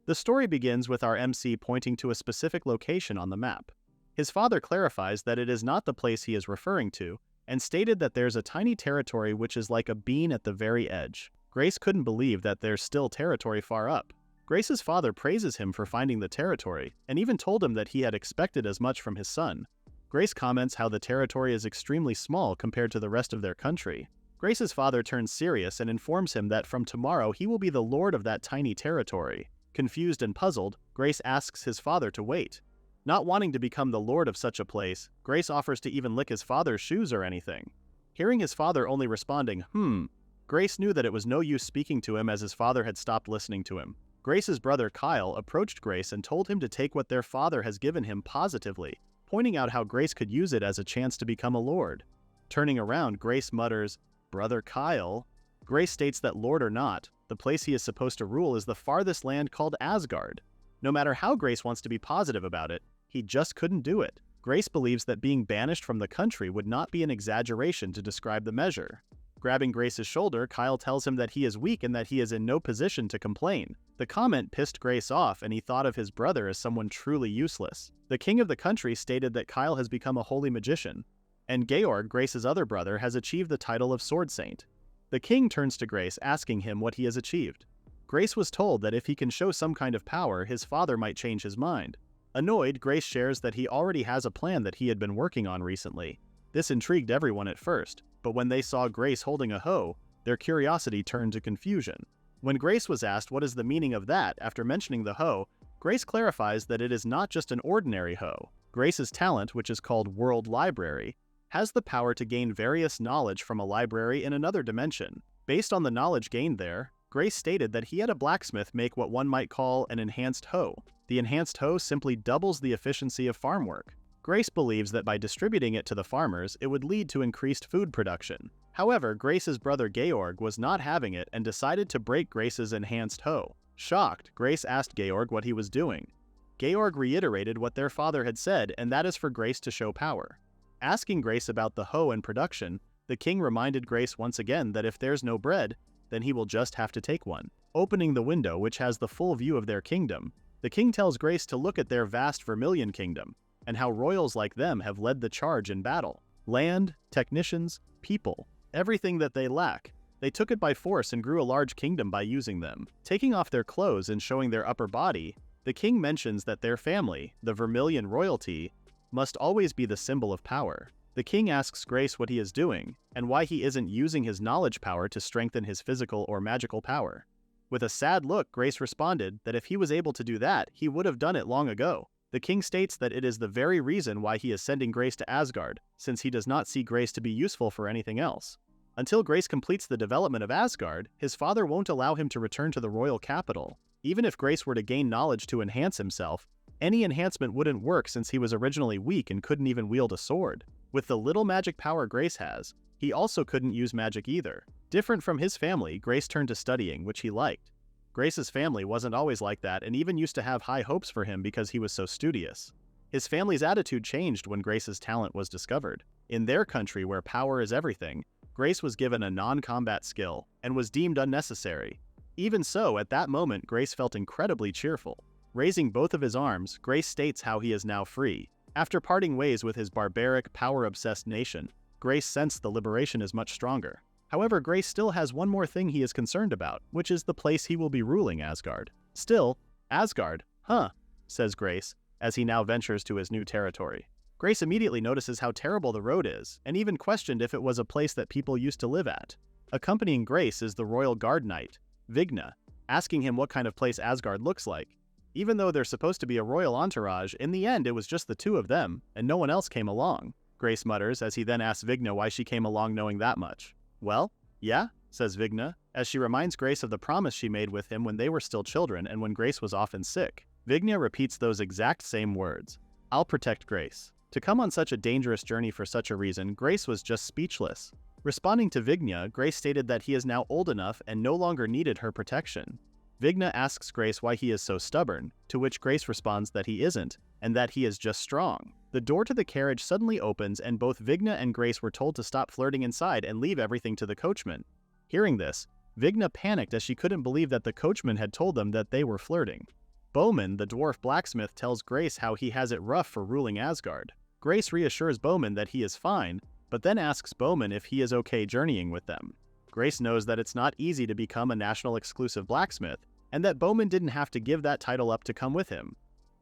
The story begins with our MC pointing to a specific location on the map. His father clarifies that it is not the place he is referring to, and stated that there's a tiny territory which is like a bean at the very edge. Grace couldn't believe that there's still territory far up. Grace's father praises him for finding the territory, and even told him that he had expected as much from his son. Grace comments how the territory is extremely small compared to the rest of their country. Grace's father turns serious and informs him that from tomorrow he will be the lord of that tiny territory. Confused and puzzled, Grace asks his father to wait. Not wanting to become the lord of such a place, Grace offers to even lick his father's shoes or anything. Hearing his father only responding, Grace knew that it was no use speaking to him as his father had stopped listening to him. Grace's brother Kyle approached Grace and told him to take what their father has given him positively, pointing out how Grace could use it as a chance to become a lord. Turning around, Grace mutters, "Brother Kyle." Grace states that lord or not, the place he is supposed to rule is the farthest land called Asgard. No matter how Grace wants to be positive about it, he just couldn't do it. Grace believes that being banished from the country would not be an exaggeration to describe the measure. Grabbing Grace's shoulder, Kyle tells him that he is weak and that he is in no position to complain. The comment pissed Grace off, and he thought of his brother as someone truly useless. The king of the country stated that Kyle has become a holy magician, and Georg, Grace's other brother, has achieved the title of sword saint. The king turns to Grace, asking him what he has achieved. Grace was told that if he can show some kind of power, his father might change his mind. Annoyed, Grace shares that he already has a plan that he had been working on recently. This intrigued everyone at first, but when they saw Grace holding a hoe, their curiosity turned to confusion. When Grace was asked what is the meaning of that after mentioning the hoe, Grace clarifies that it is not just an ordinary hoe. Grace's talent, which is called World Library, has the power to gain various knowledge from a library in another dimension. Based on the knowledge gained there, Grace stated that he had a blacksmith make what one might call an enhanced hoe. The enhanced hoe simply doubles the efficiency of farm work. Grace believes that by distributing it to the farmers, it would lead to increased food production. However, Grace's brother Georg was not having it and decided to break Grace's enhanced hoe. Shocked, Grace asked Georg what he was doing. Georg reiterated what their father had said, and that is for Grace to show power. Asking Grace about the hoe and production, the king reminded Grace once again that if there's no bread, then he will just have to take one. Opening the window, which has the full view of their kingdom, the king tells Grace to look at their vast Vermillion Kingdom, and how royals like them have led the charge in battle. Land, technicians, people, everything that they lack. They took it by force and grew a large kingdom by using them. Taking off their clothes and showing their upper body, the king mentions that their family, the Vermillion royalty, must always be the symbol of power. The king asks Grace what he is doing, and why he isn't using his knowledge power to strengthen his physical or magical power. With a sad look, Grace responded that if he was able to do that, he would have done it long ago. The king states that it is the very reason why he is sending Grace to Asgard, since he does not see Grace to be useful for anything else. Until Grace completes the development of Asgard, his father won't allow him to return to the royal capital. Even if Grace were to gain knowledge to enhance himself, any enhancement wouldn't work since he was originally weak and couldn't even wield a sword. With the little magic power Grace has, he also couldn't use magic either. Different from his family, Grace turned to studying, which he liked. Grace's family wasn't always like that and even used to have high hopes for him because he was so studious. His family's attitude changed when Grace's talent was discovered. In their country, where power is everything, Grace was given a non-combat skill and was deemed unnecessary. Even so, at that moment, Grace felt incredibly cheerful. Raising both of his arms, Grace states how he is now free. After parting ways with his barbaric, power-obsessed nation, Grace sensed the liberation is much stronger. However, Grace still has one more thing he is concerned about, which is the place he will be ruling Asgard. Still, Asgard, says Grace, as he now ventures to his new territory. Grace immediately notices how terrible the road is, and even questioned if it was a place that people used to live at. Accompanying Grace is the royal guard knight, Vigna, asking him what kind of place Asgard looks like. Even though they're supposed to be a royal entourage, in the end it was just the two of them, and no one else came along. Grace mutters as he then asks Vigna why she came along knowing that much. Well, yeah, says Vigna, as she reminds Grace of the promise she made with him when they were still children and when Grace was often sick. Vigna repeats those exact same words. I'll protect Grace. To come on such a dangerous journey for such a reason, Grace was just speechless. Responding to Vigna, Grace stated that he is now old enough and no longer needed her protection. Vigna asks Grace why he is so stubborn, to which Grace responds that he isn't, and that he is just strong. The door to the carriage suddenly opens and both Vigna and Grace were told to stop flirting inside and leave everything to the coachman. Hearing this, Vigna panicked as she couldn't believe that the coachman had told them that they were flirting. Bowman, the dwarf blacksmith, tells Grace how he has it rough for ruling Asgard. Grace reassures Bowman that he is fine, but then asks Bowman if he is okay journeying with them. Grace knows that it's not easy to become a national exclusive blacksmith, and that Bowman didn't have to give that title up to come with him.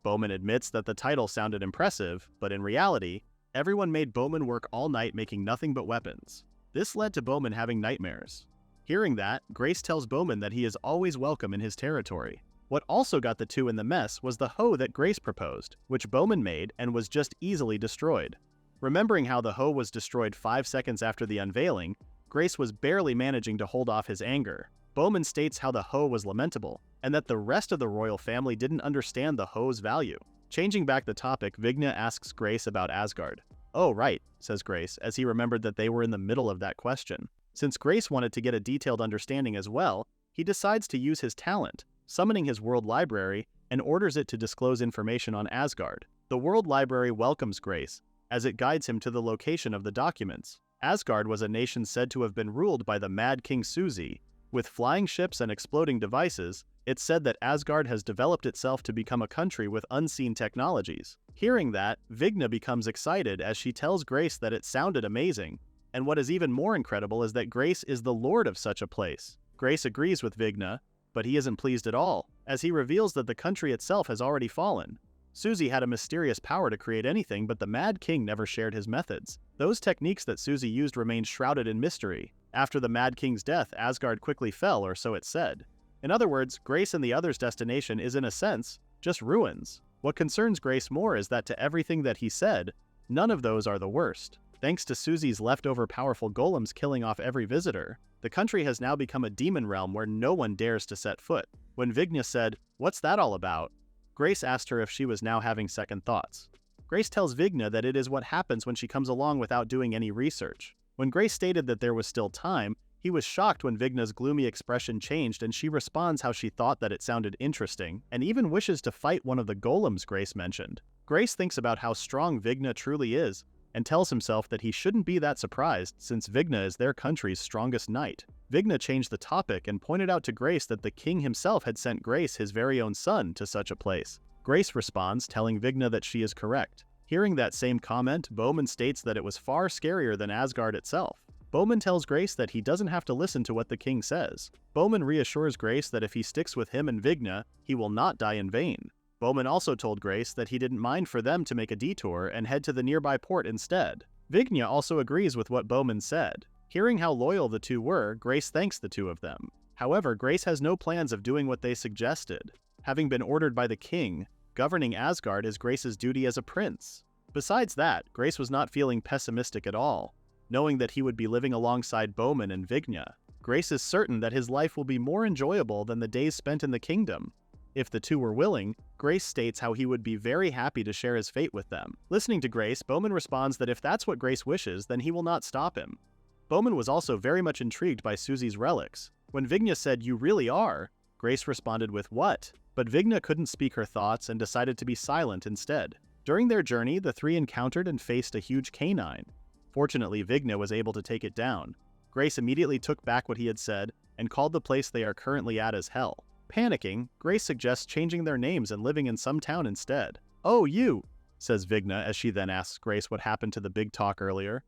Bowman admits that the title sounded impressive, but in reality, everyone made Bowman work all night making nothing but weapons. This led to Bowman having nightmares. Hearing that, Grace tells Bowman that he is always welcome in his territory. What also got the two in the mess was the hoe that Grace proposed, which Bowman made and was just easily destroyed. Remembering how the hoe was destroyed 5 seconds after the unveiling, Grace was barely managing to hold off his anger. Bowman states how the hoe was lamentable, and that the rest of the royal family didn't understand the hoe's value. Changing back the topic, Vigna asks Grace about Asgard. "Oh, right," says Grace, as he remembered that they were in the middle of that question. Since Grace wanted to get a detailed understanding as well, he decides to use his talent, summoning his world library, and orders it to disclose information on Asgard. The world library welcomes Grace, as it guides him to the location of the documents. Asgard was a nation said to have been ruled by the Mad King Suzi. With flying ships and exploding devices, it's said that Asgard has developed itself to become a country with unseen technologies. Hearing that, Vigna becomes excited as she tells Grace that it sounded amazing, and what is even more incredible is that Grace is the lord of such a place. Grace agrees with Vigna, but he isn't pleased at all, as he reveals that the country itself has already fallen. Suzi had a mysterious power to create anything, but the Mad King never shared his methods. Those techniques that Suzi used remained shrouded in mystery. After the Mad King's death, Asgard quickly fell, or so it's said. In other words, Grace and the others' destination is, in a sense, just ruins. What concerns Grace more is that to everything that he said, none of those are the worst. Thanks to Suzi's leftover powerful golems killing off every visitor, the country has now become a demon realm where no one dares to set foot. When Vigna said, "What's that all about?" Grace asked her if she was now having second thoughts. Grace tells Vigna that it is what happens when she comes along without doing any research. When Grace stated that there was still time, he was shocked when Vigna's gloomy expression changed, and she responds how she thought that it sounded interesting, and even wishes to fight one of the golems Grace mentioned. Grace thinks about how strong Vigna truly is, and tells himself that he shouldn't be that surprised since Vigna is their country's strongest knight. Vigna changed the topic and pointed out to Grace that the king himself had sent Grace his very own son to such a place. Grace responds, telling Vigna that she is correct. Hearing that same comment, Bowman states that it was far scarier than Asgard itself. Bowman tells Grace that he doesn't have to listen to what the king says. Bowman reassures Grace that if he sticks with him and Vigna, he will not die in vain. Bowman also told Grace that he didn't mind for them to make a detour and head to the nearby port instead. Vigna also agrees with what Bowman said. Hearing how loyal the two were, Grace thanks the two of them. However, Grace has no plans of doing what they suggested. Having been ordered by the king, governing Asgard is Grace's duty as a prince. Besides that, Grace was not feeling pessimistic at all. Knowing that he would be living alongside Bowman and Vigna, Grace is certain that his life will be more enjoyable than the days spent in the kingdom. If the two were willing, Grace states how he would be very happy to share his fate with them. Listening to Grace, Bowman responds that if that's what Grace wishes, then he will not stop him. Bowman was also very much intrigued by Suzi's relics. When Vigna said, "You really are," Grace responded with, "What?" But Vigna couldn't speak her thoughts and decided to be silent instead. During their journey, the three encountered and faced a huge canine. Fortunately, Vigna was able to take it down. Grace immediately took back what he had said and called the place they are currently at as Hell. Panicking, Grace suggests changing their names and living in some town instead. "Oh, you," says Vigna as she then asks Grace what happened to the big talk earlier.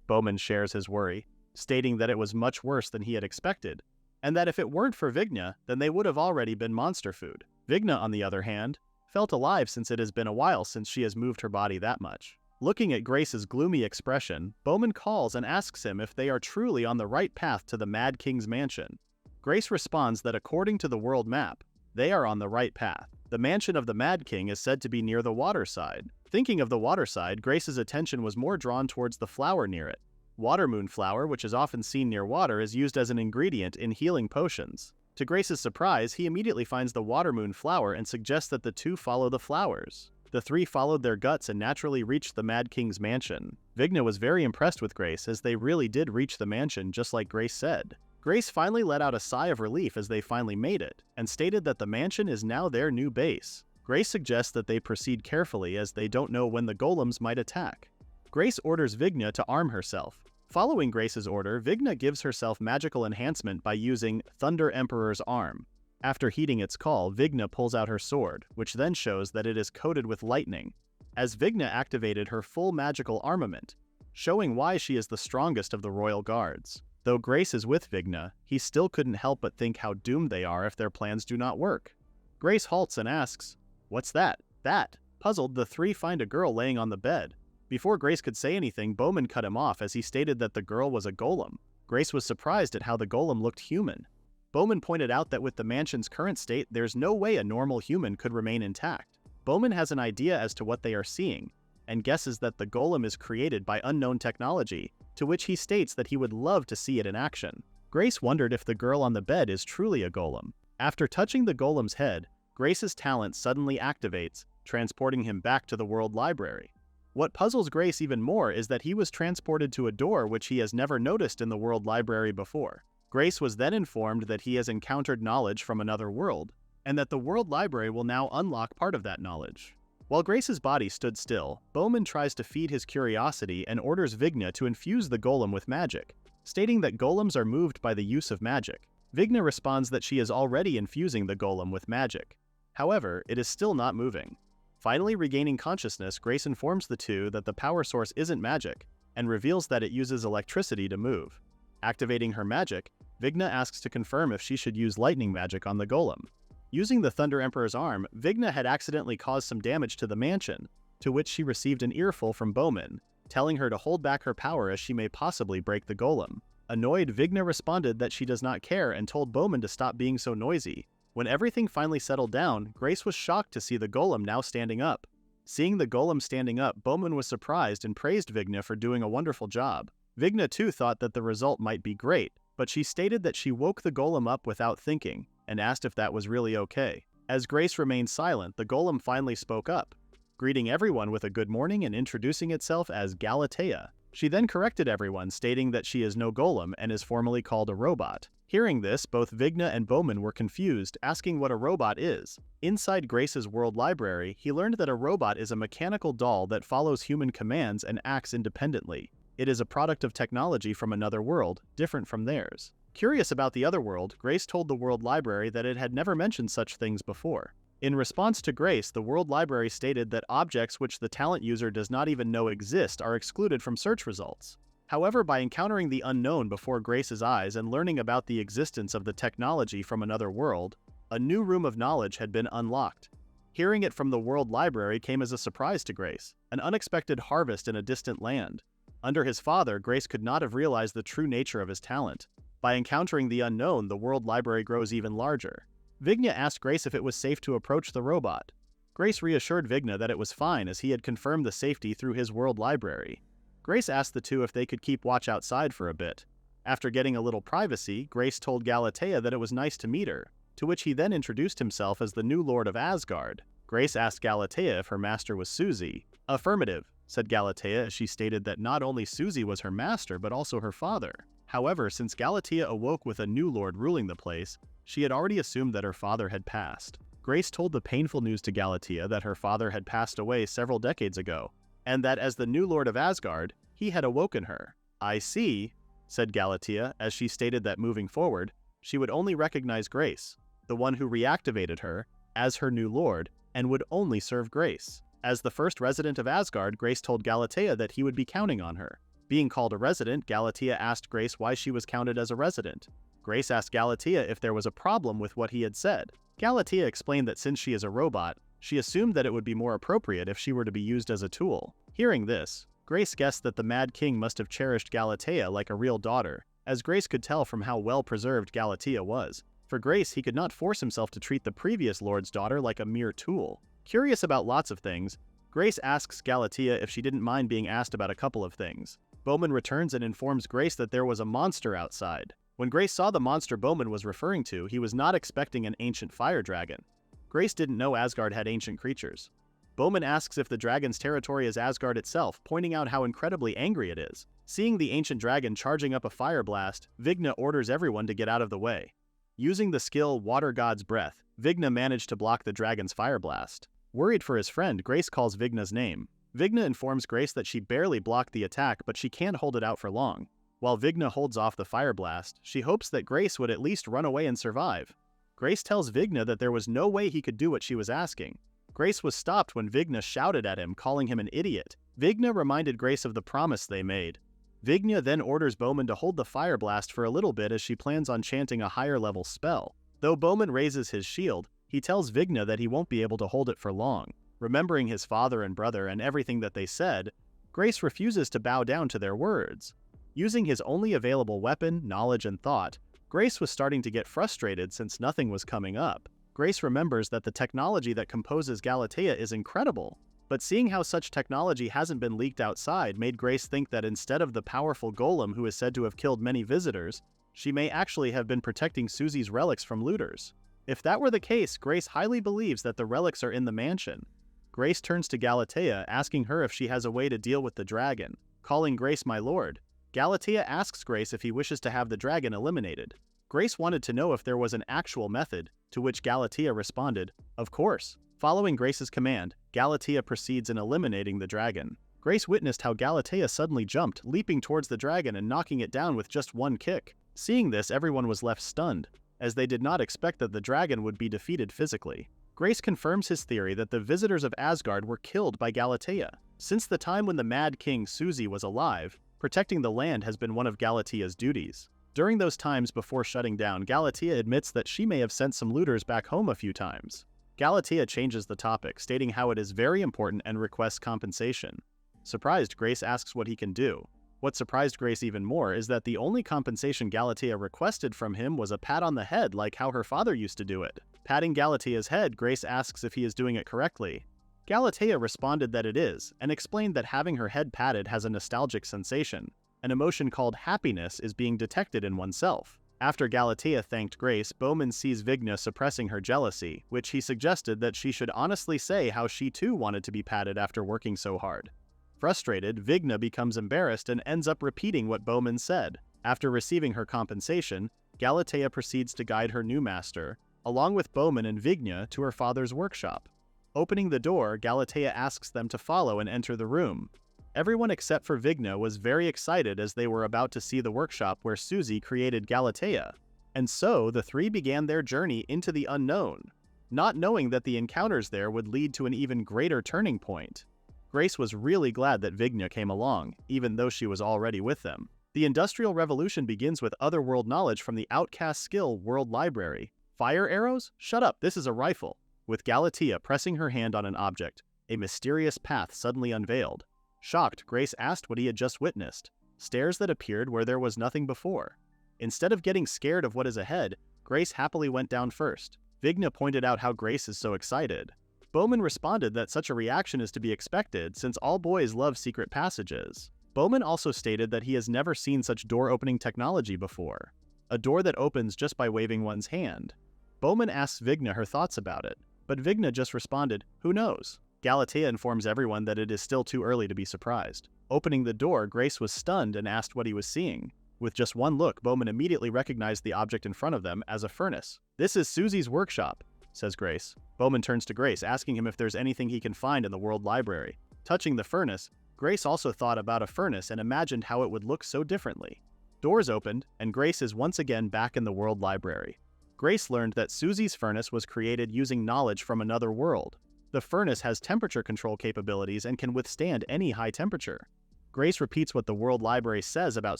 Bowman shares his worry, stating that it was much worse than he had expected, and that if it weren't for Vigna, then they would have already been monster food. Vigna, on the other hand, felt alive since it has been a while since she has moved her body that much. Looking at Grace's gloomy expression, Bowman calls and asks him if they are truly on the right path to the Mad King's mansion. Grace responds that according to the world map, they are on the right path. The mansion of the Mad King is said to be near the water side. Thinking of the water side, Grace's attention was more drawn towards the flower near it. Watermoon flower, which is often seen near water, is used as an ingredient in healing potions. To Grace's surprise, he immediately finds the watermoon flower and suggests that the two follow the flowers. The three followed their guts and naturally reached the Mad King's mansion. Vigna was very impressed with Grace as they really did reach the mansion just like Grace said. Grace finally let out a sigh of relief as they finally made it, and stated that the mansion is now their new base. Grace suggests that they proceed carefully as they don't know when the golems might attack. Grace orders Vigna to arm herself. Following Grace's order, Vigna gives herself magical enhancement by using Thunder Emperor's Arm. After heeding its call, Vigna pulls out her sword, which then shows that it is coated with lightning, as Vigna activated her full magical armament, showing why she is the strongest of the royal guards. Though Grace is with Vigna, he still couldn't help but think how doomed they are if their plans do not work. Grace halts and asks, "What's that?" "That." Puzzled, the three find a girl laying on the bed. Before Grace could say anything, Bowman cut him off as he stated that the girl was a golem. Grace was surprised at how the golem looked human. Bowman pointed out that with the mansion's current state, there's no way a normal human could remain intact. Bowman has an idea as to what they are seeing, and guesses that the golem is created by unknown technology, to which he states that he would love to see it in action. Grace wondered if the girl on the bed is truly a golem. After touching the golem's head, Grace's talent suddenly activates, transporting him back to the World Library. What puzzles Grace even more is that he was transported to a door which he has never noticed in the World Library before. Grace was then informed that he has encountered knowledge from another world, and that the World Library will now unlock part of that knowledge. While Grace's body stood still, Bowman tries to feed his curiosity and orders Vigna to infuse the golem with magic, stating that golems are moved by the use of magic. Vigna responds that she is already infusing the golem with magic. However, it is still not moving. Finally regaining consciousness, Grace informs the two that the power source isn't magic, and reveals that it uses electricity to move. Activating her magic, Vigna asks to confirm if she should use lightning magic on the golem. Using the Thunder Emperor's arm, Vigna had accidentally caused some damage to the mansion, to which she received an earful from Bowman, telling her to hold back her power as she may possibly break the golem. Annoyed, Vigna responded that she does not care and told Bowman to stop being so noisy. When everything finally settled down, Grace was shocked to see the golem now standing up. Seeing the golem standing up, Bowman was surprised and praised Vigna for doing a wonderful job. Vigna too thought that the result might be great, but she stated that she woke the golem up without thinking, and asked if that was really okay. As Grace remained silent, the golem finally spoke up, greeting everyone with a good morning and introducing itself as Galatea. She then corrected everyone, stating that she is no golem and is formally called a robot. Hearing this, both Vigna and Bowman were confused, asking what a robot is. Inside Grace's World Library, he learned that a robot is a mechanical doll that follows human commands and acts independently. It is a product of technology from another world, different from theirs. Curious about the other world, Grace told the World Library that it had never mentioned such things before. In response to Grace, the World Library stated that objects which the talent user does not even know exist are excluded from search results. However, by encountering the unknown before Grace's eyes and learning about the existence of the technology from another world, a new room of knowledge had been unlocked. Hearing it from the World Library came as a surprise to Grace, an unexpected harvest in a distant land. Under his father, Grace could not have realized the true nature of his talent. By encountering the unknown, the World Library grows even larger. Vigna asked Grace if it was safe to approach the robot. Grace reassured Vigna that it was fine as he had confirmed the safety through his World Library. Grace asked the two if they could keep watch outside for a bit. After getting a little privacy, Grace told Galatea that it was nice to meet her, to which he then introduced himself as the new Lord of Asgard. Grace asked Galatea if her master was Susie. "Affirmative," said Galatea as she stated that not only Susie was her master but also her father. However, since Galatea awoke with a new lord ruling the place, she had already assumed that her father had passed. Grace told the painful news to Galatea that her father had passed away several decades ago, and that as the new Lord of Asgard, he had awoken her. "I see," said Galatea, as she stated that moving forward, she would only recognize Grace, the one who reactivated her, as her new lord, and would only serve Grace. As the first resident of Asgard, Grace told Galatea that he would be counting on her. Being called a resident, Galatea asked Grace why she was counted as a resident. Grace asked Galatea if there was a problem with what he had said. Galatea explained that since she is a robot, she assumed that it would be more appropriate if she were to be used as a tool. Hearing this, Grace guessed that the Mad King must have cherished Galatea like a real daughter, as Grace could tell from how well preserved Galatea was. For Grace, he could not force himself to treat the previous lord's daughter like a mere tool. Curious about lots of things, Grace asks Galatea if she didn't mind being asked about a couple of things. Bowman returns and informs Grace that there was a monster outside. When Grace saw the monster Bowman was referring to, he was not expecting an ancient fire dragon. Grace didn't know Asgard had ancient creatures. Bowman asks if the dragon's territory is Asgard itself, pointing out how incredibly angry it is. Seeing the ancient dragon charging up a fire blast, Vigna orders everyone to get out of the way. Using the skill Water God's Breath, Vigna managed to block the dragon's fire blast. Worried for his friend, Grace calls Vigna's name. Vigna informs Grace that she barely blocked the attack, but she can't hold it out for long. While Vigna holds off the fire blast, she hopes that Grace would at least run away and survive. Grace tells Vigna that there was no way he could do what she was asking. Grace was stopped when Vigna shouted at him, calling him an idiot. Vigna reminded Grace of the promise they made. Vigna then orders Bowman to hold the fire blast for a little bit as she plans on chanting a higher level spell. Though Bowman raises his shield, he tells Vigna that he won't be able to hold it for long. Remembering his father and brother and everything that they said, Grace refuses to bow down to their words. Using his only available weapon, knowledge and thought, Grace was starting to get frustrated since nothing was coming up. Grace remembers that the technology that composes Galatea is incredible, but seeing how such technology hasn't been leaked outside made Grace think that instead of the powerful golem who is said to have killed many visitors, she may actually have been protecting Susie's relics from looters. If that were the case, Grace highly believes that the relics are in the mansion. Grace turns to Galatea, asking her if she has a way to deal with the dragon. Calling Grace my lord, Galatea asks Grace if he wishes to have the dragon eliminated. Grace wanted to know if there was an actual method, to which Galatea responded, of course. Following Grace's command, Galatea proceeds in eliminating the dragon. Grace witnessed how Galatea suddenly jumped, leaping towards the dragon and knocking it down with just one kick. Seeing this, everyone was left stunned, as they did not expect that the dragon would be defeated physically. Grace confirms his theory that the visitors of Asgard were killed by Galatea. Since the time when the Mad King Susie was alive, protecting the land has been one of Galatea's duties. During those times before shutting down, Galatea admits that she may have sent some looters back home a few times. Galatea changes the topic, stating how it is very important and requests compensation. Surprised, Grace asks what he can do. What surprised Grace even more is that the only compensation Galatea requested from him was a pat on the head like how her father used to do it. Patting Galatea's head, Grace asks if he is doing it correctly. Galatea responded that it is, and explained that having her head patted has a nostalgic sensation. An emotion called happiness is being detected in oneself. After Galatea thanked Grace, Bowman sees Vigna suppressing her jealousy, which he suggested that she should honestly say how she too wanted to be patted after working so hard. Frustrated, Vigna becomes embarrassed and ends up repeating what Bowman said. After receiving her compensation, Galatea proceeds to guide her new master, along with Bowman and Vigna, to her father's workshop. Opening the door, Galatea asks them to follow and enter the room. Everyone except for Vigna was very excited as they were about to see the workshop where Susie created Galatea. And so, the three began their journey into the unknown, not knowing that the encounters there would lead to an even greater turning point. Grace was really glad that Vigna came along, even though she was already with them. The Industrial Revolution begins with otherworld knowledge from the Outcast Skill World Library. Fire arrows? Shut up, this is a rifle. With Galatea pressing her hand on an object, a mysterious path suddenly unveiled. Shocked, Grace asked what he had just witnessed. Stairs that appeared where there was nothing before. Instead of getting scared of what is ahead, Grace happily went down first. Vigna pointed out how Grace is so excited. Bowman responded that such a reaction is to be expected since all boys love secret passages. Bowman also stated that he has never seen such door-opening technology before. A door that opens just by waving one's hand. Bowman asks Vigna her thoughts about it, but Vigna just responded, "Who knows?" Galatea informs everyone that it is still too early to be surprised. Opening the door, Grace was stunned and asked what he was seeing. With just one look, Bowman immediately recognized the object in front of them as a furnace. "This is Susie's workshop," says Grace. Bowman turns to Grace, asking him if there's anything he can find in the World Library. Touching the furnace, Grace also thought about a furnace and imagined how it would look so differently. Doors opened, and Grace is once again back in the World Library. Grace learned that Susie's furnace was created using knowledge from another world. The furnace has temperature control capabilities and can withstand any high temperature. Grace repeats what the World Library says about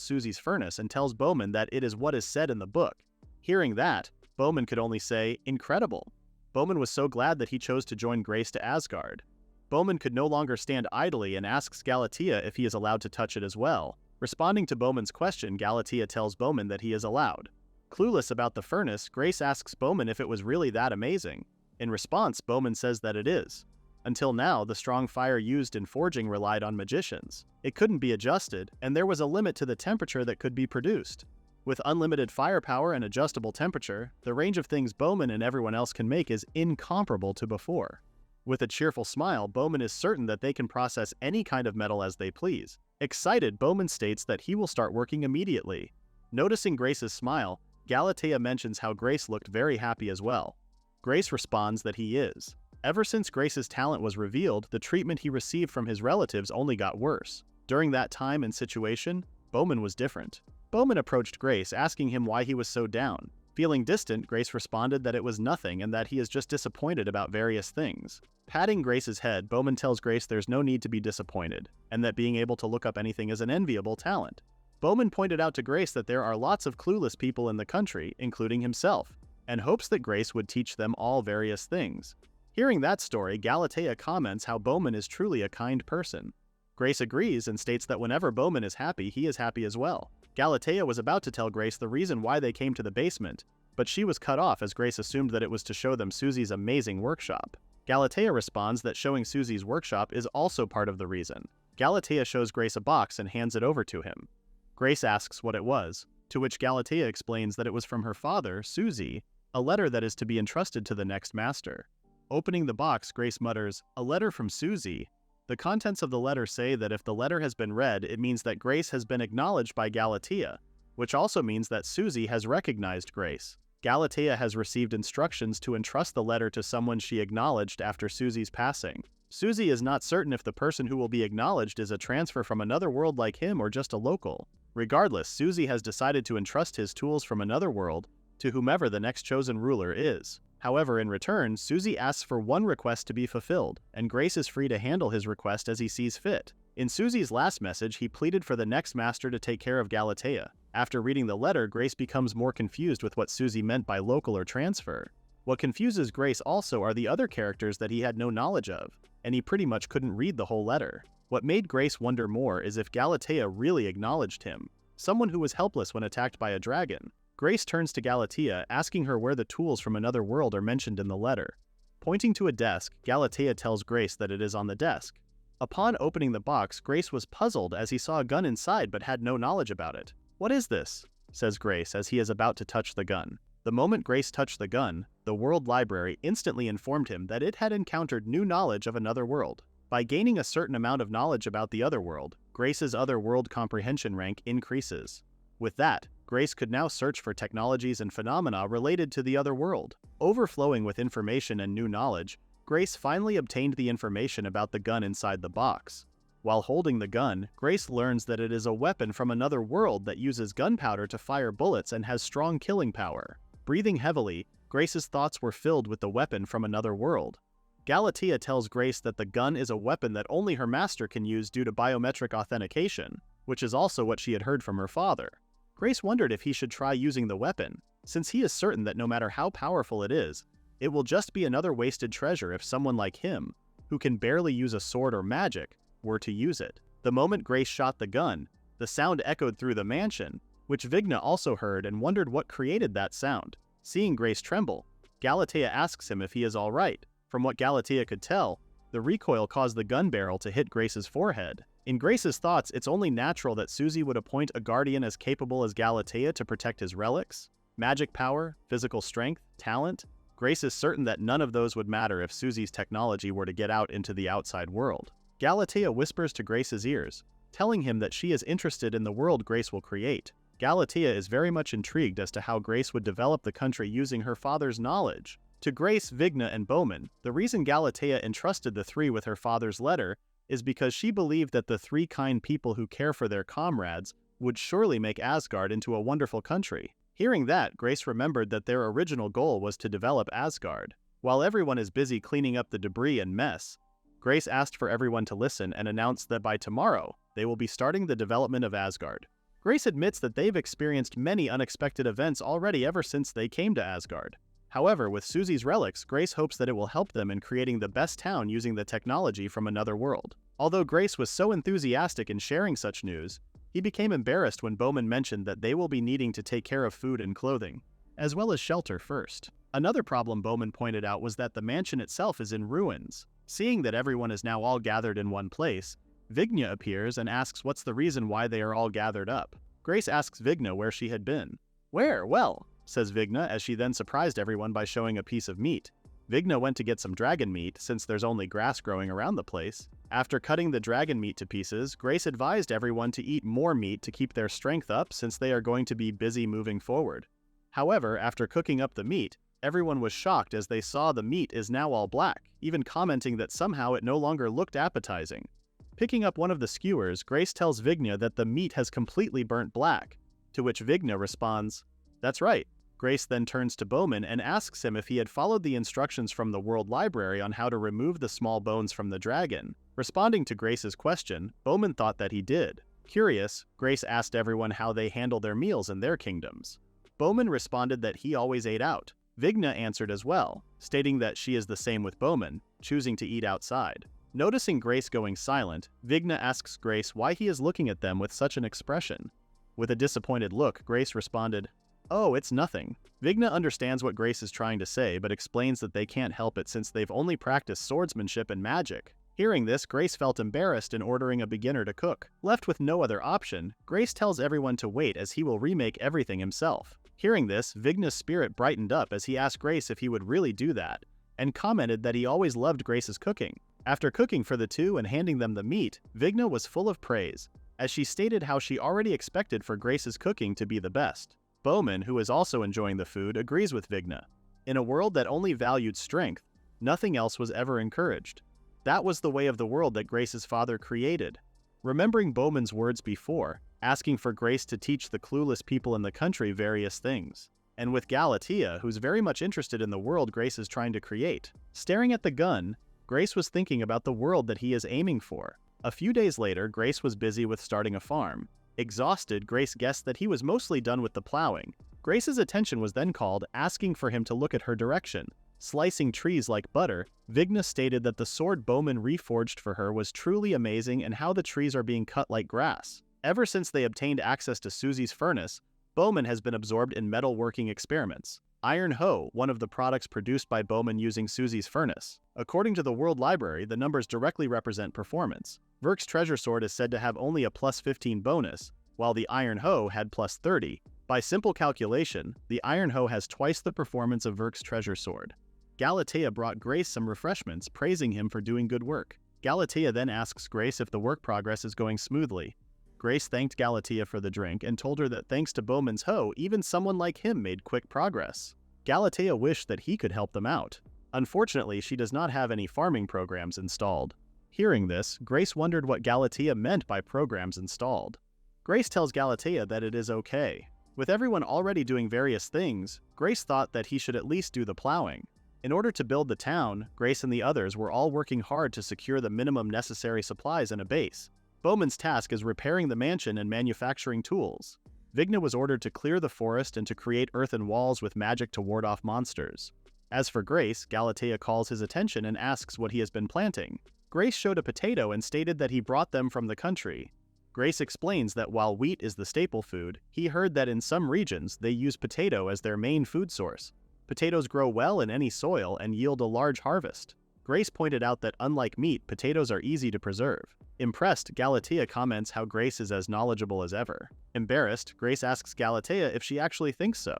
Susie's furnace and tells Bowman that it is what is said in the book. Hearing that, Bowman could only say, "Incredible." Bowman was so glad that he chose to join Grace to Asgard. Bowman could no longer stand idly and asks Galatea if he is allowed to touch it as well. Responding to Bowman's question, Galatea tells Bowman that he is allowed. Clueless about the furnace, Grace asks Bowman if it was really that amazing. In response, Bowman says that it is. Until now, the strong fire used in forging relied on magicians. It couldn't be adjusted, and there was a limit to the temperature that could be produced. With unlimited firepower and adjustable temperature, the range of things Bowman and everyone else can make is incomparable to before. With a cheerful smile, Bowman is certain that they can process any kind of metal as they please. Excited, Bowman states that he will start working immediately. Noticing Grace's smile, Galatea mentions how Grace looked very happy as well. Grace responds that he is. Ever since Grace's talent was revealed, the treatment he received from his relatives only got worse. During that time and situation, Bowman was different. Bowman approached Grace, asking him why he was so down. Feeling distant, Grace responded that it was nothing and that he is just disappointed about various things. Patting Grace's head, Bowman tells Grace there's no need to be disappointed, and that being able to look up anything is an enviable talent. Bowman pointed out to Grace that there are lots of clueless people in the country, including himself, and hopes that Grace would teach them all various things. Hearing that story, Galatea comments how Bowman is truly a kind person. Grace agrees and states that whenever Bowman is happy, he is happy as well. Galatea was about to tell Grace the reason why they came to the basement, but she was cut off as Grace assumed that it was to show them Susie's amazing workshop. Galatea responds that showing Susie's workshop is also part of the reason. Galatea shows Grace a box and hands it over to him. Grace asks what it was, to which Galatea explains that it was from her father, Susie, a letter that is to be entrusted to the next master. Opening the box, Grace mutters, "A letter from Susie." The contents of the letter say that if the letter has been read, it means that Grace has been acknowledged by Galatea, which also means that Susie has recognized Grace. Galatea has received instructions to entrust the letter to someone she acknowledged after Susie's passing. Susie is not certain if the person who will be acknowledged is a transfer from another world like him or just a local. Regardless, Susie has decided to entrust his tools from another world to whomever the next chosen ruler is. However, in return, Susie asks for one request to be fulfilled, and Grace is free to handle his request as he sees fit. In Susie's last message, he pleaded for the next master to take care of Galatea. After reading the letter, Grace becomes more confused with what Susie meant by local or transfer. What confuses Grace also are the other characters that he had no knowledge of, and he pretty much couldn't read the whole letter. What made Grace wonder more is if Galatea really acknowledged him, someone who was helpless when attacked by a dragon. Grace turns to Galatea, asking her where the tools from another world are mentioned in the letter. Pointing to a desk, Galatea tells Grace that it is on the desk. Upon opening the box, Grace was puzzled as he saw a gun inside but had no knowledge about it. "What is this?" says Grace as he is about to touch the gun. The moment Grace touched the gun, the World Library instantly informed him that it had encountered new knowledge of another world. By gaining a certain amount of knowledge about the other world, Grace's other world comprehension rank increases. With that, Grace could now search for technologies and phenomena related to the other world. Overflowing with information and new knowledge, Grace finally obtained the information about the gun inside the box. While holding the gun, Grace learns that it is a weapon from another world that uses gunpowder to fire bullets and has strong killing power. Breathing heavily, Grace's thoughts were filled with the weapon from another world. Galatea tells Grace that the gun is a weapon that only her master can use due to biometric authentication, which is also what she had heard from her father. Grace wondered if he should try using the weapon, since he is certain that no matter how powerful it will just be another wasted treasure if someone like him, who can barely use a sword or magic, were to use it. The moment Grace shot the gun, the sound echoed through the mansion, which Vigna also heard and wondered what created that sound. Seeing Grace tremble, Galatea asks him if he is alright. From what Galatea could tell, the recoil caused the gun barrel to hit Grace's forehead. In Grace's thoughts, it's only natural that Susie would appoint a guardian as capable as Galatea to protect his relics. Magic power, physical strength, talent. Grace is certain that none of those would matter if Susie's technology were to get out into the outside world. Galatea whispers to Grace's ears, telling him that she is interested in the world Grace will create. Galatea is very much intrigued as to how Grace would develop the country using her father's knowledge. To Grace, Vigna, and Bowman, the reason Galatea entrusted the three with her father's letter is because she believed that the three kind people who care for their comrades would surely make Asgard into a wonderful country. Hearing that, Grace remembered that their original goal was to develop Asgard. While everyone is busy cleaning up the debris and mess, Grace asked for everyone to listen and announced that by tomorrow, they will be starting the development of Asgard. Grace admits that they've experienced many unexpected events already ever since they came to Asgard. However, with Susie's relics, Grace hopes that it will help them in creating the best town using the technology from another world. Although Grace was so enthusiastic in sharing such news, he became embarrassed when Bowman mentioned that they will be needing to take care of food and clothing, as well as shelter first. Another problem Bowman pointed out was that the mansion itself is in ruins. Seeing that everyone is now all gathered in one place, Vigna appears and asks what's the reason why they are all gathered up. Grace asks Vigna where she had been. "Where? Well," says Vigna as she then surprised everyone by showing a piece of meat. Vigna went to get some dragon meat since there's only grass growing around the place. After cutting the dragon meat to pieces, Grace advised everyone to eat more meat to keep their strength up since they are going to be busy moving forward. However, after cooking up the meat, everyone was shocked as they saw the meat is now all black, even commenting that somehow it no longer looked appetizing. Picking up one of the skewers, Grace tells Vigna that the meat has completely burnt black, to which Vigna responds, "That's right, Grace then turns to Bowman and asks him if he had followed the instructions from the World Library on how to remove the small bones from the dragon. Responding to Grace's question, Bowman thought that he did. Curious, Grace asked everyone how they handle their meals in their kingdoms. Bowman responded that he always ate out. Vigna answered as well, stating that she is the same with Bowman, choosing to eat outside. Noticing Grace going silent, Vigna asks Grace why he is looking at them with such an expression. With a disappointed look, Grace responded, "Oh, it's nothing." Vigna understands what Grace is trying to say, but explains that they can't help it since they've only practiced swordsmanship and magic. Hearing this, Grace felt embarrassed in ordering a beginner to cook. Left with no other option, Grace tells everyone to wait as he will remake everything himself. Hearing this, Vigna's spirit brightened up as he asked Grace if he would really do that, and commented that he always loved Grace's cooking. After cooking for the two and handing them the meat, Vigna was full of praise, as she stated how she already expected for Grace's cooking to be the best. Bowman, who is also enjoying the food, agrees with Vigna. In a world that only valued strength, nothing else was ever encouraged. That was the way of the world that Grace's father created. Remembering Bowman's words before, asking for Grace to teach the clueless people in the country various things. And with Galatea, who's very much interested in the world Grace is trying to create. Staring at the gun, Grace was thinking about the world that he is aiming for. A few days later, Grace was busy with starting a farm. Exhausted, Grace guessed that he was mostly done with the plowing. Grace's attention was then called, asking for him to look at her direction. Slicing trees like butter, Vigna stated that the sword Bowman reforged for her was truly amazing and how the trees are being cut like grass. Ever since they obtained access to Susie's furnace, Bowman has been absorbed in metalworking experiments. Iron hoe, one of the products produced by Bowman using Susie's furnace. According to the World Library, the numbers directly represent performance. Verk's treasure sword is said to have only a plus 15 bonus, while the iron hoe had plus 30. By simple calculation, the iron hoe has twice the performance of Verk's treasure sword. Galatea brought Grace some refreshments, praising him for doing good work. Galatea then asks Grace if the work progress is going smoothly. Grace thanked Galatea for the drink and told her that thanks to Bowman's hoe, even someone like him made quick progress. Galatea wished that he could help them out. Unfortunately, she does not have any farming programs installed. Hearing this, Grace wondered what Galatea meant by programs installed. Grace tells Galatea that it is okay. With everyone already doing various things, Grace thought that he should at least do the plowing. In order to build the town, Grace and the others were all working hard to secure the minimum necessary supplies and a base. Bowman's task is repairing the mansion and manufacturing tools. Vigna was ordered to clear the forest and to create earthen walls with magic to ward off monsters. As for Grace, Galatea calls his attention and asks what he has been planting. Grace showed a potato and stated that he brought them from the country. Grace explains that while wheat is the staple food, he heard that in some regions they use potato as their main food source. Potatoes grow well in any soil and yield a large harvest. Grace pointed out that unlike meat, potatoes are easy to preserve. Impressed, Galatea comments how Grace is as knowledgeable as ever. Embarrassed, Grace asks Galatea if she actually thinks so.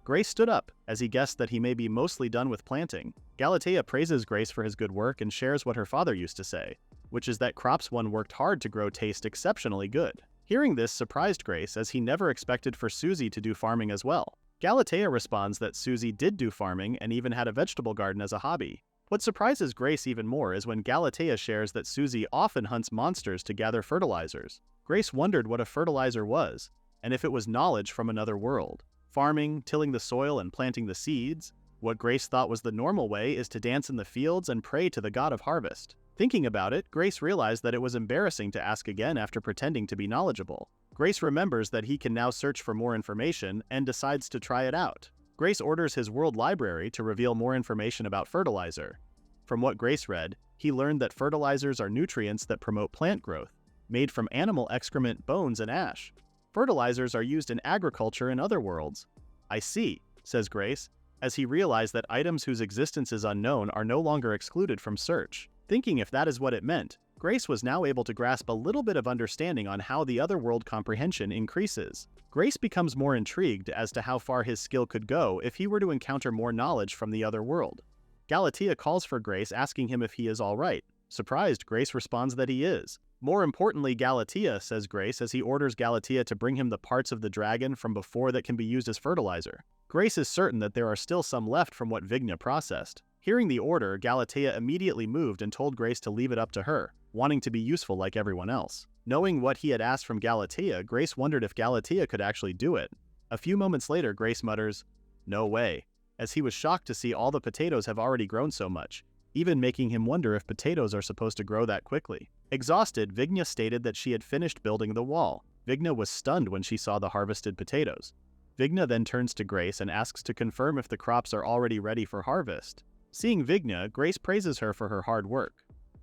Grace stood up, as he guessed that he may be mostly done with planting. Galatea praises Grace for his good work and shares what her father used to say, which is that crops one worked hard to grow taste exceptionally good. Hearing this surprised Grace, as he never expected for Susie to do farming as well. Galatea responds that Susie did do farming and even had a vegetable garden as a hobby. What surprises Grace even more is when Galatea shares that Susie often hunts monsters to gather fertilizers. Grace wondered what a fertilizer was, and if it was knowledge from another world. Farming, tilling the soil, and planting the seeds. What Grace thought was the normal way is to dance in the fields and pray to the god of harvest. Thinking about it, Grace realized that it was embarrassing to ask again after pretending to be knowledgeable. Grace remembers that he can now search for more information and decides to try it out. Grace orders his world library to reveal more information about fertilizer. From what Grace read, he learned that fertilizers are nutrients that promote plant growth, made from animal excrement, bones, and ash. Fertilizers are used in agriculture in other worlds. I see, says Grace, as he realized that items whose existence is unknown are no longer excluded from search. Thinking if that is what it meant, Grace was now able to grasp a little bit of understanding on how the other world comprehension increases. Grace becomes more intrigued as to how far his skill could go if he were to encounter more knowledge from the other world. Galatea calls for Grace, asking him if he is all right. Surprised, Grace responds that he is. More importantly, Galatea, says Grace as he orders Galatea to bring him the parts of the dragon from before that can be used as fertilizer. Grace is certain that there are still some left from what Vigna processed. Hearing the order, Galatea immediately moved and told Grace to leave it up to her, wanting to be useful like everyone else. Knowing what he had asked from Galatea, Grace wondered if Galatea could actually do it. A few moments later, Grace mutters, No way, as he was shocked to see all the potatoes have already grown so much, even making him wonder if potatoes are supposed to grow that quickly. Exhausted, Vigna stated that she had finished building the wall. Vigna was stunned when she saw the harvested potatoes. Vigna then turns to Grace and asks to confirm if the crops are already ready for harvest. Seeing Vigna, Grace praises her for her hard work.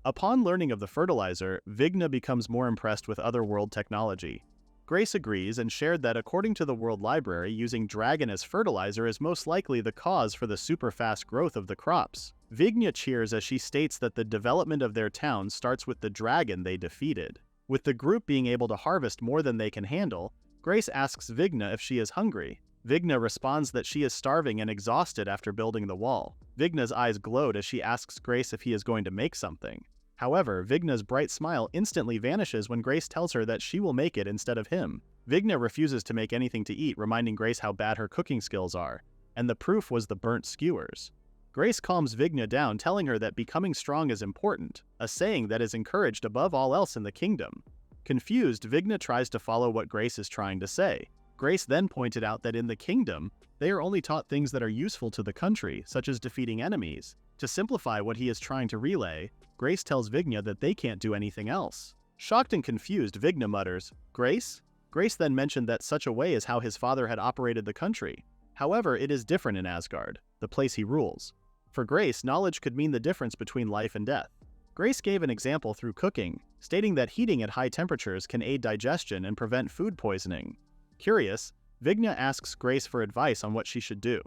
Upon learning of the fertilizer, Vigna becomes more impressed with otherworld technology. Grace agrees and shared that according to the World Library, using dragon as fertilizer is most likely the cause for the super fast growth of the crops. Vigna cheers as she states that the development of their town starts with the dragon they defeated. With the group being able to harvest more than they can handle, Grace asks Vigna if she is hungry. Vigna responds that she is starving and exhausted after building the wall. Vigna's eyes glowed as she asks Grace if he is going to make something. However, Vigna's bright smile instantly vanishes when Grace tells her that she will make it instead of him. Vigna refuses to make anything to eat, reminding Grace how bad her cooking skills are, and the proof was the burnt skewers. Grace calms Vigna down, telling her that becoming strong is important, a saying that is encouraged above all else in the kingdom. Confused, Vigna tries to follow what Grace is trying to say. Grace then pointed out that in the kingdom, they are only taught things that are useful to the country, such as defeating enemies. To simplify what he is trying to relay, Grace tells Vigna that they can't do anything else. Shocked and confused, Vigna mutters, "Grace?" Grace then mentioned that such a way is how his father had operated the country. However, it is different in Asgard, the place he rules. For Grace, knowledge could mean the difference between life and death. Grace gave an example through cooking, stating that heating at high temperatures can aid digestion and prevent food poisoning. Curious, Vigna asks Grace for advice on what she should do.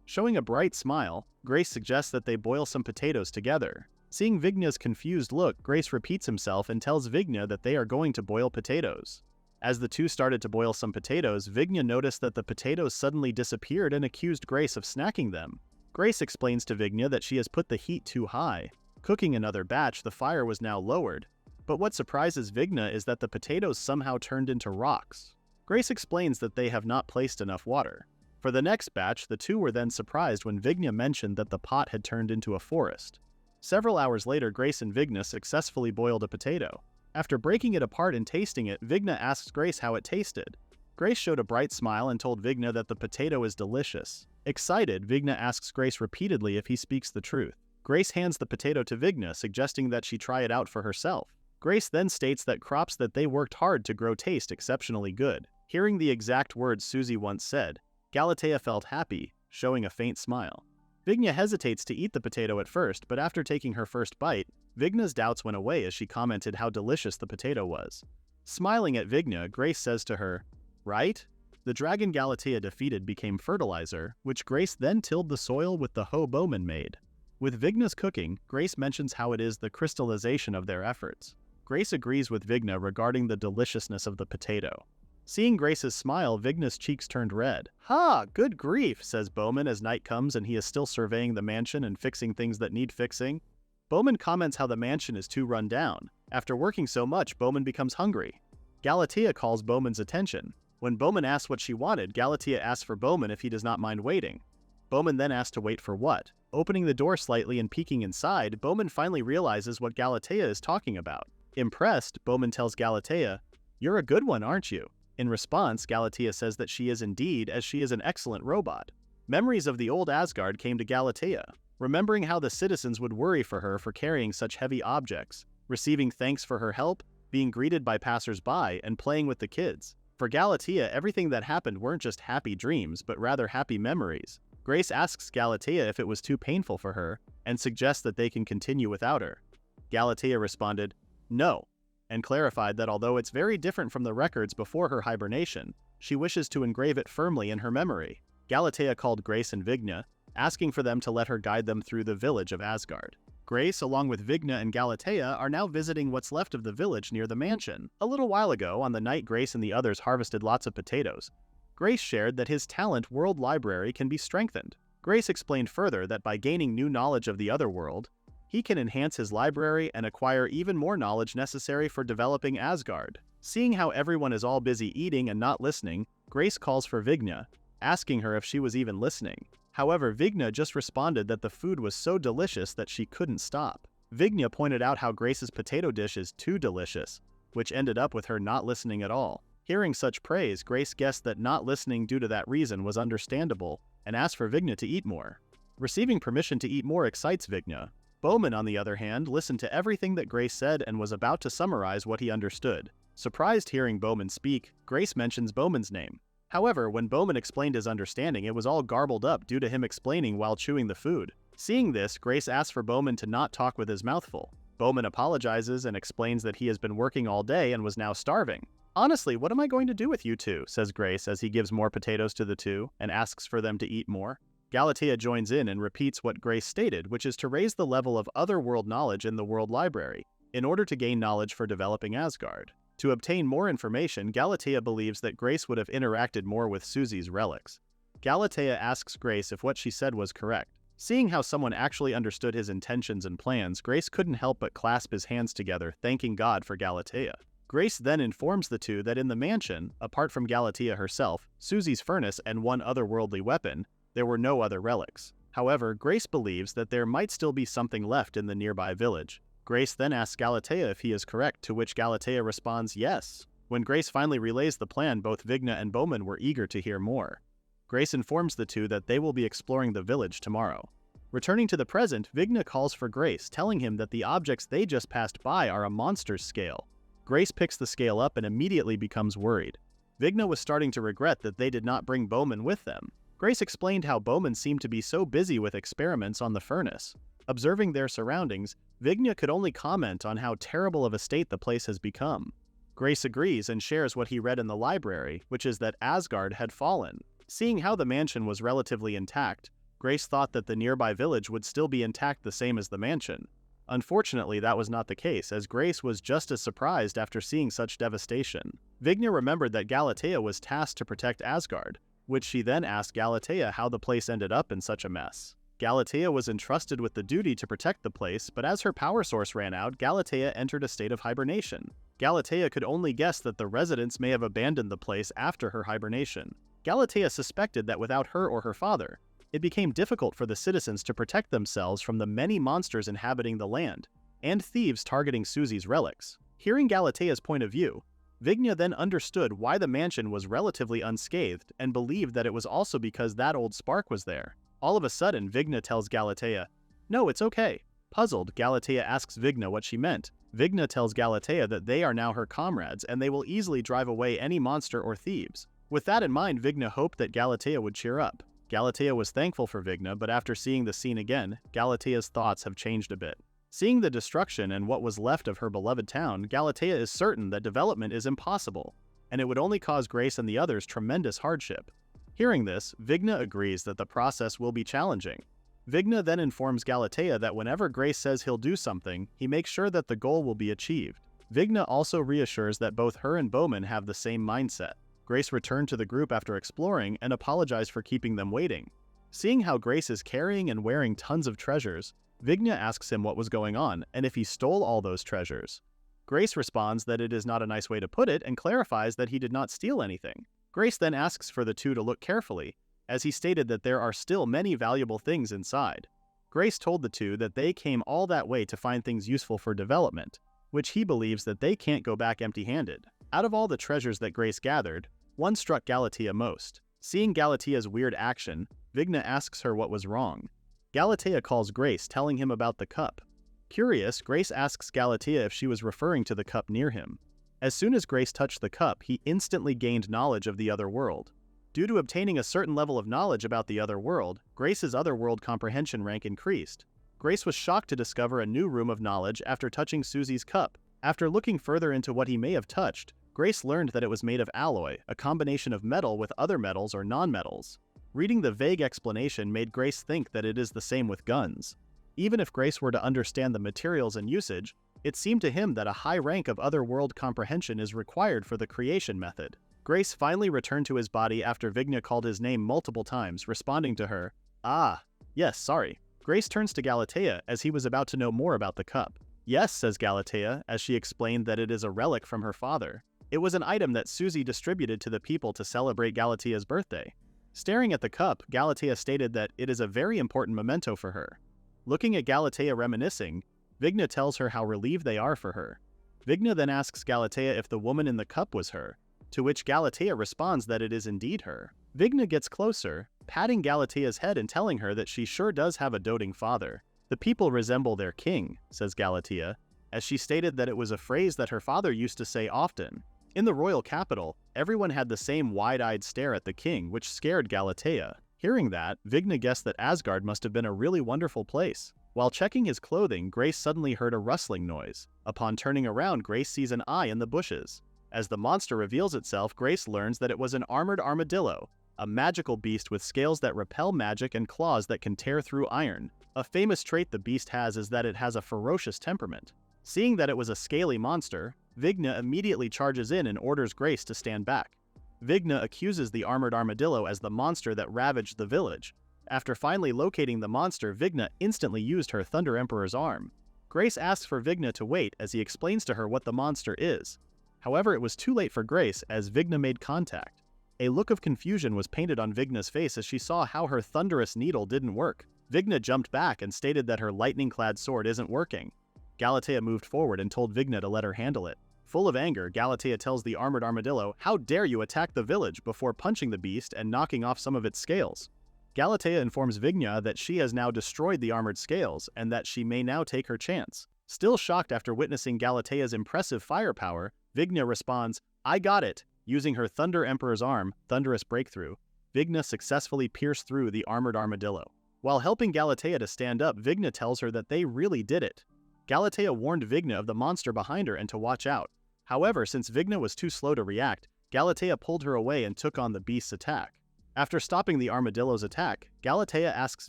Showing a bright smile, Grace suggests that they boil some potatoes together. Seeing Vigna's confused look, Grace repeats himself and tells Vigna that they are going to boil potatoes. As the two started to boil some potatoes, Vigna noticed that the potatoes suddenly disappeared and accused Grace of snacking them. Grace explains to Vigna that she has put the heat too high. Cooking another batch, the fire was now lowered. But what surprises Vigna is that the potatoes somehow turned into rocks. Grace explains that they have not placed enough water. For the next batch, the two were then surprised when Vigna mentioned that the pot had turned into a forest. Several hours later, Grace and Vigna successfully boiled a potato. After breaking it apart and tasting it, Vigna asks Grace how it tasted. Grace showed a bright smile and told Vigna that the potato is delicious. Excited, Vigna asks Grace repeatedly if he speaks the truth. Grace hands the potato to Vigna, suggesting that she try it out for herself. Grace then states that crops that they worked hard to grow taste exceptionally good. Hearing the exact words Susie once said, Galatea felt happy, showing a faint smile. Vigna hesitates to eat the potato at first, but after taking her first bite, Vigna's doubts went away as she commented how delicious the potato was. Smiling at Vigna, Grace says to her, "Right?" The dragon Galatea defeated became fertilizer, which Grace then tilled the soil with the hoe Bowman made. With Vigna's cooking, Grace mentions how it is the crystallization of their efforts. Grace agrees with Vigna regarding the deliciousness of the potato. Seeing Grace's smile, Vigna's cheeks turned red. "Ha! Good grief," says Bowman as night comes and he is still surveying the mansion and fixing things that need fixing. Bowman comments how the mansion is too run down. After working so much, Bowman becomes hungry. Galatea calls Bowman's attention. When Bowman asks what she wanted, Galatea asks for Bowman if he does not mind waiting. Bowman then asks to wait for what? Opening the door slightly and peeking inside, Bowman finally realizes what Galatea is talking about. Impressed, Bowman tells Galatea, "You're a good one, aren't you?" In response, Galatea says that she is indeed, as she is an excellent robot. Memories of the old Asgard came to Galatea, remembering how the citizens would worry for her for carrying such heavy objects, receiving thanks for her help, being greeted by passers-by, and playing with the kids. For Galatea, everything that happened weren't just happy dreams, but rather happy memories. Grace asks Galatea if it was too painful for her, and suggests that they can continue without her. Galatea responded, "No," and clarified that although it's very different from the records before her hibernation, she wishes to engrave it firmly in her memory. Galatea called Grace and Vigna, asking for them to let her guide them through the village of Asgard. Grace, along with Vigna and Galatea, are now visiting what's left of the village near the mansion. A little while ago, on the night Grace and the others harvested lots of potatoes, Grace shared that his talent World Library can be strengthened. Grace explained further that by gaining new knowledge of the other world, he can enhance his library and acquire even more knowledge necessary for developing Asgard. Seeing how everyone is all busy eating and not listening, Grace calls for Vigna, asking her if she was even listening. However, Vigna just responded that the food was so delicious that she couldn't stop. Vigna pointed out how Grace's potato dish is too delicious, which ended up with her not listening at all. Hearing such praise, Grace guessed that not listening due to that reason was understandable, and asks for Vigna to eat more. Receiving permission to eat more excites Vigna. Bowman, on the other hand, listened to everything that Grace said and was about to summarize what he understood. Surprised hearing Bowman speak, Grace mentions Bowman's name. However, when Bowman explained his understanding, it was all garbled up due to him explaining while chewing the food. Seeing this, Grace asks for Bowman to not talk with his mouth full. Bowman apologizes and explains that he has been working all day and was now starving. "Honestly, what am I going to do with you two?" says Grace as he gives more potatoes to the two and asks for them to eat more. Galatea joins in and repeats what Grace stated, which is to raise the level of other-world knowledge in the World Library, in order to gain knowledge for developing Asgard. To obtain more information, Galatea believes that Grace would have interacted more with Susie's relics. Galatea asks Grace if what she said was correct. Seeing how someone actually understood his intentions and plans, Grace couldn't help but clasp his hands together, thanking God for Galatea. Grace then informs the two that in the mansion, apart from Galatea herself, Susie's furnace, and one otherworldly weapon, there were no other relics. However, Grace believes that there might still be something left in the nearby village. Grace then asks Galatea if he is correct, to which Galatea responds yes. When Grace finally relays the plan, both Vigna and Bowman were eager to hear more. Grace informs the two that they will be exploring the village tomorrow. Returning to the present, Vigna calls for Grace, telling him that the objects they just passed by are a monster's scale. Grace picks the scale up and immediately becomes worried. Vigna was starting to regret that they did not bring Bowman with them. Grace explained how Bowman seemed to be so busy with experiments on the furnace. Observing their surroundings, Vigna could only comment on how terrible of a state the place has become. Grace agrees and shares what he read in the library, which is that Asgard had fallen. Seeing how the mansion was relatively intact, Grace thought that the nearby village would still be intact the same as the mansion. Unfortunately, that was not the case, as Grace was just as surprised after seeing such devastation. Vigna remembered that Galatea was tasked to protect Asgard, which she then asked Galatea how the place ended up in such a mess. Galatea was entrusted with the duty to protect the place, but as her power source ran out, Galatea entered a state of hibernation. Galatea could only guess that the residents may have abandoned the place after her hibernation. Galatea suspected that without her or her father, it became difficult for the citizens to protect themselves from the many monsters inhabiting the land, and thieves targeting Susie's relics. Hearing Galatea's point of view, Vigna then understood why the mansion was relatively unscathed and believed that it was also because that old spark was there. All of a sudden, Vigna tells Galatea, "No, it's okay." Puzzled, Galatea asks Vigna what she meant. Vigna tells Galatea that they are now her comrades and they will easily drive away any monster or thieves. With that in mind, Vigna hoped that Galatea would cheer up. Galatea was thankful for Vigna, but after seeing the scene again, Galatea's thoughts have changed a bit. Seeing the destruction and what was left of her beloved town, Galatea is certain that development is impossible, and it would only cause Grace and the others tremendous hardship. Hearing this, Vigna agrees that the process will be challenging. Vigna then informs Galatea that whenever Grace says he'll do something, he makes sure that the goal will be achieved. Vigna also reassures that both her and Bowman have the same mindset. Grace returned to the group after exploring and apologized for keeping them waiting. Seeing how Grace is carrying and wearing tons of treasures, Vigna asks him what was going on and if he stole all those treasures. Grace responds that it is not a nice way to put it and clarifies that he did not steal anything. Grace then asks for the two to look carefully, as he stated that there are still many valuable things inside. Grace told the two that they came all that way to find things useful for development, which he believes that they can't go back empty-handed. Out of all the treasures that Grace gathered, one struck Galatea most. Seeing Galatea's weird action, Vigna asks her what was wrong. Galatea calls Grace, telling him about the cup. Curious, Grace asks Galatea if she was referring to the cup near him. As soon as Grace touched the cup, he instantly gained knowledge of the other world. Due to obtaining a certain level of knowledge about the other world, Grace's otherworld comprehension rank increased. Grace was shocked to discover a new room of knowledge after touching Susie's cup. After looking further into what he may have touched, Grace learned that it was made of alloy, a combination of metal with other metals or non-metals. Reading the vague explanation made Grace think that it is the same with guns. Even if Grace were to understand the materials and usage, it seemed to him that a high rank of other-world comprehension is required for the creation method. Grace finally returned to his body after Vigna called his name multiple times, responding to her, "Ah, yes, sorry." Grace turns to Galatea as he was about to know more about the cup. "Yes," says Galatea, as she explained that it is a relic from her father. It was an item that Susie distributed to the people to celebrate Galatea's birthday. Staring at the cup, Galatea stated that it is a very important memento for her. Looking at Galatea reminiscing, Vigna tells her how relieved they are for her. Vigna then asks Galatea if the woman in the cup was her, to which Galatea responds that it is indeed her. Vigna gets closer, patting Galatea's head and telling her that she sure does have a doting father. "The people resemble their king," says Galatea, as she stated that it was a phrase that her father used to say often. In the royal capital, everyone had the same wide-eyed stare at the king, which scared Galatea. Hearing that, Vigna guessed that Asgard must have been a really wonderful place. While checking his clothing, Grace suddenly heard a rustling noise. Upon turning around, Grace sees an eye in the bushes. As the monster reveals itself, Grace learns that it was an armored armadillo, a magical beast with scales that repel magic and claws that can tear through iron. A famous trait the beast has is that it has a ferocious temperament. Seeing that it was a scaly monster, Vigna immediately charges in and orders Grace to stand back. Vigna accuses the armored armadillo as the monster that ravaged the village. After finally locating the monster, Vigna instantly used her Thunder Emperor's arm. Grace asks for Vigna to wait as he explains to her what the monster is. However, it was too late for Grace as Vigna made contact. A look of confusion was painted on Vigna's face as she saw how her thunderous needle didn't work. Vigna jumped back and stated that her lightning-clad sword isn't working. Galatea moved forward and told Vigna to let her handle it. Full of anger, Galatea tells the armored armadillo, "How dare you attack the village," before punching the beast and knocking off some of its scales. Galatea informs Vigna that she has now destroyed the armored scales and that she may now take her chance. Still shocked after witnessing Galatea's impressive firepower, Vigna responds, "I got it." Using her Thunder Emperor's arm, Thunderous Breakthrough, Vigna successfully pierced through the armored armadillo. While helping Galatea to stand up, Vigna tells her that they really did it. Galatea warned Vigna of the monster behind her and to watch out. However, since Vigna was too slow to react, Galatea pulled her away and took on the beast's attack. After stopping the armadillo's attack, Galatea asks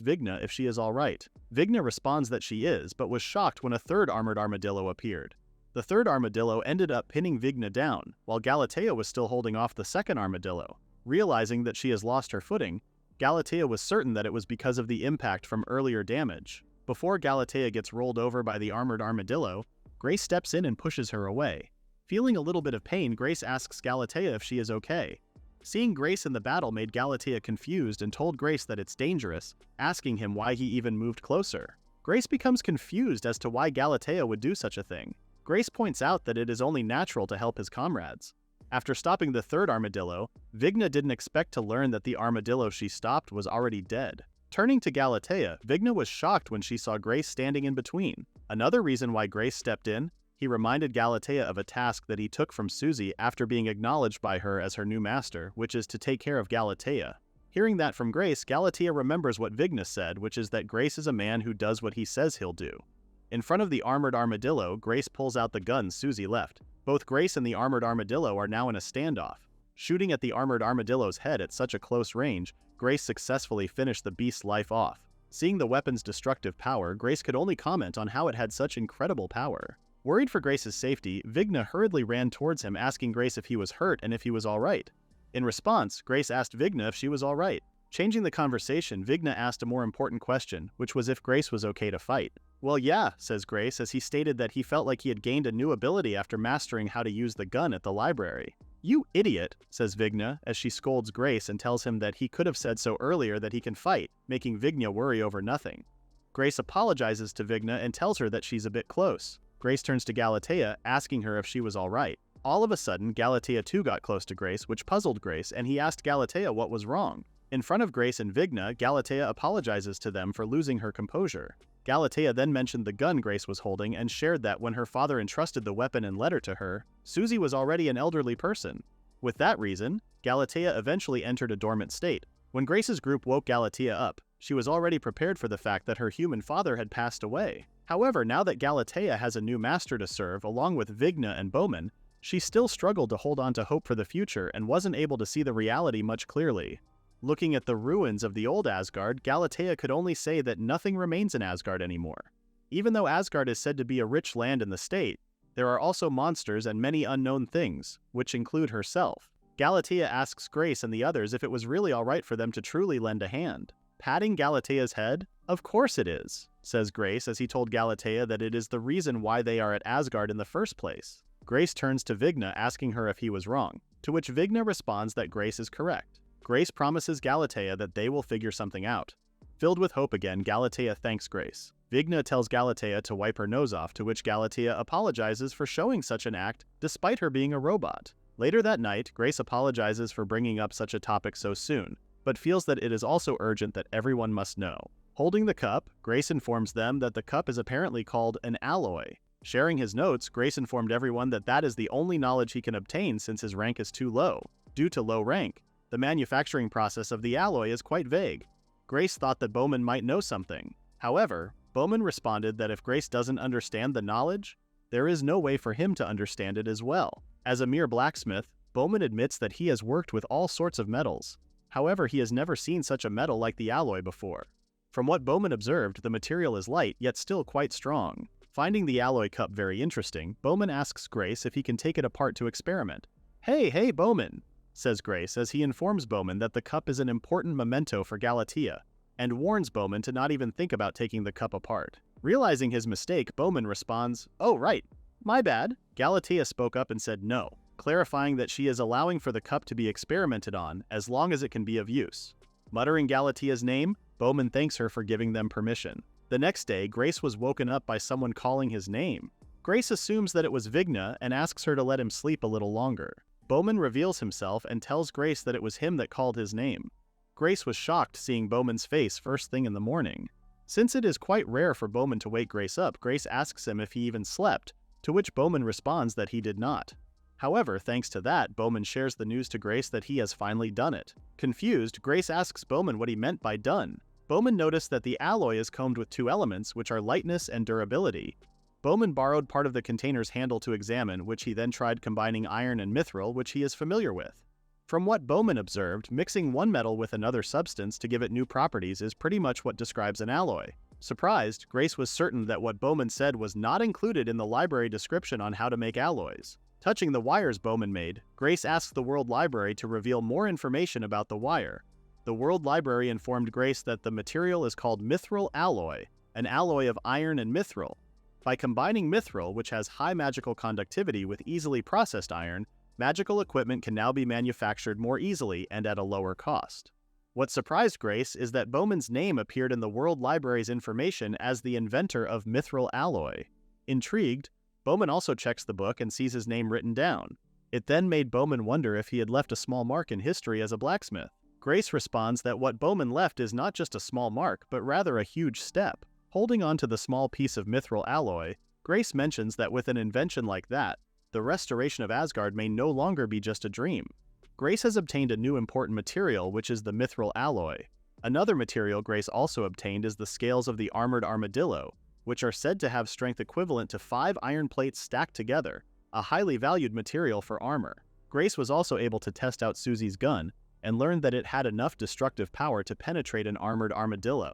Vigna if she is alright. Vigna responds that she is, but was shocked when a third armored armadillo appeared. The third armadillo ended up pinning Vigna down, while Galatea was still holding off the second armadillo. Realizing that she has lost her footing, Galatea was certain that it was because of the impact from earlier damage. Before Galatea gets rolled over by the armored armadillo, Grace steps in and pushes her away. Feeling a little bit of pain, Grace asks Galatea if she is okay. Seeing Grace in the battle made Galatea confused and told Grace that it's dangerous, asking him why he even moved closer. Grace becomes confused as to why Galatea would do such a thing. Grace points out that it is only natural to help his comrades. After stopping the third armadillo, Vigna didn't expect to learn that the armadillo she stopped was already dead. Turning to Galatea, Vigna was shocked when she saw Grace standing in between. Another reason why Grace stepped in, he reminded Galatea of a task that he took from Susie after being acknowledged by her as her new master, which is to take care of Galatea. Hearing that from Grace, Galatea remembers what Vigna said, which is that Grace is a man who does what he says he'll do. In front of the armored armadillo, Grace pulls out the gun Susie left. Both Grace and the armored armadillo are now in a standoff. Shooting at the armored armadillo's head at such a close range, Grace successfully finished the beast's life off. Seeing the weapon's destructive power, Grace could only comment on how it had such incredible power. Worried for Grace's safety, Vigna hurriedly ran towards him, asking Grace if he was hurt and if he was alright. In response, Grace asked Vigna if she was alright. Changing the conversation, Vigna asked a more important question, which was if Grace was okay to fight. "Well, yeah," says Grace, as he stated that he felt like he had gained a new ability after mastering how to use the gun at the library. "You idiot," says Vigna, as she scolds Grace and tells him that he could have said so earlier that he can fight, making Vigna worry over nothing. Grace apologizes to Vigna and tells her that she's a bit close. Grace turns to Galatea, asking her if she was alright. All of a sudden, Galatea too got close to Grace, which puzzled Grace, and he asked Galatea what was wrong. In front of Grace and Vigna, Galatea apologizes to them for losing her composure. Galatea then mentioned the gun Grace was holding and shared that when her father entrusted the weapon and letter to her, Susie was already an elderly person. With that reason, Galatea eventually entered a dormant state. When Grace's group woke Galatea up, she was already prepared for the fact that her human father had passed away. However, now that Galatea has a new master to serve, along with Vigna and Bowman, she still struggled to hold on to hope for the future and wasn't able to see the reality much clearly. Looking at the ruins of the old Asgard, Galatea could only say that nothing remains in Asgard anymore. Even though Asgard is said to be a rich land in the state, there are also monsters and many unknown things, which include herself. Galatea asks Grace and the others if it was really alright for them to truly lend a hand. Patting Galatea's head, "Of course it is," says Grace as he told Galatea that it is the reason why they are at Asgard in the first place. Grace turns to Vigna asking her if he was wrong, to which Vigna responds that Grace is correct. Grace promises Galatea that they will figure something out. Filled with hope again, Galatea thanks Grace. Vigna tells Galatea to wipe her nose off, to which Galatea apologizes for showing such an act despite her being a robot. Later that night, Grace apologizes for bringing up such a topic so soon. but feels that it is also urgent that everyone must know. Holding the cup, Grace informs them that the cup is apparently called an alloy. Sharing his notes, Grace informed everyone that that is the only knowledge he can obtain since his rank is too low. Due to low rank, the manufacturing process of the alloy is quite vague. Grace thought that Bowman might know something. However, Bowman responded that if Grace doesn't understand the knowledge, there is no way for him to understand it as well. As a mere blacksmith, Bowman admits that he has worked with all sorts of metals. However, he has never seen such a metal like the alloy before. From what Bowman observed, the material is light yet still quite strong. Finding the alloy cup very interesting, Bowman asks Grace if he can take it apart to experiment. Hey, Bowman, says Grace as he informs Bowman that the cup is an important memento for Galatea, and warns Bowman to not even think about taking the cup apart. Realizing his mistake, Bowman responds, "Oh right, my bad." Galatea spoke up and said no, clarifying that she is allowing for the cup to be experimented on as long as it can be of use. Muttering Galatea's name, Bowman thanks her for giving them permission. The next day, Grace was woken up by someone calling his name. Grace assumes that it was Vigna and asks her to let him sleep a little longer. Bowman reveals himself and tells Grace that it was him that called his name. Grace was shocked seeing Bowman's face first thing in the morning. Since it is quite rare for Bowman to wake Grace up, Grace asks him if he even slept, to which Bowman responds that he did not. However, thanks to that, Bowman shares the news to Grace that he has finally done it. Confused, Grace asks Bowman what he meant by done. Bowman noticed that the alloy is combed with two elements, which are lightness and durability. Bowman borrowed part of the container's handle to examine, which he then tried combining iron and mithril, which he is familiar with. From what Bowman observed, mixing one metal with another substance to give it new properties is pretty much what describes an alloy. Surprised, Grace was certain that what Bowman said was not included in the library description on how to make alloys. Touching the wires Bowman made, Grace asked the World Library to reveal more information about the wire. The World Library informed Grace that the material is called mithril alloy, an alloy of iron and mithril. By combining mithril, which has high magical conductivity, with easily processed iron, magical equipment can now be manufactured more easily and at a lower cost. What surprised Grace is that Bowman's name appeared in the World Library's information as the inventor of mithril alloy. Intrigued, Bowman also checks the book and sees his name written down. It then made Bowman wonder if he had left a small mark in history as a blacksmith. Grace responds that what Bowman left is not just a small mark, but rather a huge step. Holding on to the small piece of mithril alloy, Grace mentions that with an invention like that, the restoration of Asgard may no longer be just a dream. Grace has obtained a new important material, which is the mithril alloy. Another material Grace also obtained is the scales of the armored armadillo, which are said to have strength equivalent to 5 iron plates stacked together, a highly valued material for armor. Grace was also able to test out Susie's gun, and learned that it had enough destructive power to penetrate an armored armadillo.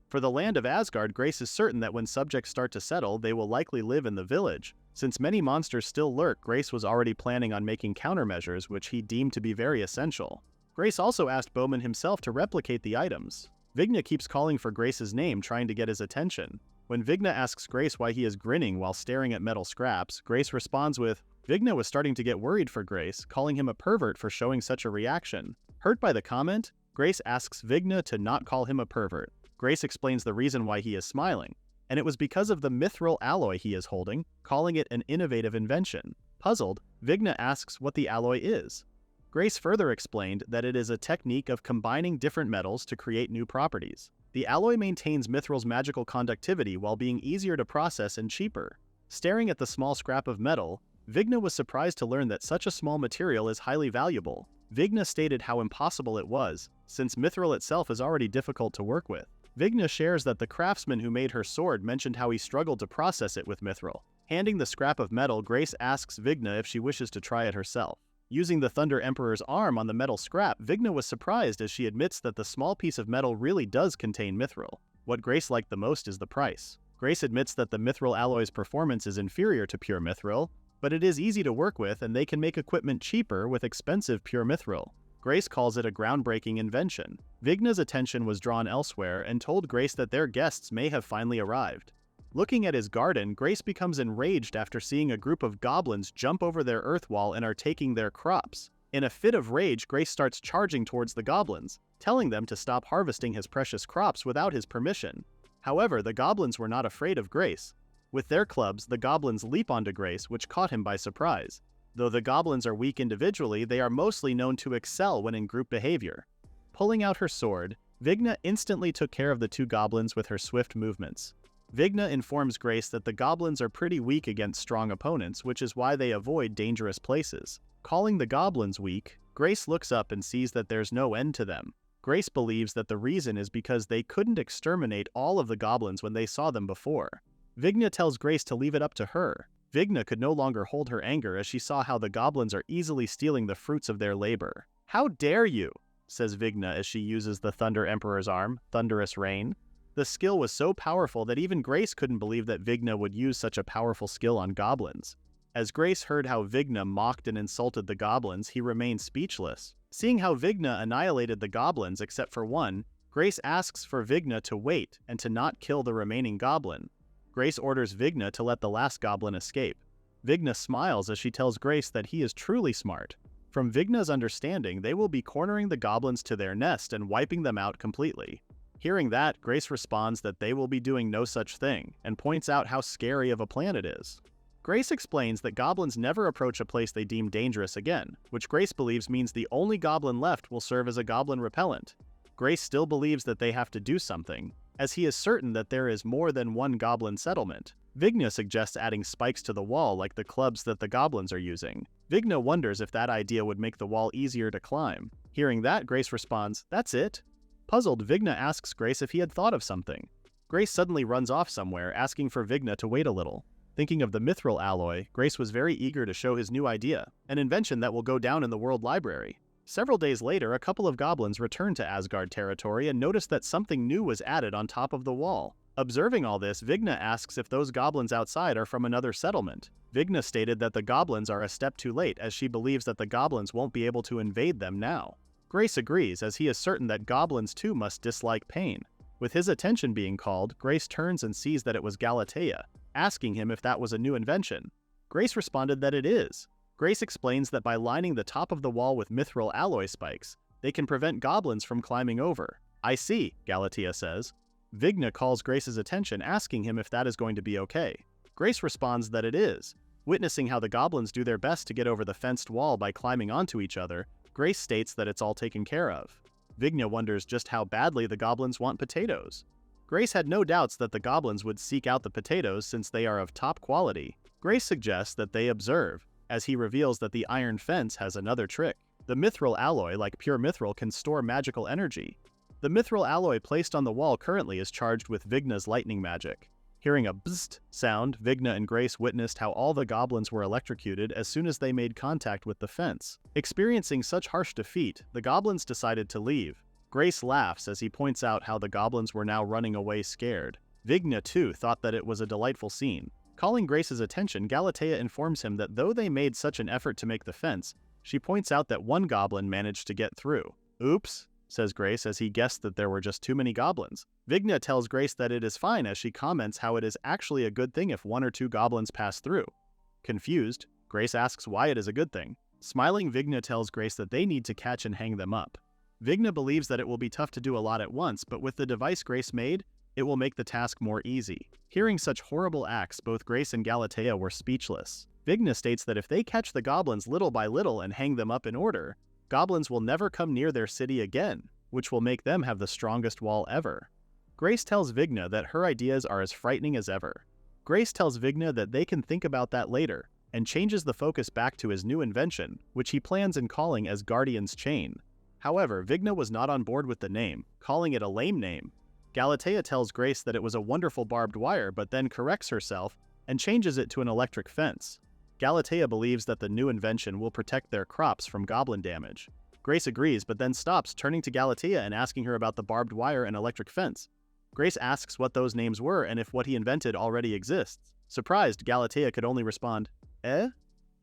For the land of Asgard, Grace is certain that when subjects start to settle, they will likely live in the village. Since many monsters still lurk, Grace was already planning on making countermeasures, which he deemed to be very essential. Grace also asked Bowman himself to replicate the items. Vigna keeps calling for Grace's name, trying to get his attention. When Vigna asks Grace why he is grinning while staring at metal scraps, Grace responds with, Vigna was starting to get worried for Grace, calling him a pervert for showing such a reaction. Hurt by the comment, Grace asks Vigna to not call him a pervert. Grace explains the reason why he is smiling, and it was because of the mithril alloy he is holding, calling it an innovative invention. Puzzled, Vigna asks what the alloy is. Grace further explained that it is a technique of combining different metals to create new properties. The alloy maintains mithril's magical conductivity while being easier to process and cheaper. Staring at the small scrap of metal, Vigna was surprised to learn that such a small material is highly valuable. Vigna stated how impossible it was, since mithril itself is already difficult to work with. Vigna shares that the craftsman who made her sword mentioned how he struggled to process it with mithril. Handing the scrap of metal, Grace asks Vigna if she wishes to try it herself. Using the Thunder Emperor's arm on the metal scrap, Vigna was surprised as she admits that the small piece of metal really does contain mithril. What Grace liked the most is the price. Grace admits that the mithril alloy's performance is inferior to pure mithril, but it is easy to work with and they can make equipment cheaper with expensive pure mithril. Grace calls it a groundbreaking invention. Vigna's attention was drawn elsewhere and told Grace that their guests may have finally arrived. Looking at his garden, Grace becomes enraged after seeing a group of goblins jump over their earth wall and are taking their crops. In a fit of rage, Grace starts charging towards the goblins, telling them to stop harvesting his precious crops without his permission. However, the goblins were not afraid of Grace. With their clubs, the goblins leap onto Grace, which caught him by surprise. Though the goblins are weak individually, they are mostly known to excel when in group behavior. Pulling out her sword, Vigna instantly took care of the two goblins with her swift movements. Vigna informs Grace that the goblins are pretty weak against strong opponents, which is why they avoid dangerous places. Calling the goblins weak, Grace looks up and sees that there's no end to them. Grace believes that the reason is because they couldn't exterminate all of the goblins when they saw them before. Vigna tells Grace to leave it up to her. Vigna could no longer hold her anger as she saw how the goblins are easily stealing the fruits of their labor. "How dare you?" says Vigna as she uses the Thunder Emperor's arm, Thunderous Rain. The skill was so powerful that even Grace couldn't believe that Vigna would use such a powerful skill on goblins. As Grace heard how Vigna mocked and insulted the goblins, he remained speechless. Seeing how Vigna annihilated the goblins except for one, Grace asks for Vigna to wait and to not kill the remaining goblin. Grace orders Vigna to let the last goblin escape. Vigna smiles as she tells Grace that he is truly smart. From Vigna's understanding, they will be cornering the goblins to their nest and wiping them out completely. Hearing that, Grace responds that they will be doing no such thing, and points out how scary of a plan it is. Grace explains that goblins never approach a place they deem dangerous again, which Grace believes means the only goblin left will serve as a goblin repellent. Grace still believes that they have to do something, as he is certain that there is more than one goblin settlement. Vigna suggests adding spikes to the wall like the clubs that the goblins are using. Vigna wonders if that idea would make the wall easier to climb. Hearing that, Grace responds, "That's it." Puzzled, Vigna asks Grace if he had thought of something. Grace suddenly runs off somewhere, asking for Vigna to wait a little. Thinking of the mithril alloy, Grace was very eager to show his new idea, an invention that will go down in the World Library. Several days later, a couple of goblins returned to Asgard territory and noticed that something new was added on top of the wall. Observing all this, Vigna asks if those goblins outside are from another settlement. Vigna stated that the goblins are a step too late, as she believes that the goblins won't be able to invade them now. Grace agrees, as he is certain that goblins too must dislike pain. With his attention being called, Grace turns and sees that it was Galatea, asking him if that was a new invention. Grace responded that it is. Grace explains that by lining the top of the wall with mithril alloy spikes, they can prevent goblins from climbing over. "I see," Galatea says. Vigna calls Grace's attention, asking him if that is going to be okay. Grace responds that it is. Witnessing how the goblins do their best to get over the fenced wall by climbing onto each other, Grace states that it's all taken care of. Vigna wonders just how badly the goblins want potatoes. Grace had no doubts that the goblins would seek out the potatoes since they are of top quality. Grace suggests that they observe, as he reveals that the iron fence has another trick. The mithril alloy, like pure mithril, can store magical energy. The mithril alloy placed on the wall currently is charged with Vigna's lightning magic. Hearing a bzzzt sound, Vigna and Grace witnessed how all the goblins were electrocuted as soon as they made contact with the fence. Experiencing such harsh defeat, the goblins decided to leave. Grace laughs as he points out how the goblins were now running away scared. Vigna, too, thought that it was a delightful scene. Calling Grace's attention, Galatea informs him that though they made such an effort to make the fence, she points out that one goblin managed to get through. "Oops," says Grace as he guessed that there were just too many goblins. Vigna tells Grace that it is fine as she comments how it is actually a good thing if one or two goblins pass through. Confused, Grace asks why it is a good thing. Smiling, Vigna tells Grace that they need to catch and hang them up. Vigna believes that it will be tough to do a lot at once, but with the device Grace made, it will make the task more easy. Hearing such horrible acts, both Grace and Galatea were speechless. Vigna states that if they catch the goblins little by little and hang them up in order, goblins will never come near their city again, which will make them have the strongest wall ever. Grace tells Vigna that her ideas are as frightening as ever. Grace tells Vigna that they can think about that later, and changes the focus back to his new invention, which he plans in calling as Guardian's Chain. However, Vigna was not on board with the name, calling it a lame name. Galatea tells Grace that it was a wonderful barbed wire, but then corrects herself and changes it to an electric fence. Galatea believes that the new invention will protect their crops from goblin damage. Grace agrees, but then stops, turning to Galatea and asking her about the barbed wire and electric fence. Grace asks what those names were and if what he invented already exists. Surprised, Galatea could only respond, "Eh?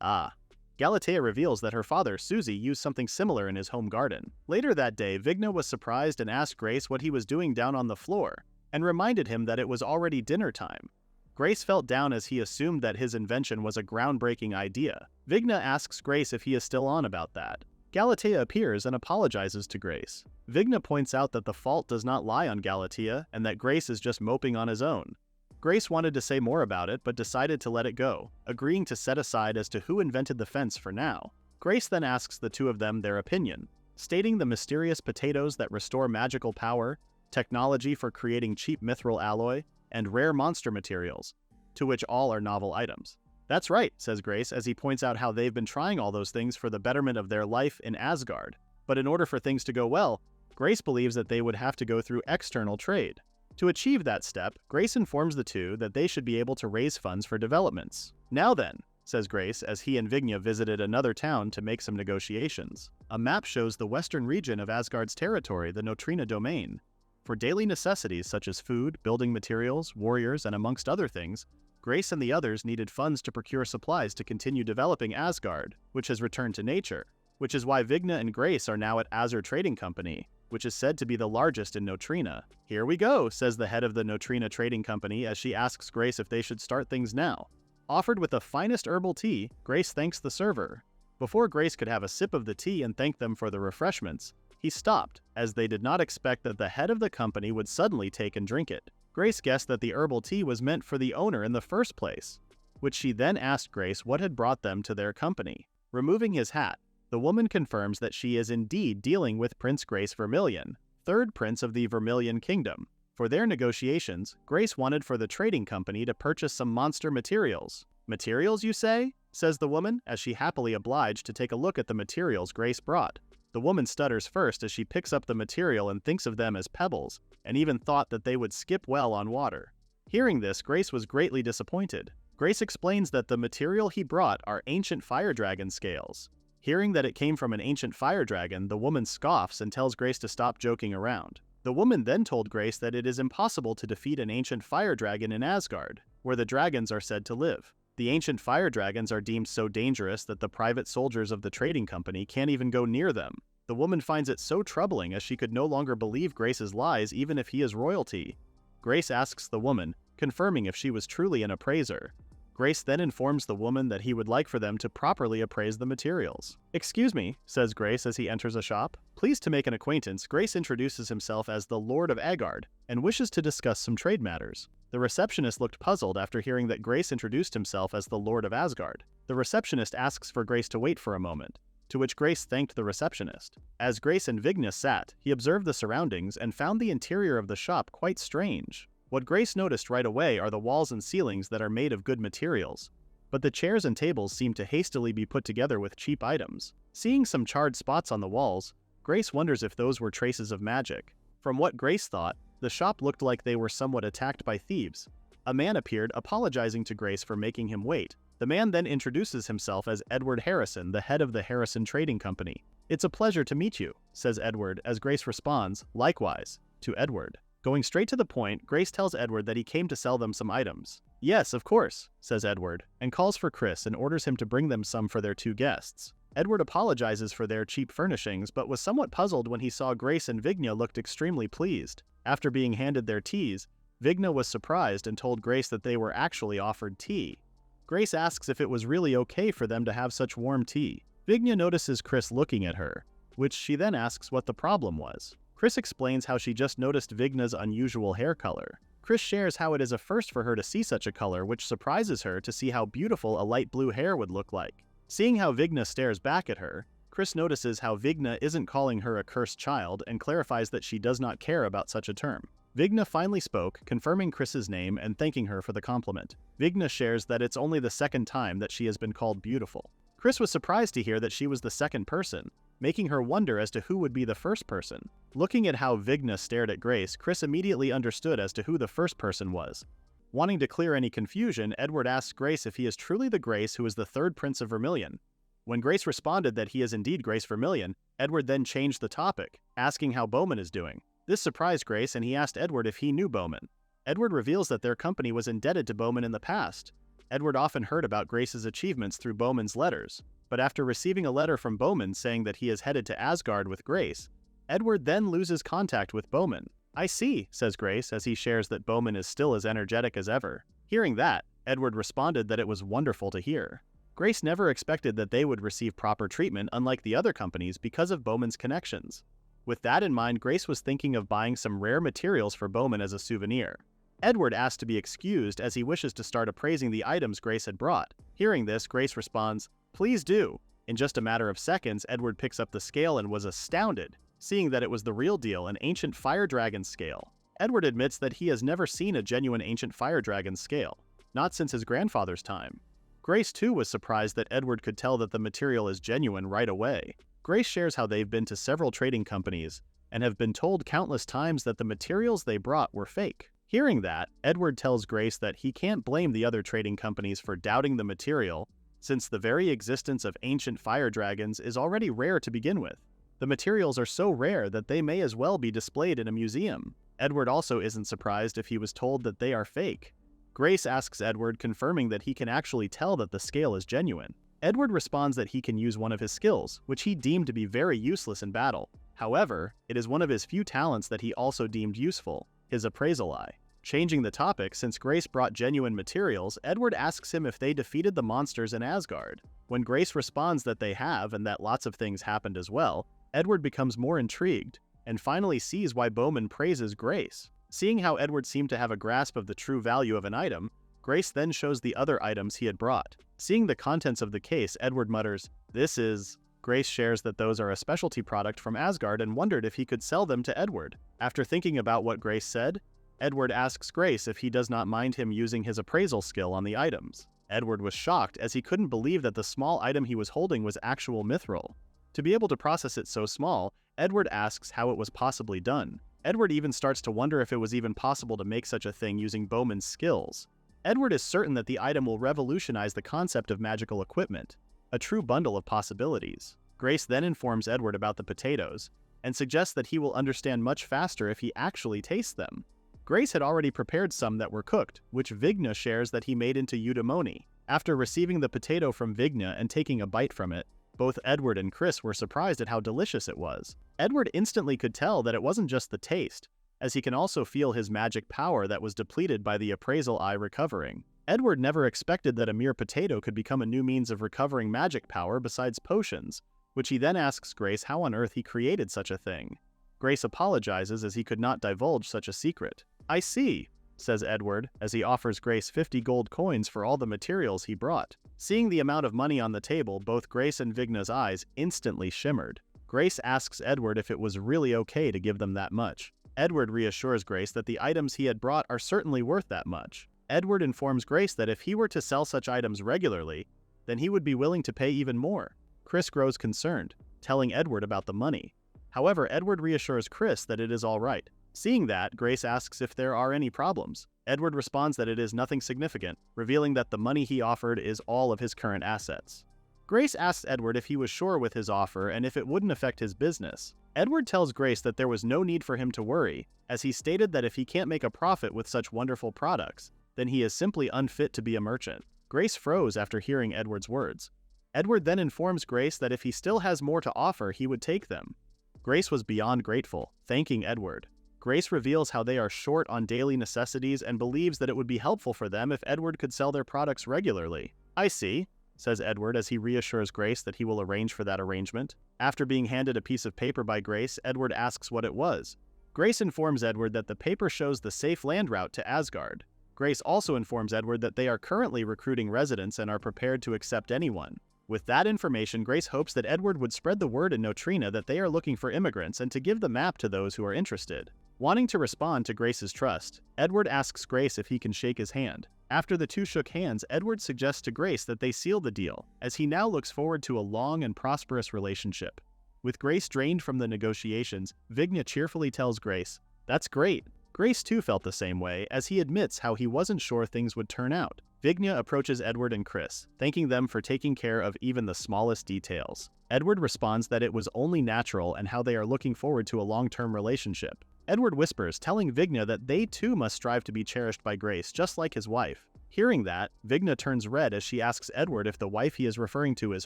Ah." Galatea reveals that her father, Susie, used something similar in his home garden. Later that day, Vigna was surprised and asked Grace what he was doing down on the floor, and reminded him that it was already dinner time. Grace felt down as he assumed that his invention was a groundbreaking idea. Vigna asks Grace if he is still on about that. Galatea appears and apologizes to Grace. Vigna points out that the fault does not lie on Galatea, and that Grace is just moping on his own. Grace wanted to say more about it, but decided to let it go, agreeing to set aside as to who invented the fence for now. Grace then asks the two of them their opinion. stating the mysterious potatoes that restore magical power, technology for creating cheap mithril alloy, and rare monster materials, to which all are novel items. That's right, says Grace as he points out how they've been trying all those things for the betterment of their life in Asgard. But in order for things to go well, Grace believes that they would have to go through external trade. To achieve that step, Grace informs the two that they should be able to raise funds for developments. Now then, says Grace as he and Vigna visited another town to make some negotiations. A map shows the western region of Asgard's territory, the Notrina domain. For daily necessities such as food, building materials, warriors, and amongst other things, Grace and the others needed funds to procure supplies to continue developing Asgard, which has returned to nature, which is why Vigna and Grace are now at Azur Trading Company, which is said to be the largest in Notrina. Here we go, says the head of the Notrina Trading Company as she asks Grace if they should start things now. Offered with the finest herbal tea, Grace thanks the server. Before Grace could have a sip of the tea and thank them for the refreshments, he stopped, as they did not expect that the head of the company would suddenly take and drink it. Grace guessed that the herbal tea was meant for the owner in the first place, which she then asked Grace what had brought them to their company. Removing his hat, the woman confirms that she is indeed dealing with Prince Grace Vermillion, third prince of the Vermillion Kingdom. For their negotiations, Grace wanted for the trading company to purchase some monster materials. Materials, you say? Says the woman, as she happily obliged to take a look at the materials Grace brought. The woman stutters first as she picks up the material and thinks of them as pebbles, and even thought that they would skip well on water. Hearing this, Grace was greatly disappointed. Grace explains that the material he brought are ancient fire dragon scales. Hearing that it came from an ancient fire dragon, the woman scoffs and tells Grace to stop joking around. The woman then told Grace that it is impossible to defeat an ancient fire dragon in Asgard, where the dragons are said to live. The ancient fire dragons are deemed so dangerous that the private soldiers of the trading company can't even go near them. The woman finds it so troubling as she could no longer believe Grace's lies even if he is royalty. Grace asks the woman, confirming if she was truly an appraiser. Grace then informs the woman that he would like for them to properly appraise the materials. "Excuse me," says Grace as he enters a shop. Pleased to make an acquaintance, Grace introduces himself as the Lord of Asgard and wishes to discuss some trade matters. The receptionist looked puzzled after hearing that Grace introduced himself as the Lord of Asgard. The receptionist asks for Grace to wait for a moment, to which Grace thanked the receptionist. As Grace and Vigna sat, he observed the surroundings and found the interior of the shop quite strange. What Grace noticed right away are the walls and ceilings that are made of good materials, but the chairs and tables seem to hastily be put together with cheap items. Seeing some charred spots on the walls, Grace wonders if those were traces of magic. From what Grace thought, the shop looked like they were somewhat attacked by thieves. A man appeared, apologizing to Grace for making him wait. The man then introduces himself as Edward Harrison, the head of the Harrison Trading Company. "It's a pleasure to meet you," says Edward, as Grace responds, likewise, to Edward. Going straight to the point, Grace tells Edward that he came to sell them some items. "Yes, of course," says Edward, and calls for Chris and orders him to bring them some for their two guests. Edward apologizes for their cheap furnishings, but was somewhat puzzled when he saw Grace and Vigna looked extremely pleased. After being handed their teas, Vigna was surprised and told Grace that they were actually offered tea. Grace asks if it was really okay for them to have such warm tea. Vigna notices Chris looking at her, which she then asks what the problem was. Chris explains how she just noticed Vigna's unusual hair color. Chris shares how it is a first for her to see such a color, which surprises her to see how beautiful a light blue hair would look like. Seeing how Vigna stares back at her, Chris notices how Vigna isn't calling her a cursed child and clarifies that she does not care about such a term. Vigna finally spoke, confirming Chris's name and thanking her for the compliment. Vigna shares that it's only the second time that she has been called beautiful. Chris was surprised to hear that she was the second person, making her wonder as to who would be the first person. Looking at how Vigna stared at Grace, Chris immediately understood as to who the first person was. Wanting to clear any confusion, Edward asks Grace if he is truly the Grace who is the third prince of Vermillion. When Grace responded that he is indeed Grace Vermillion, Edward then changed the topic, asking how Bowman is doing. This surprised Grace and he asked Edward if he knew Bowman. Edward reveals that their company was indebted to Bowman in the past. Edward often heard about Grace's achievements through Bowman's letters, but after receiving a letter from Bowman saying that he is headed to Asgard with Grace, Edward then loses contact with Bowman. "I see," says Grace as he shares that Bowman is still as energetic as ever. Hearing that, Edward responded that it was wonderful to hear. Grace never expected that they would receive proper treatment unlike the other companies because of Bowman's connections. With that in mind, Grace was thinking of buying some rare materials for Bowman as a souvenir. Edward asked to be excused as he wishes to start appraising the items Grace had brought. Hearing this, Grace responds, "Please do," In just a matter of seconds, Edward picks up the scale and was astounded, seeing that it was the real deal, an ancient fire dragon scale. Edward admits that he has never seen a genuine ancient fire dragon scale, not since his grandfather's time. Grace too was surprised that Edward could tell that the material is genuine right away. Grace shares how they've been to several trading companies and have been told countless times that the materials they brought were fake. Hearing that, Edward tells Grace that he can't blame the other trading companies for doubting the material, since the very existence of ancient fire dragons is already rare to begin with. The materials are so rare that they may as well be displayed in a museum. Edward also isn't surprised if he was told that they are fake. Grace asks Edward, confirming that he can actually tell that the scale is genuine. Edward responds that he can use one of his skills, which he deemed to be very useless in battle. However, it is one of his few talents that he also deemed useful, his appraisal eye. Changing the topic, since Grace brought genuine materials, Edward asks him if they defeated the monsters in Asgard. When Grace responds that they have and that lots of things happened as well, Edward becomes more intrigued, and finally sees why Bowman praises Grace. Seeing how Edward seemed to have a grasp of the true value of an item, Grace then shows the other items he had brought. Seeing the contents of the case, Edward mutters, "This is..." Grace shares that those are a specialty product from Asgard and wondered if he could sell them to Edward. After thinking about what Grace said, Edward asks Grace if he does not mind him using his appraisal skill on the items. Edward was shocked, as he couldn't believe that the small item he was holding was actual mithril. To be able to process it so small, Edward asks how it was possibly done. Edward even starts to wonder if it was even possible to make such a thing using Bowman's skills. Edward is certain that the item will revolutionize the concept of magical equipment, a true bundle of possibilities. Grace then informs Edward about the potatoes, and suggests that he will understand much faster if he actually tastes them. Grace had already prepared some that were cooked, which Vigna shares that he made into eudaimoni. After receiving the potato from Vigna and taking a bite from it, both Edward and Chris were surprised at how delicious it was. Edward instantly could tell that it wasn't just the taste, as he can also feel his magic power that was depleted by the appraisal eye recovering. Edward never expected that a mere potato could become a new means of recovering magic power besides potions, which he then asks Grace how on earth he created such a thing. Grace apologizes as he could not divulge such a secret. "I see," says Edward, as he offers Grace 50 gold coins for all the materials he brought. Seeing the amount of money on the table, both Grace and Vigna's eyes instantly shimmered. Grace asks Edward if it was really okay to give them that much. Edward reassures Grace that the items he had brought are certainly worth that much. Edward informs Grace that if he were to sell such items regularly, then he would be willing to pay even more. Chris grows concerned, telling Edward about the money. However, Edward reassures Chris that it is all right. Seeing that, Grace asks if there are any problems. Edward responds that it is nothing significant, revealing that the money he offered is all of his current assets. Grace asks Edward if he was sure with his offer and if it wouldn't affect his business. Edward tells Grace that there was no need for him to worry, as he stated that if he can't make a profit with such wonderful products, then he is simply unfit to be a merchant. Grace froze after hearing Edward's words. Edward then informs Grace that if he still has more to offer, he would take them. Grace was beyond grateful, thanking Edward. Grace reveals how they are short on daily necessities and believes that it would be helpful for them if Edward could sell their products regularly. "I see," says Edward as he reassures Grace that he will arrange for that arrangement. After being handed a piece of paper by Grace, Edward asks what it was. Grace informs Edward that the paper shows the safe land route to Asgard. Grace also informs Edward that they are currently recruiting residents and are prepared to accept anyone. With that information, Grace hopes that Edward would spread the word in Notrina that they are looking for immigrants and to give the map to those who are interested. Wanting to respond to Grace's trust, Edward asks Grace if he can shake his hand. After the two shook hands, Edward suggests to Grace that they seal the deal, as he now looks forward to a long and prosperous relationship. With Grace drained from the negotiations, Vigna cheerfully tells Grace, "That's great." Grace too felt the same way, as he admits how he wasn't sure things would turn out. Vigna approaches Edward and Chris, thanking them for taking care of even the smallest details. Edward responds that it was only natural and how they are looking forward to a long-term relationship. Edward whispers, telling Vigna that they too must strive to be cherished by Grace, just like his wife. Hearing that, Vigna turns red as she asks Edward if the wife he is referring to is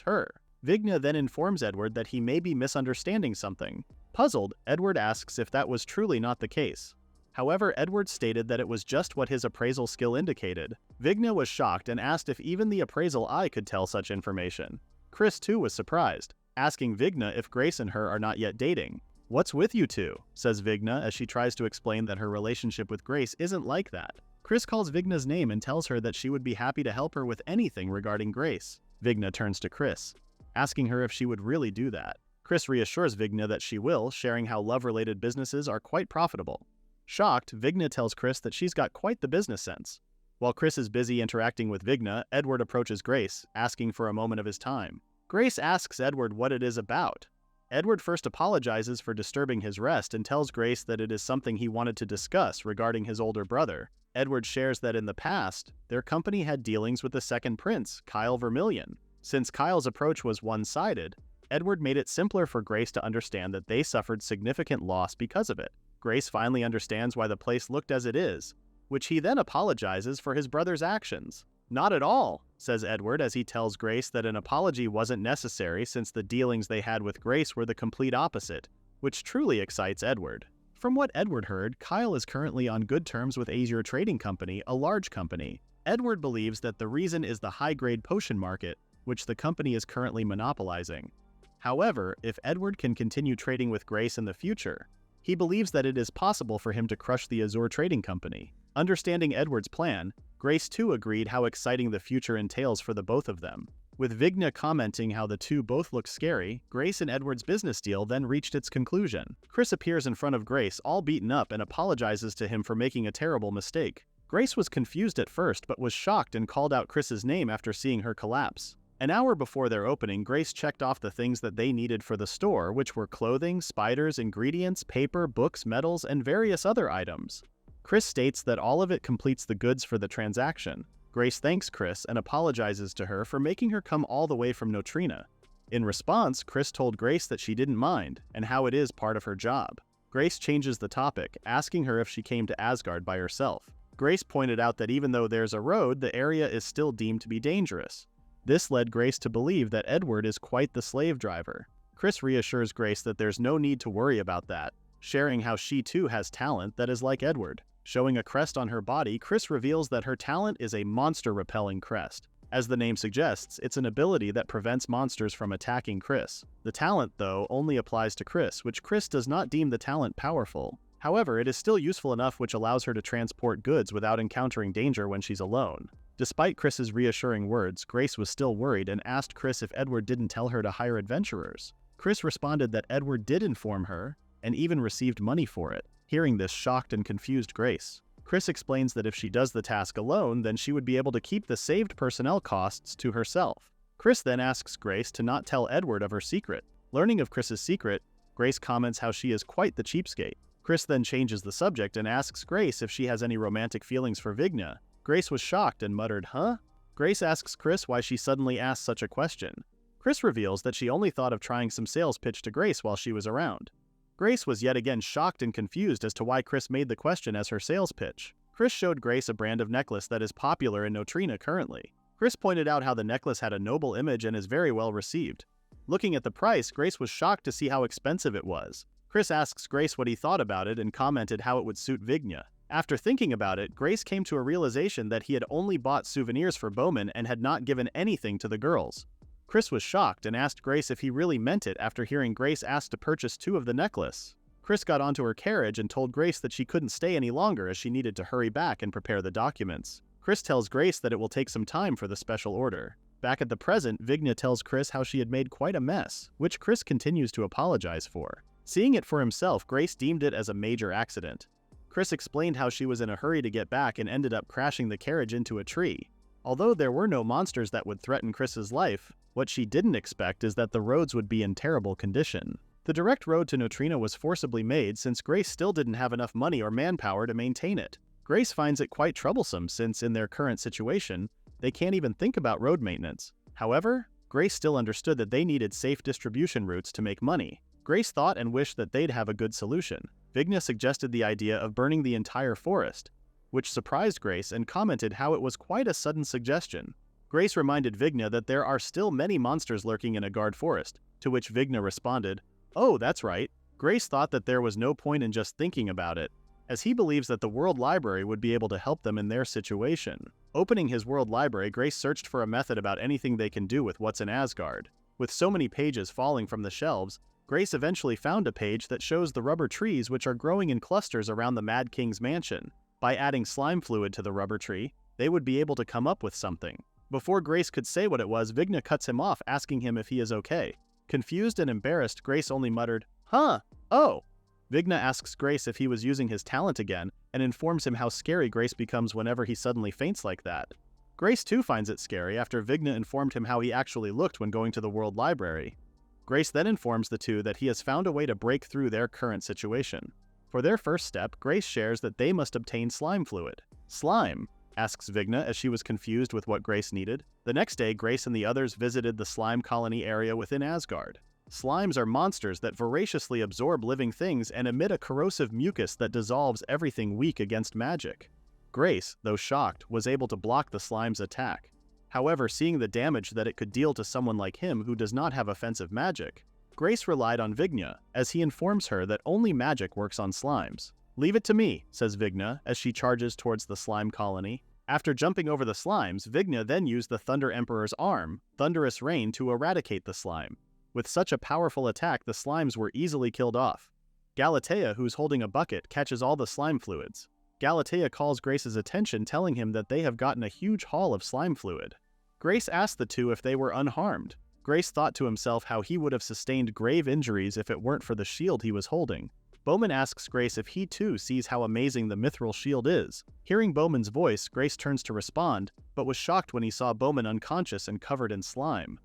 her. Vigna then informs Edward that he may be misunderstanding something. Puzzled, Edward asks if that was truly not the case. However, Edward stated that it was just what his appraisal skill indicated. Vigna was shocked and asked if even the appraisal eye could tell such information. Chris too was surprised, asking Vigna if Grace and her are not yet dating. "What's with you two?" says Vigna as she tries to explain that her relationship with Grace isn't like that. Chris calls Vigna's name and tells her that she would be happy to help her with anything regarding Grace. Vigna turns to Chris. asking her if she would really do that. Chris reassures Vigna that she will, sharing how love-related businesses are quite profitable. Shocked, Vigna tells Chris that she's got quite the business sense. While Chris is busy interacting with Vigna, Edward approaches Grace, asking for a moment of his time. Grace asks Edward what it is about. Edward first apologizes for disturbing his rest and tells Grace that it is something he wanted to discuss regarding his older brother. Edward shares that in the past, their company had dealings with the second prince, Kyle Vermillion. Since Kyle's approach was one-sided, Edward made it simpler for Grace to understand that they suffered significant loss because of it. Grace finally understands why the place looked as it is, which he then apologizes for his brother's actions. "Not at all," says Edward as he tells Grace that an apology wasn't necessary since the dealings they had with Grace were the complete opposite, which truly excites Edward. From what Edward heard, Kyle is currently on good terms with Azure Trading Company, a large company. Edward believes that the reason is the high-grade potion market, which the company is currently monopolizing. However, if Edward can continue trading with Grace in the future, he believes that it is possible for him to crush the Azure Trading Company. Understanding Edward's plan, Grace too agreed how exciting the future entails for the both of them. With Vigna commenting how the two both look scary, Grace and Edward's business deal then reached its conclusion. Chris appears in front of Grace all beaten up and apologizes to him for making a terrible mistake. Grace was confused at first but was shocked and called out Chris's name after seeing her collapse. An hour before their opening, Grace checked off the things that they needed for the store, which were clothing, spiders, ingredients, paper, books, metals, and various other items. Chris states that all of it completes the goods for the transaction. Grace thanks Chris and apologizes to her for making her come all the way from Notrina. In response, Chris told Grace that she didn't mind, and how it is part of her job. Grace changes the topic, asking her if she came to Asgard by herself. Grace pointed out that even though there's a road, the area is still deemed to be dangerous. This led Grace to believe that Edward is quite the slave driver. Chris reassures Grace that there's no need to worry about that, sharing how she too has talent that is like Edward. Showing a crest on her body, Chris reveals that her talent is a monster-repelling crest. As the name suggests, it's an ability that prevents monsters from attacking Chris. The talent, though, only applies to Chris, which Chris does not deem the talent powerful. However, it is still useful enough which allows her to transport goods without encountering danger when she's alone. Despite Chris's reassuring words, Grace was still worried and asked Chris if Edward didn't tell her to hire adventurers. Chris responded that Edward did inform her, and even received money for it. Hearing this shocked and confused Grace. Chris explains that if she does the task alone, then she would be able to keep the saved personnel costs to herself. Chris then asks Grace to not tell Edward of her secret. Learning of Chris's secret, Grace comments how she is quite the cheapskate. Chris then changes the subject and asks Grace if she has any romantic feelings for Vigna. Grace was shocked and muttered, "Huh?" Grace asks Chris why she suddenly asked such a question. Chris reveals that she only thought of trying some sales pitch to Grace while she was around. Grace was yet again shocked and confused as to why Chris made the question as her sales pitch. Chris showed Grace a brand of necklace that is popular in Notrina currently. Chris pointed out how the necklace had a noble image and is very well received. Looking at the price, Grace was shocked to see how expensive it was. Chris asks Grace what he thought about it and commented how it would suit Vigna. After thinking about it, Grace came to a realization that he had only bought souvenirs for Bowman and had not given anything to the girls. Chris was shocked and asked Grace if he really meant it after hearing Grace ask to purchase 2 of the necklace. Chris got onto her carriage and told Grace that she couldn't stay any longer as she needed to hurry back and prepare the documents. Chris tells Grace that it will take some time for the special order. Back at the present, Vigna tells Chris how she had made quite a mess, which Chris continues to apologize for. Seeing it for himself, Grace deemed it as a major accident. Chris explained how she was in a hurry to get back and ended up crashing the carriage into a tree. Although there were no monsters that would threaten Chris's life, what she didn't expect is that the roads would be in terrible condition. The direct road to Notrina was forcibly made since Grace still didn't have enough money or manpower to maintain it. Grace finds it quite troublesome since, in their current situation, they can't even think about road maintenance. However, Grace still understood that they needed safe distribution routes to make money. Grace thought and wished that they'd have a good solution. Vigna suggested the idea of burning the entire forest, which surprised Grace and commented how it was quite a sudden suggestion. Grace reminded Vigna that there are still many monsters lurking in Asgard forest, to which Vigna responded, "Oh, that's right." Grace thought that there was no point in just thinking about it, as he believes that the World Library would be able to help them in their situation. Opening his World Library, Grace searched for a method about anything they can do with what's in Asgard. With so many pages falling from the shelves, Grace eventually found a page that shows the rubber trees which are growing in clusters around the Mad King's mansion. By adding slime fluid to the rubber tree, they would be able to come up with something. Before Grace could say what it was, Vigna cuts him off, asking him if he is okay. Confused and embarrassed, Grace only muttered, "Huh? Oh." Vigna asks Grace if he was using his talent again, and informs him how scary Grace becomes whenever he suddenly faints like that. Grace too finds it scary after Vigna informed him how he actually looked when going to the World Library. Grace then informs the two that he has found a way to break through their current situation. For their first step, Grace shares that they must obtain slime fluid. Slime? Asks Vigna as she was confused with what Grace needed. The next day, Grace and the others visited the slime colony area within Asgard. Slimes are monsters that voraciously absorb living things and emit a corrosive mucus that dissolves everything weak against magic. Grace, though shocked, was able to block the slime's attack. However, seeing the damage that it could deal to someone like him who does not have offensive magic, Grace relied on Vigna, as he informs her that only magic works on slimes. "Leave it to me," says Vigna, as she charges towards the slime colony. After jumping over the slimes, Vigna then used the Thunder Emperor's arm, Thunderous Rain, to eradicate the slime. With such a powerful attack, the slimes were easily killed off. Galatea, who's holding a bucket, catches all the slime fluids. Galatea calls Grace's attention, telling him that they have gotten a huge haul of slime fluid. Grace asked the two if they were unharmed. Grace thought to himself how he would have sustained grave injuries if it weren't for the shield he was holding. Bowman asks Grace if he too sees how amazing the mithril shield is. Hearing Bowman's voice, Grace turns to respond, but was shocked when he saw Bowman unconscious and covered in slime.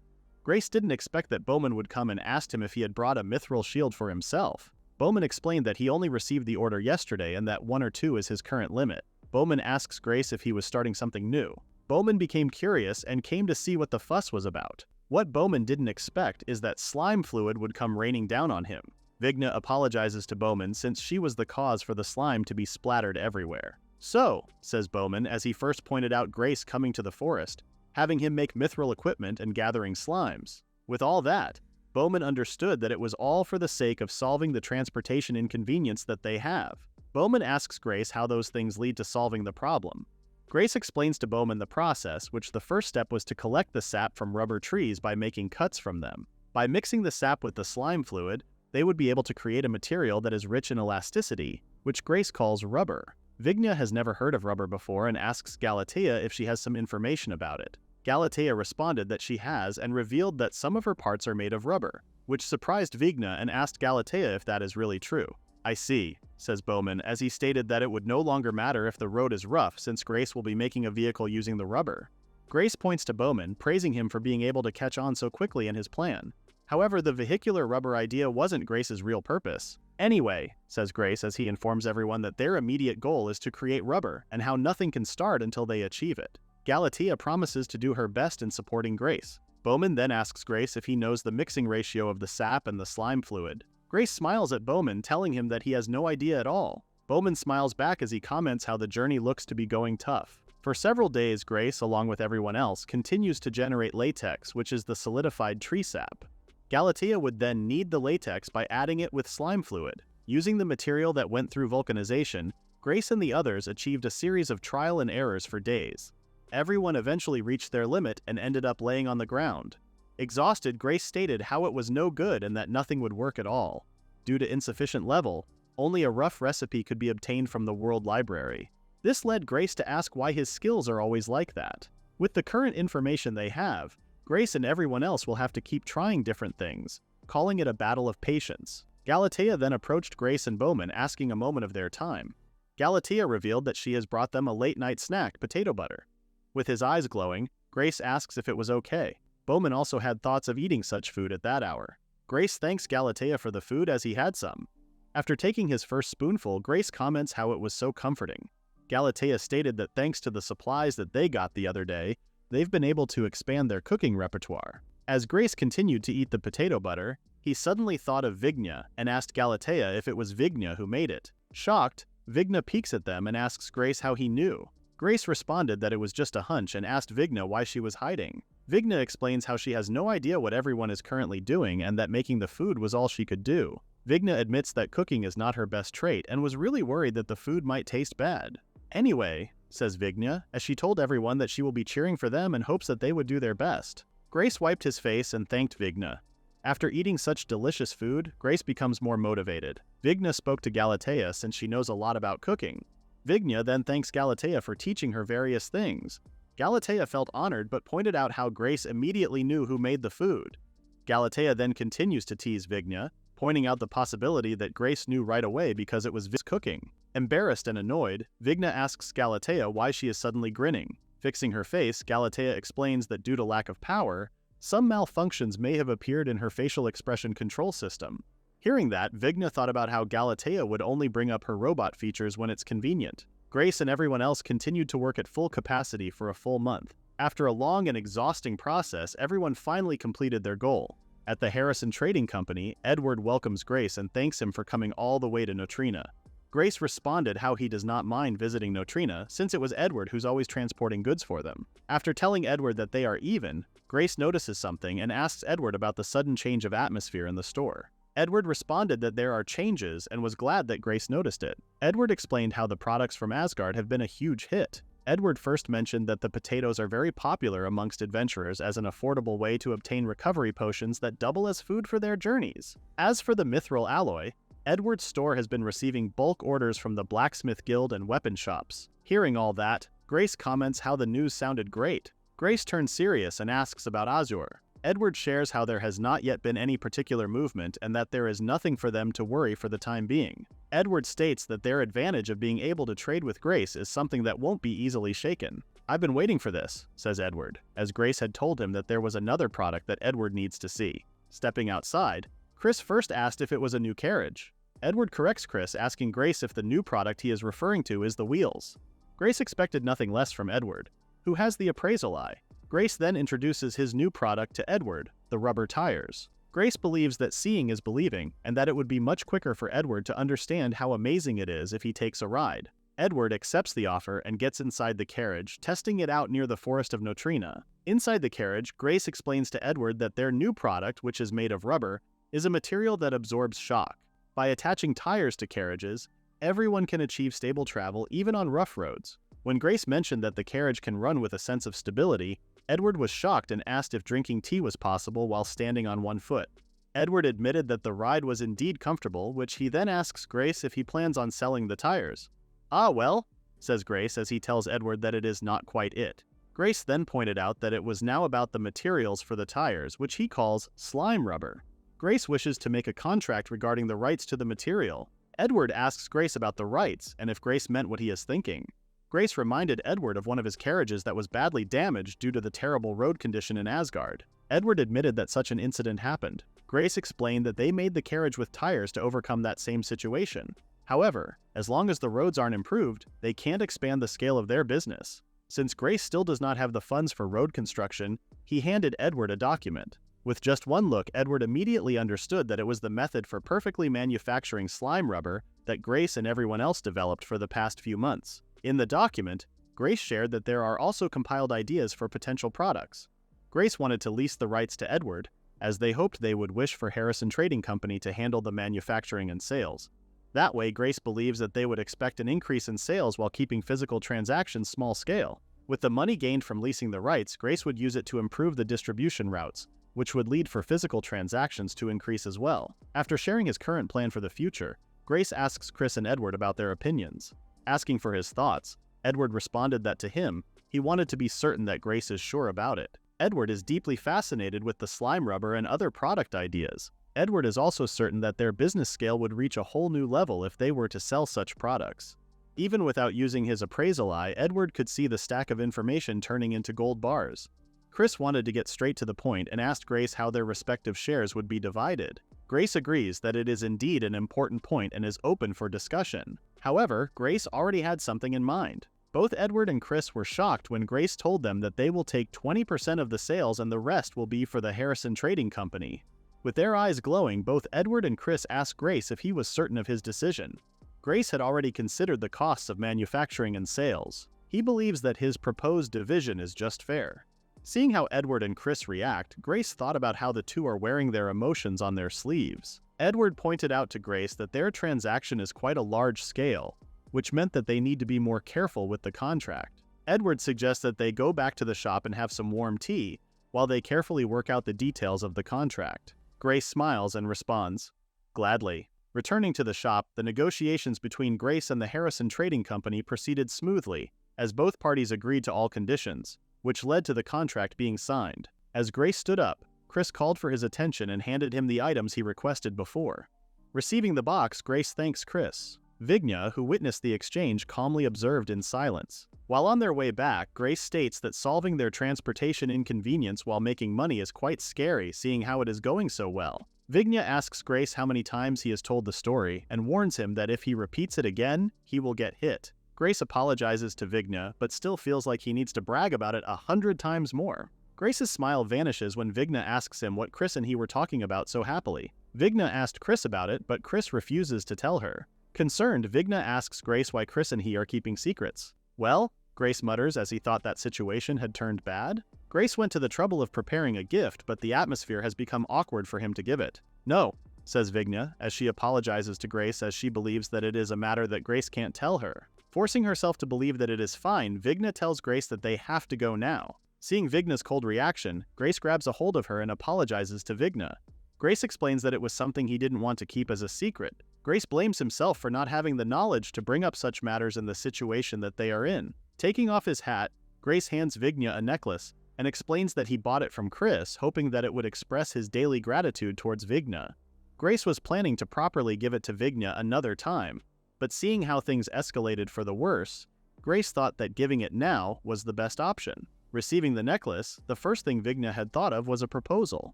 Grace didn't expect that Bowman would come and asked him if he had brought a mithril shield for himself. Bowman explained that he only received the order yesterday and that 1 or 2 is his current limit. Bowman asks Grace if he was starting something new. Bowman became curious and came to see what the fuss was about. What Bowman didn't expect is that slime fluid would come raining down on him. Vigna apologizes to Bowman since she was the cause for the slime to be splattered everywhere. "So," says Bowman as he first pointed out Grace coming to the forest, having him make mithril equipment and gathering slimes. With all that, Bowman understood that it was all for the sake of solving the transportation inconvenience that they have. Bowman asks Grace how those things lead to solving the problem. Grace explains to Bowman the process, which the first step was to collect the sap from rubber trees by making cuts from them. By mixing the sap with the slime fluid, they would be able to create a material that is rich in elasticity, which Grace calls rubber. Vigna has never heard of rubber before and asks Galatea if she has some information about it. Galatea responded that she has and revealed that some of her parts are made of rubber, which surprised Vigna and asked Galatea if that is really true. "I see," says Bowman, as he stated that it would no longer matter if the road is rough since Grace will be making a vehicle using the rubber. Grace points to Bowman, praising him for being able to catch on so quickly in his plan. However, the vehicular rubber idea wasn't Grace's real purpose. "Anyway," says Grace as he informs everyone that their immediate goal is to create rubber and how nothing can start until they achieve it. Galatea promises to do her best in supporting Grace. Bowman then asks Grace if he knows the mixing ratio of the sap and the slime fluid. Grace smiles at Bowman, telling him that he has no idea at all. Bowman smiles back as he comments how the journey looks to be going tough. For several days, Grace, along with everyone else, continues to generate latex, which is the solidified tree sap. Galatea would then knead the latex by adding it with slime fluid. Using the material that went through vulcanization, Grace and the others achieved a series of trial and errors for days. Everyone eventually reached their limit and ended up laying on the ground. Exhausted, Grace stated how it was no good and that nothing would work at all. Due to insufficient level, only a rough recipe could be obtained from the World Library. This led Grace to ask why his skills are always like that. With the current information they have, Grace and everyone else will have to keep trying different things, calling it a battle of patience. Galatea then approached Grace and Bowman, asking a moment of their time. Galatea revealed that she has brought them a late-night snack, potato butter. With his eyes glowing, Grace asks if it was okay. Bowman also had thoughts of eating such food at that hour. Grace thanks Galatea for the food as he had some. After taking his first spoonful, Grace comments how it was so comforting. Galatea stated that thanks to the supplies that they got the other day, they've been able to expand their cooking repertoire. As Grace continued to eat the potato butter, he suddenly thought of Vigna and asked Galatea if it was Vigna who made it. Shocked, Vigna peeks at them and asks Grace how he knew. Grace responded that it was just a hunch and asked Vigna why she was hiding. Vigna explains how she has no idea what everyone is currently doing and that making the food was all she could do. Vigna admits that cooking is not her best trait and was really worried that the food might taste bad. "Anyway," says Vigna, as she told everyone that she will be cheering for them and hopes that they would do their best. Grace wiped his face and thanked Vigna. After eating such delicious food, Grace becomes more motivated. Vigna spoke to Galatea since she knows a lot about cooking. Vigna then thanks Galatea for teaching her various things. Galatea felt honored but pointed out how Grace immediately knew who made the food. Galatea then continues to tease Vigna, pointing out the possibility that Grace knew right away because it was Vigna's cooking. Embarrassed and annoyed, Vigna asks Galatea why she is suddenly grinning. Fixing her face, Galatea explains that due to lack of power, some malfunctions may have appeared in her facial expression control system. Hearing that, Vigna thought about how Galatea would only bring up her robot features when it's convenient. Grace and everyone else continued to work at full capacity for a full month. After a long and exhausting process, everyone finally completed their goal. At the Harrison Trading Company, Edward welcomes Grace and thanks him for coming all the way to Notrina. Grace responded how he does not mind visiting Notrina since it was Edward who's always transporting goods for them. After telling Edward that they are even, Grace notices something and asks Edward about the sudden change of atmosphere in the store. Edward responded that there are changes and was glad that Grace noticed it. Edward explained how the products from Asgard have been a huge hit. Edward first mentioned that the potatoes are very popular amongst adventurers as an affordable way to obtain recovery potions that double as food for their journeys. As for the mithril alloy, Edward's store has been receiving bulk orders from the blacksmith guild and weapon shops. Hearing all that, Grace comments how the news sounded great. Grace turns serious and asks about Azure. Edward shares how there has not yet been any particular movement and that there is nothing for them to worry for the time being. Edward states that their advantage of being able to trade with Grace is something that won't be easily shaken. "I've been waiting for this," says Edward, as Grace had told him that there was another product that Edward needs to see. Stepping outside, Chris first asked if it was a new carriage. Edward corrects Chris, asking Grace if the new product he is referring to is the wheels. Grace expected nothing less from Edward, who has the appraisal eye. Grace then introduces his new product to Edward, the rubber tires. Grace believes that seeing is believing, and that it would be much quicker for Edward to understand how amazing it is if he takes a ride. Edward accepts the offer and gets inside the carriage, testing it out near the forest of Notrina. Inside the carriage, Grace explains to Edward that their new product, which is made of rubber, is a material that absorbs shock. By attaching tires to carriages, everyone can achieve stable travel even on rough roads. When Grace mentioned that the carriage can run with a sense of stability, Edward was shocked and asked if drinking tea was possible while standing on one foot. Edward admitted that the ride was indeed comfortable, which he then asks Grace if he plans on selling the tires. "Ah, well," says Grace as he tells Edward that it is not quite it. Grace then pointed out that it was now about the materials for the tires, which he calls slime rubber. Grace wishes to make a contract regarding the rights to the material. Edward asks Grace about the rights and if Grace meant what he is thinking. Grace reminded Edward of one of his carriages that was badly damaged due to the terrible road condition in Asgard. Edward admitted that such an incident happened. Grace explained that they made the carriage with tires to overcome that same situation. However, as long as the roads aren't improved, they can't expand the scale of their business. Since Grace still does not have the funds for road construction, he handed Edward a document. With just one look, Edward immediately understood that it was the method for perfectly manufacturing slime rubber that Grace and everyone else developed for the past few months. In the document, Grace shared that there are also compiled ideas for potential products. Grace wanted to lease the rights to Edward, as they hoped they would wish for Harrison Trading Company to handle the manufacturing and sales. That way, Grace believes that they would expect an increase in sales while keeping physical transactions small scale. With the money gained from leasing the rights, Grace would use it to improve the distribution routes, which would lead for physical transactions to increase as well. After sharing his current plan for the future, Grace asks Chris and Edward about their opinions. Asking for his thoughts, Edward responded that to him, he wanted to be certain that Grace is sure about it. Edward is deeply fascinated with the slime rubber and other product ideas. Edward is also certain that their business scale would reach a whole new level if they were to sell such products. Even without using his appraisal eye, Edward could see the stack of information turning into gold bars. Chris wanted to get straight to the point and asked Grace how their respective shares would be divided. Grace agrees that it is indeed an important point and is open for discussion. However, Grace already had something in mind. Both Edward and Chris were shocked when Grace told them that they will take 20% of the sales and the rest will be for the Harrison Trading Company. With their eyes glowing, both Edward and Chris asked Grace if he was certain of his decision. Grace had already considered the costs of manufacturing and sales. He believes that his proposed division is just fair. Seeing how Edward and Chris react, Grace thought about how the two are wearing their emotions on their sleeves. Edward pointed out to Grace that their transaction is quite a large scale, which meant that they need to be more careful with the contract. Edward suggests that they go back to the shop and have some warm tea, while they carefully work out the details of the contract. Grace smiles and responds, "Gladly." Returning to the shop, the negotiations between Grace and the Harrison Trading Company proceeded smoothly, as both parties agreed to all conditions. which led to the contract being signed. As Grace stood up, Chris called for his attention and handed him the items he requested before. Receiving the box, Grace thanks Chris. Vigna, who witnessed the exchange, calmly observed in silence. While on their way back, Grace states that solving their transportation inconvenience while making money is quite scary, seeing how it is going so well. Vigna asks Grace how many times he has told the story and warns him that if he repeats it again, he will get hit. Grace apologizes to Vigna, but still feels like he needs to brag about it 100 times more. Grace's smile vanishes when Vigna asks him what Chris and he were talking about so happily. Vigna asked Chris about it, but Chris refuses to tell her. Concerned, Vigna asks Grace why Chris and he are keeping secrets. Well, Grace mutters as he thought that situation had turned bad. Grace went to the trouble of preparing a gift, but the atmosphere has become awkward for him to give it. No, says Vigna, as she apologizes to Grace as she believes that it is a matter that Grace can't tell her. Forcing herself to believe that it is fine, Vigna tells Grace that they have to go now. Seeing Vigna's cold reaction, Grace grabs a hold of her and apologizes to Vigna. Grace explains that it was something he didn't want to keep as a secret. Grace blames himself for not having the knowledge to bring up such matters in the situation that they are in. Taking off his hat, Grace hands Vigna a necklace and explains that he bought it from Chris, hoping that it would express his daily gratitude towards Vigna. Grace was planning to properly give it to Vigna another time, but seeing how things escalated for the worse, Grace thought that giving it now was the best option. Receiving the necklace, the first thing Vigna had thought of was a proposal.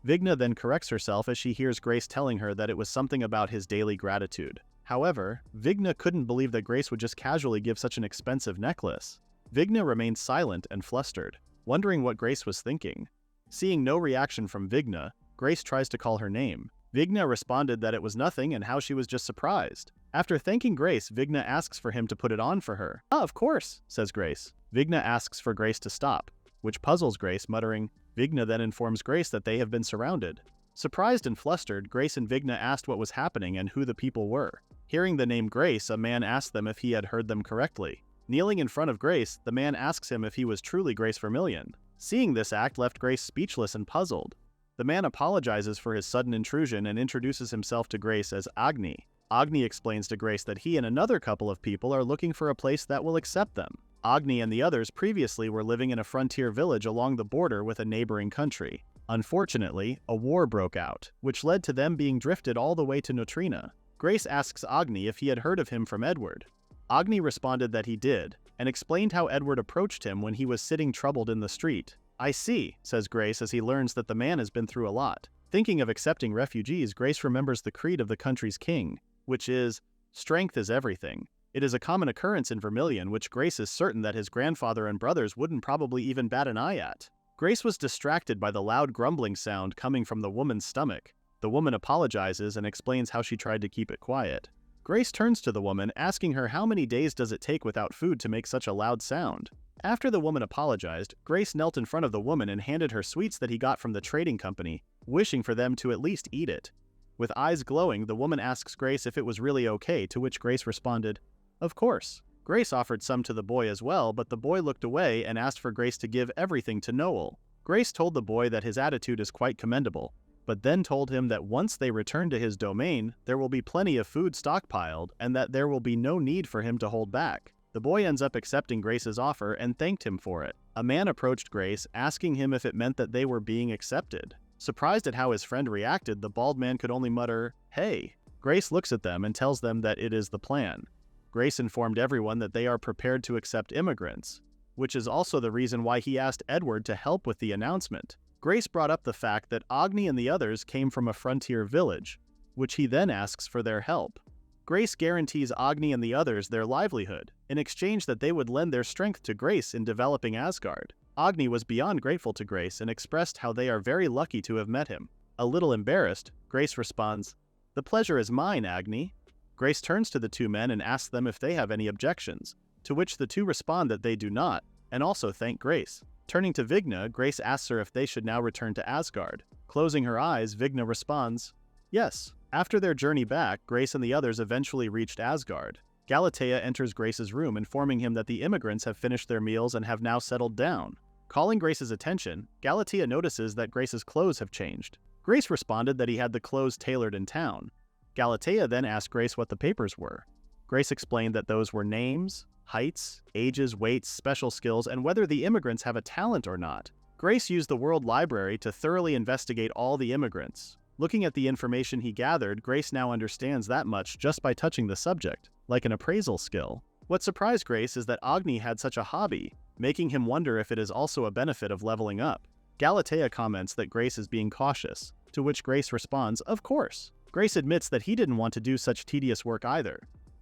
Vigna then corrects herself as she hears Grace telling her that it was something about his daily gratitude. However, Vigna couldn't believe that Grace would just casually give such an expensive necklace. Vigna remained silent and flustered, wondering what Grace was thinking. Seeing no reaction from Vigna, Grace tries to call her name. Vigna responded that it was nothing and how she was just surprised. After thanking Grace, Vigna asks for him to put it on for her. "Ah, of course," says Grace. Vigna asks for Grace to stop, which puzzles Grace, muttering. Vigna then informs Grace that they have been surrounded. Surprised and flustered, Grace and Vigna asked what was happening and who the people were. Hearing the name Grace, a man asked them if he had heard them correctly. Kneeling in front of Grace, the man asks him if he was truly Grace Vermillion. Seeing this act left Grace speechless and puzzled. The man apologizes for his sudden intrusion and introduces himself to Grace as Agni. Agni explains to Grace that he and another couple of people are looking for a place that will accept them. Agni and the others previously were living in a frontier village along the border with a neighboring country. Unfortunately, a war broke out, which led to them being drifted all the way to Notrina. Grace asks Agni if he had heard of him from Edward. Agni responded that he did, and explained how Edward approached him when he was sitting troubled in the street. "I see," says Grace as he learns that the man has been through a lot. Thinking of accepting refugees, Grace remembers the creed of the country's king, which is, "Strength is everything." It is a common occurrence in Vermillion, which Grace is certain that his grandfather and brothers wouldn't probably even bat an eye at. Grace was distracted by the loud grumbling sound coming from the woman's stomach. The woman apologizes and explains how she tried to keep it quiet. Grace turns to the woman, asking her how many days does it take without food to make such a loud sound. After the woman apologized, Grace knelt in front of the woman and handed her sweets that he got from the trading company, wishing for them to at least eat it. With eyes glowing, the woman asks Grace if it was really okay, to which Grace responded, "Of course." Grace offered some to the boy as well, but the boy looked away and asked for Grace to give everything to Noel. Grace told the boy that his attitude is quite commendable, but then told him that once they return to his domain, there will be plenty of food stockpiled and that there will be no need for him to hold back. The boy ends up accepting Grace's offer and thanked him for it. A man approached Grace, asking him if it meant that they were being accepted. Surprised at how his friend reacted, the bald man could only mutter, "Hey." Grace looks at them and tells them that it is the plan. Grace informed everyone that they are prepared to accept immigrants, which is also the reason why he asked Edward to help with the announcement. Grace brought up the fact that Agni and the others came from a frontier village, which he then asks for their help. Grace guarantees Agni and the others their livelihood, in exchange that they would lend their strength to Grace in developing Asgard. Agni was beyond grateful to Grace and expressed how they are very lucky to have met him. A little embarrassed, Grace responds, "The pleasure is mine, Agni." Grace turns to the two men and asks them if they have any objections, to which the two respond that they do not, and also thank Grace. Turning to Vigna, Grace asks her if they should now return to Asgard. Closing her eyes, Vigna responds, "Yes." After their journey back, Grace and the others eventually reached Asgard. Galatea enters Grace's room, informing him that the immigrants have finished their meals and have now settled down. Calling Grace's attention, Galatea notices that Grace's clothes have changed. Grace responded that he had the clothes tailored in town. Galatea then asked Grace what the papers were. Grace explained that those were names, heights, ages, weights, special skills, and whether the immigrants have a talent or not. Grace used the World Library to thoroughly investigate all the immigrants. Looking at the information he gathered, Grace now understands that much just by touching the subject, like an appraisal skill. What surprised Grace is that Agni had such a hobby, making him wonder if it is also a benefit of leveling up. Galatea comments that Grace is being cautious, to which Grace responds, "Of course." Grace admits that he didn't want to do such tedious work either.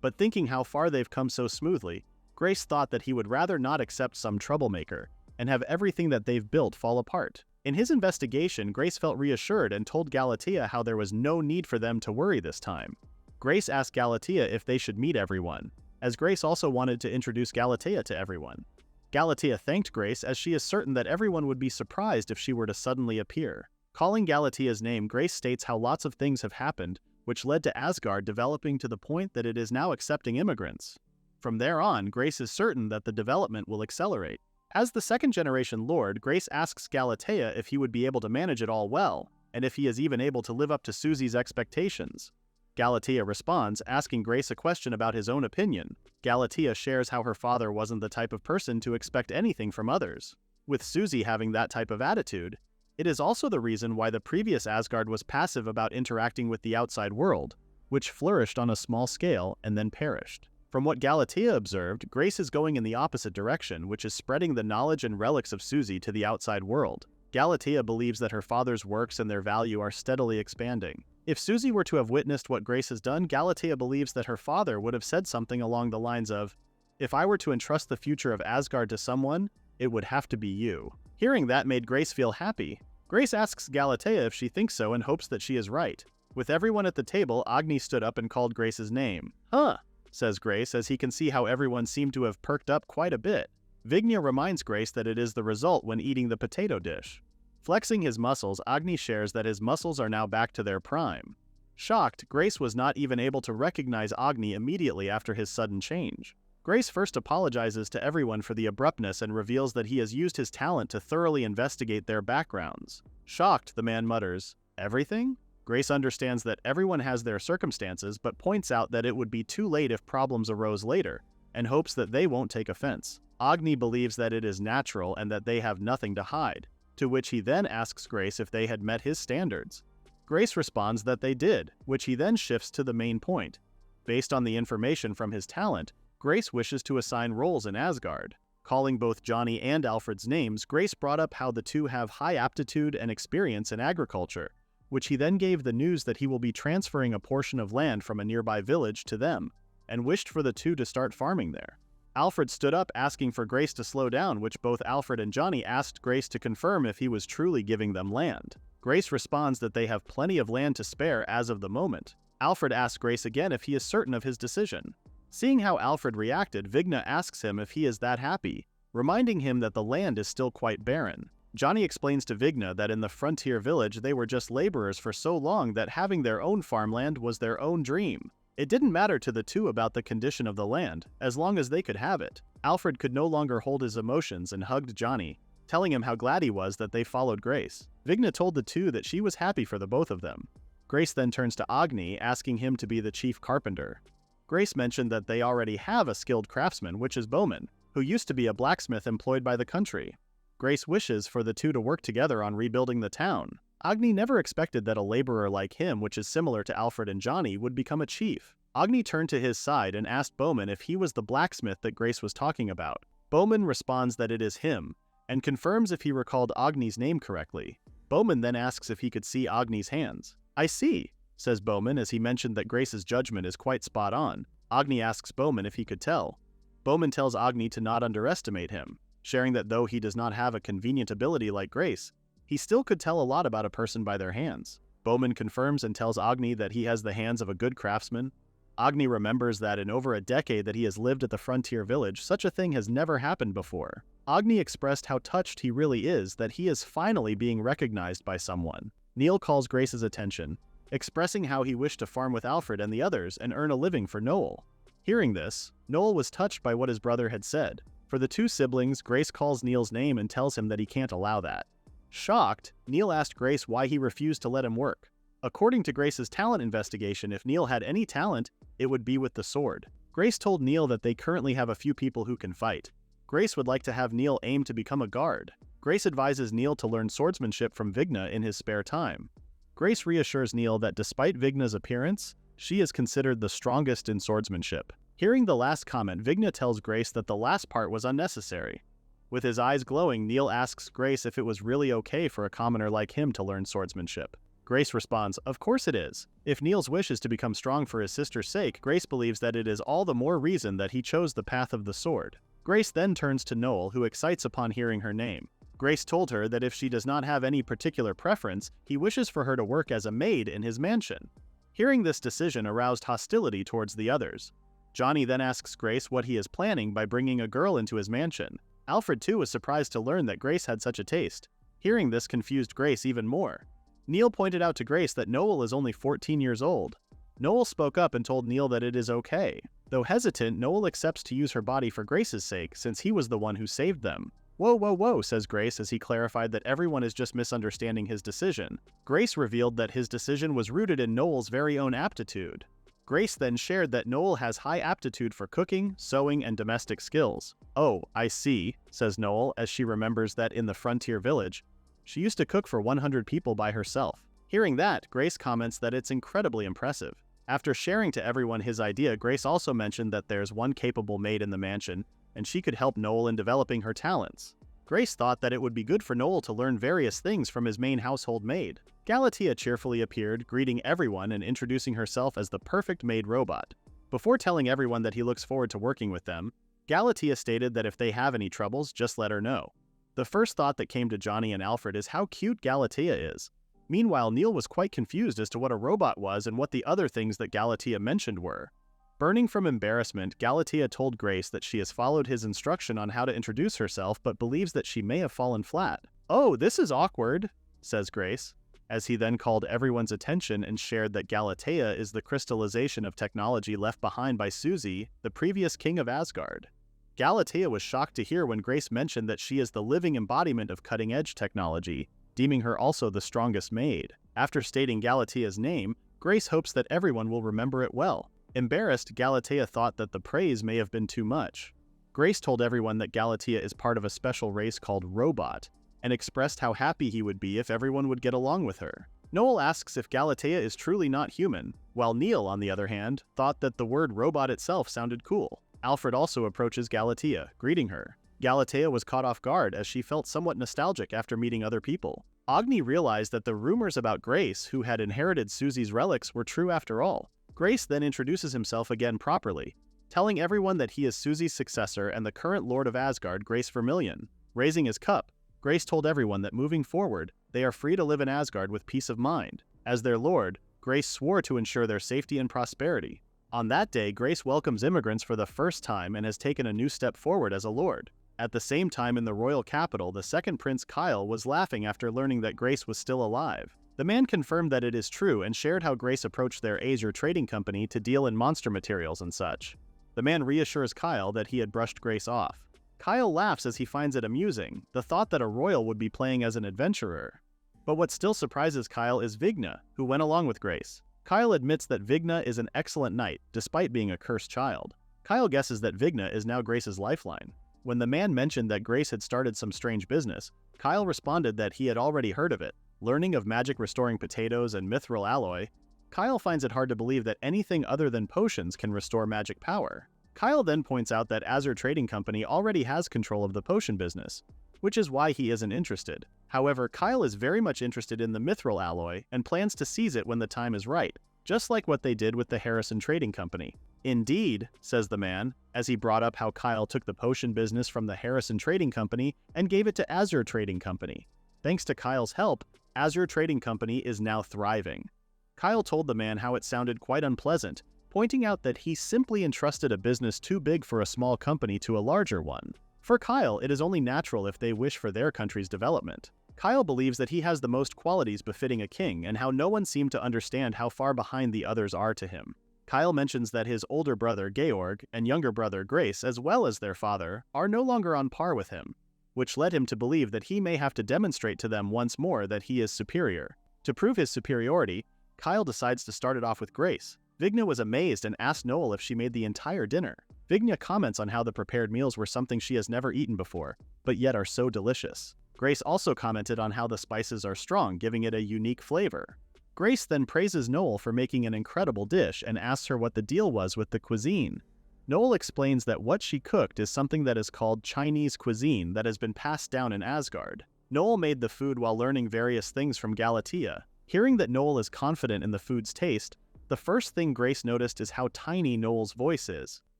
But thinking how far they've come so smoothly, Grace thought that he would rather not accept some troublemaker and have everything that they've built fall apart. In his investigation, Grace felt reassured and told Galatea how there was no need for them to worry this time. Grace asked Galatea if they should meet everyone, as Grace also wanted to introduce Galatea to everyone. Galatea thanked Grace as she is certain that everyone would be surprised if she were to suddenly appear. Calling Galatea's name, Grace states how lots of things have happened, which led to Asgard developing to the point that it is now accepting immigrants. From there on, Grace is certain that the development will accelerate. As the second-generation lord, Grace asks Galatea if he would be able to manage it all well, and if he is even able to live up to Susie's expectations. Galatea responds, asking Grace a question about his own opinion. Galatea shares how her father wasn't the type of person to expect anything from others. With Susie having that type of attitude, it is also the reason why the previous Asgard was passive about interacting with the outside world, which flourished on a small scale and then perished. From what Galatea observed, Grace is going in the opposite direction, which is spreading the knowledge and relics of Susie to the outside world. Galatea believes that her father's works and their value are steadily expanding. If Susie were to have witnessed what Grace has done, Galatea believes that her father would have said something along the lines of, "If I were to entrust the future of Asgard to someone, it would have to be you." Hearing that made Grace feel happy. Grace asks Galatea if she thinks so and hopes that she is right. With everyone at the table, Agni stood up and called Grace's name. "Huh," says Grace, as he can see how everyone seemed to have perked up quite a bit. Vignya reminds Grace that it is the result when eating the potato dish. Flexing his muscles, Agni shares that his muscles are now back to their prime. Shocked, Grace was not even able to recognize Agni immediately after his sudden change. Grace first apologizes to everyone for the abruptness and reveals that he has used his talent to thoroughly investigate their backgrounds. Shocked, the man mutters, "Everything?" Grace understands that everyone has their circumstances, but points out that it would be too late if problems arose later, and hopes that they won't take offense. Agni believes that it is natural and that they have nothing to hide, to which he then asks Grace if they had met his standards. Grace responds that they did, which he then shifts to the main point. Based on the information from his talent, Grace wishes to assign roles in Asgard. Calling both Johnny and Alfred's names, Grace brought up how the two have high aptitude and experience in agriculture, which he then gave the news that he will be transferring a portion of land from a nearby village to them, and wished for the two to start farming there. Alfred stood up asking for Grace to slow down, which both Alfred and Johnny asked Grace to confirm if he was truly giving them land. Grace responds that they have plenty of land to spare as of the moment. Alfred asks Grace again if he is certain of his decision. Seeing how Alfred reacted, Vigna asks him if he is that happy, reminding him that the land is still quite barren. Johnny explains to Vigna that in the frontier village they were just laborers for so long that having their own farmland was their own dream. It didn't matter to the two about the condition of the land, as long as they could have it. Alfred could no longer hold his emotions and hugged Johnny, telling him how glad he was that they followed Grace. Vigna told the two that she was happy for the both of them. Grace then turns to Agni, asking him to be the chief carpenter. Grace mentioned that they already have a skilled craftsman, which is Bowman, who used to be a blacksmith employed by the country. Grace wishes for the two to work together on rebuilding the town. Agni never expected that a laborer like him, which is similar to Alfred and Johnny, would become a chief. Agni turned to his side and asked Bowman if he was the blacksmith that Grace was talking about. Bowman responds that it is him, and confirms if he recalled Agni's name correctly. Bowman then asks if he could see Agni's hands. "I see," says Bowman, as he mentioned that Grace's judgment is quite spot on. Agni asks Bowman if he could tell. Bowman tells Agni to not underestimate him, sharing that though he does not have a convenient ability like Grace, he still could tell a lot about a person by their hands. Bowman confirms and tells Agni that he has the hands of a good craftsman. Agni remembers that in over a decade that he has lived at the frontier village, such a thing has never happened before. Agni expressed how touched he really is that he is finally being recognized by someone. Neil calls Grace's attention, expressing how he wished to farm with Alfred and the others and earn a living for Noel. Hearing this, Noel was touched by what his brother had said. For the two siblings, Grace calls Neil's name and tells him that he can't allow that. Shocked, Neil asked Grace why he refused to let him work. According to Grace's talent investigation, if Neil had any talent, it would be with the sword. Grace told Neil that they currently have a few people who can fight. Grace would like to have Neil aim to become a guard. Grace advises Neil to learn swordsmanship from Vigna in his spare time. Grace reassures Neil that despite Vigna's appearance, she is considered the strongest in swordsmanship. Hearing the last comment, Vigna tells Grace that the last part was unnecessary. With his eyes glowing, Neil asks Grace if it was really okay for a commoner like him to learn swordsmanship. Grace responds, "Of course it is." If Neil's wish is to become strong for his sister's sake, Grace believes that it is all the more reason that he chose the path of the sword. Grace then turns to Noel, who excites upon hearing her name. Grace told her that if she does not have any particular preference, he wishes for her to work as a maid in his mansion. Hearing this decision aroused hostility towards the others. Johnny then asks Grace what he is planning by bringing a girl into his mansion. Alfred too was surprised to learn that Grace had such a taste. Hearing this confused Grace even more. Neil pointed out to Grace that Noel is only 14 years old. Noel spoke up and told Neil that it is okay. Though hesitant, Noel accepts to use her body for Grace's sake since he was the one who saved them. "Whoa, whoa, whoa," says Grace as he clarified that everyone is just misunderstanding his decision. Grace revealed that his decision was rooted in Noel's very own aptitude. Grace then shared that Noel has high aptitude for cooking, sewing, and domestic skills. "Oh, I see," says Noel as she remembers that in the frontier village, she used to cook for 100 people by herself. Hearing that, Grace comments that it's incredibly impressive. After sharing to everyone his idea, Grace also mentioned that there's one capable maid in the mansion, and she could help Noel in developing her talents. Grace thought that it would be good for Noel to learn various things from his main household maid. Galatea cheerfully appeared, greeting everyone and introducing herself as the perfect maid robot. Before telling everyone that he looks forward to working with them, Galatea stated that if they have any troubles, just let her know. The first thought that came to Johnny and Alfred is how cute Galatea is. Meanwhile, Neil was quite confused as to what a robot was and what the other things that Galatea mentioned were. Burning from embarrassment, Galatea told Grace that she has followed his instruction on how to introduce herself but believes that she may have fallen flat. "Oh, this is awkward," says Grace, as he then called everyone's attention and shared that Galatea is the crystallization of technology left behind by Susie, the previous king of Asgard. Galatea was shocked to hear when Grace mentioned that she is the living embodiment of cutting-edge technology, deeming her also the strongest maid. After stating Galatea's name, Grace hopes that everyone will remember it well. Embarrassed, Galatea thought that the praise may have been too much. Grace told everyone that Galatea is part of a special race called Robot, and expressed how happy he would be if everyone would get along with her. Noel asks if Galatea is truly not human, while Neil, on the other hand, thought that the word robot itself sounded cool. Alfred also approaches Galatea, greeting her. Galatea was caught off guard as she felt somewhat nostalgic after meeting other people. Agni realized that the rumors about Grace, who had inherited Susie's relics, were true after all. Grace then introduces himself again properly, telling everyone that he is Susie's successor and the current Lord of Asgard, Grace Vermillion. Raising his cup, Grace told everyone that moving forward, they are free to live in Asgard with peace of mind. As their lord, Grace swore to ensure their safety and prosperity. On that day, Grace welcomes immigrants for the first time and has taken a new step forward as a lord. At the same time in the royal capital, the second prince Kyle was laughing after learning that Grace was still alive. The man confirmed that it is true and shared how Grace approached their Azure trading company to deal in monster materials and such. The man reassures Kyle that he had brushed Grace off. Kyle laughs as he finds it amusing, the thought that a royal would be playing as an adventurer. But what still surprises Kyle is Vigna, who went along with Grace. Kyle admits that Vigna is an excellent knight, despite being a cursed child. Kyle guesses that Vigna is now Grace's lifeline. When the man mentioned that Grace had started some strange business, Kyle responded that he had already heard of it. Learning of magic restoring potatoes and mithril alloy, Kyle finds it hard to believe that anything other than potions can restore magic power. Kyle then points out that Azure Trading Company already has control of the potion business, which is why he isn't interested. However, Kyle is very much interested in the mithril alloy and plans to seize it when the time is right, just like what they did with the Harrison Trading Company. "Indeed," says the man, as he brought up how Kyle took the potion business from the Harrison Trading Company and gave it to Azure Trading Company. Thanks to Kyle's help, Azure Trading Company is now thriving. Kyle told the man how it sounded quite unpleasant, pointing out that he simply entrusted a business too big for a small company to a larger one. For Kyle, it is only natural if they wish for their country's development. Kyle believes that he has the most qualities befitting a king and how no one seemed to understand how far behind the others are to him. Kyle mentions that his older brother Georg and younger brother Grace, as well as their father, are no longer on par with him, which led him to believe that he may have to demonstrate to them once more that he is superior. To prove his superiority, Kyle decides to start it off with Grace. Vigna was amazed and asked Noel if she made the entire dinner. Vigna comments on how the prepared meals were something she has never eaten before, but yet are so delicious. Grace also commented on how the spices are strong, giving it a unique flavor. Grace then praises Noel for making an incredible dish and asks her what the deal was with the cuisine. Noel explains that what she cooked is something that is called Chinese cuisine that has been passed down in Asgard. Noel made the food while learning various things from Galatea. Hearing that Noel is confident in the food's taste, the first thing Grace noticed is how tiny Noel's voice is.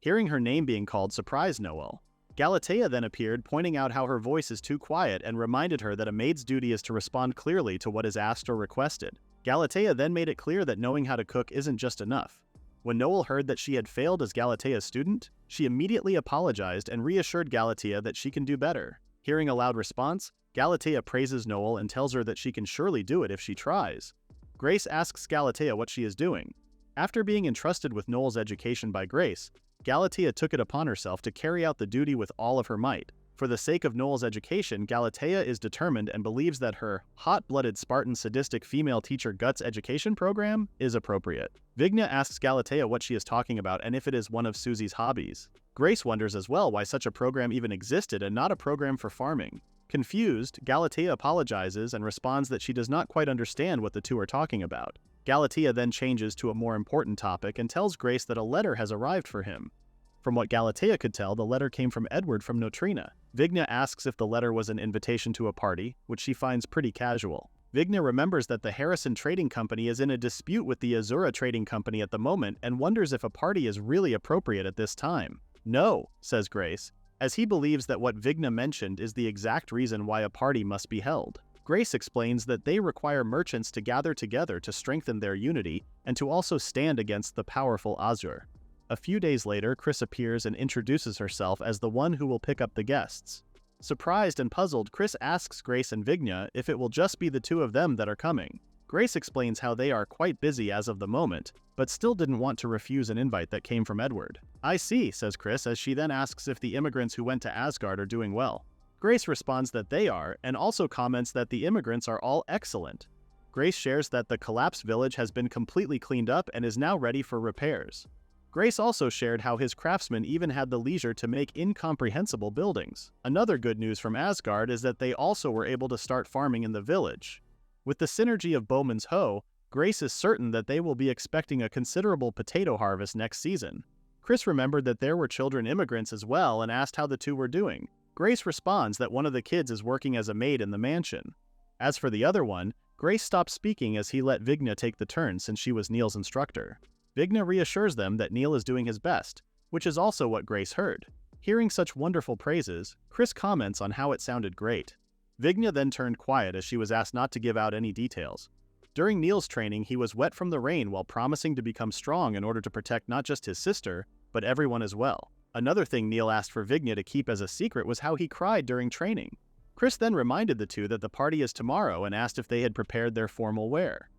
Hearing her name being called surprised Noel. Galatea then appeared, pointing out how her voice is too quiet and reminded her that a maid's duty is to respond clearly to what is asked or requested. Galatea then made it clear that knowing how to cook isn't just enough. When Noel heard that she had failed as Galatea's student, she immediately apologized and reassured Galatea that she can do better. Hearing a loud response, Galatea praises Noel and tells her that she can surely do it if she tries. Grace asks Galatea what she is doing. After being entrusted with Noel's education by Grace, Galatea took it upon herself to carry out the duty with all of her might. For the sake of Noel's education, Galatea is determined and believes that her hot-blooded Spartan sadistic female teacher Guts education program is appropriate. Vigna asks Galatea what she is talking about and if it is one of Susie's hobbies. Grace wonders as well why such a program even existed and not a program for farming. Confused, Galatea apologizes and responds that she does not quite understand what the two are talking about. Galatea then changes to a more important topic and tells Grace that a letter has arrived for him. From what Galatea could tell, the letter came from Edward from Notrina. Vigna asks if the letter was an invitation to a party, which she finds pretty casual. Vigna remembers that the Harrison Trading Company is in a dispute with the Azura Trading Company at the moment and wonders if a party is really appropriate at this time. No, says Grace, as he believes that what Vigna mentioned is the exact reason why a party must be held. Grace explains that they require merchants to gather together to strengthen their unity and to also stand against the powerful Azur. A few days later, Chris appears and introduces herself as the one who will pick up the guests. Surprised and puzzled, Chris asks Grace and Vigna if it will just be the two of them that are coming. Grace explains how they are quite busy as of the moment, but still didn't want to refuse an invite that came from Edward. I see, says Chris, as she then asks if the immigrants who went to Asgard are doing well. Grace responds that they are, and also comments that the immigrants are all excellent. Grace shares that the collapsed village has been completely cleaned up and is now ready for repairs. Grace also shared how his craftsmen even had the leisure to make incomprehensible buildings. Another good news from Asgard is that they also were able to start farming in the village. With the synergy of Bowman's hoe, Grace is certain that they will be expecting a considerable potato harvest next season. Chris remembered that there were children immigrants as well and asked how the two were doing. Grace responds that one of the kids is working as a maid in the mansion. As for the other one, Grace stopped speaking as he let Vigna take the turn since she was Neil's instructor. Vigna reassures them that Neil is doing his best, which is also what Grace heard. Hearing such wonderful praises, Chris comments on how it sounded great. Vigna then turned quiet as she was asked not to give out any details. During Neil's training, he was wet from the rain while promising to become strong in order to protect not just his sister, but everyone as well. Another thing Neil asked for Vigna to keep as a secret was how he cried during training. Chris then reminded the two that the party is tomorrow and asked if they had prepared their formal wear.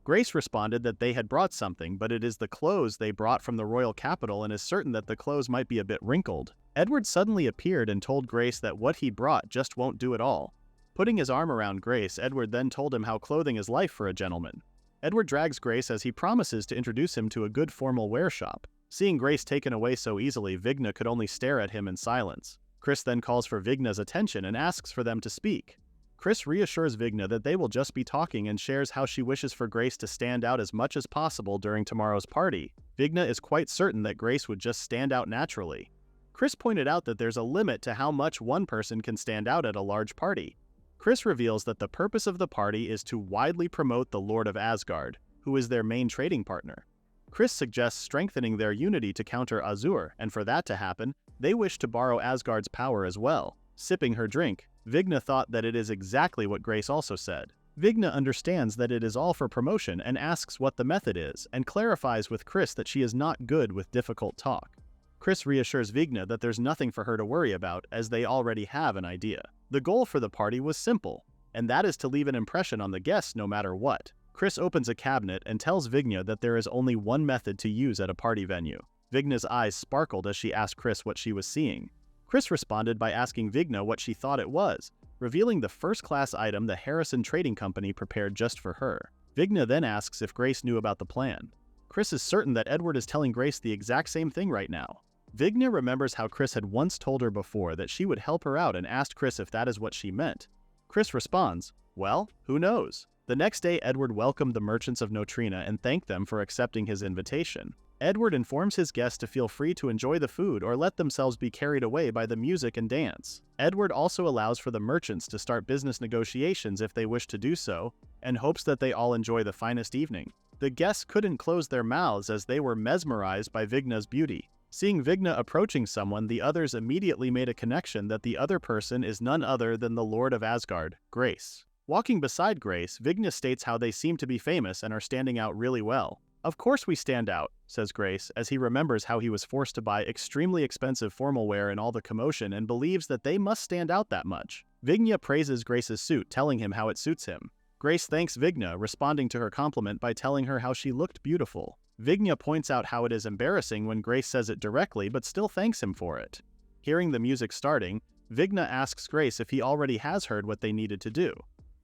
Grace responded that they had brought something, but it is the clothes they brought from the royal capital and is certain that the clothes might be a bit wrinkled. Edward suddenly appeared and told Grace that what he brought just won't do at all. Putting his arm around Grace, Edward then told him how clothing is life for a gentleman. Edward drags Grace as he promises to introduce him to a good formal wear shop. Seeing Grace taken away so easily, Vigna could only stare at him in silence. Chris then calls for Vigna's attention and asks for them to speak. Chris reassures Vigna that they will just be talking and shares how she wishes for Grace to stand out as much as possible during tomorrow's party. Vigna is quite certain that Grace would just stand out naturally. Chris pointed out that there's a limit to how much one person can stand out at a large party. Chris reveals that the purpose of the party is to widely promote the Lord of Asgard, who is their main trading partner. Chris suggests strengthening their unity to counter Azur, and for that to happen, they wish to borrow Asgard's power as well. Sipping her drink, Vigna thought that it is exactly what Grace also said. Vigna understands that it is all for promotion and asks what the method is, and clarifies with Chris that she is not good with difficult talk. Chris reassures Vigna that there's nothing for her to worry about, as they already have an idea. The goal for the party was simple, and that is to leave an impression on the guests no matter what. Chris opens a cabinet and tells Vigna that there is only one method to use at a party venue. Vigna's eyes sparkled as she asked Chris what she was seeing. Chris responded by asking Vigna what she thought it was, revealing the first-class item the Harrison Trading Company prepared just for her. Vigna then asks if Grace knew about the plan. Chris is certain that Edward is telling Grace the exact same thing right now. Vigna remembers how Chris had once told her before that she would help her out and asked Chris if that is what she meant. Chris responds, "Well, who knows?" The next day, Edward welcomed the merchants of Notrina and thanked them for accepting his invitation. Edward informs his guests to feel free to enjoy the food or let themselves be carried away by the music and dance. Edward also allows for the merchants to start business negotiations if they wish to do so, and hopes that they all enjoy the finest evening. The guests couldn't close their mouths as they were mesmerized by Vigna's beauty. Seeing Vigna approaching someone, the others immediately made a connection that the other person is none other than the Lord of Asgard, Grace. Walking beside Grace, Vigna states how they seem to be famous and are standing out really well. "Of course we stand out," says Grace, as he remembers how he was forced to buy extremely expensive formal wear in all the commotion and believes that they must stand out that much. Vigna praises Grace's suit, telling him how it suits him. Grace thanks Vigna, responding to her compliment by telling her how she looked beautiful. Vigna points out how it is embarrassing when Grace says it directly but still thanks him for it. Hearing the music starting, Vigna asks Grace if he already has heard what they needed to do.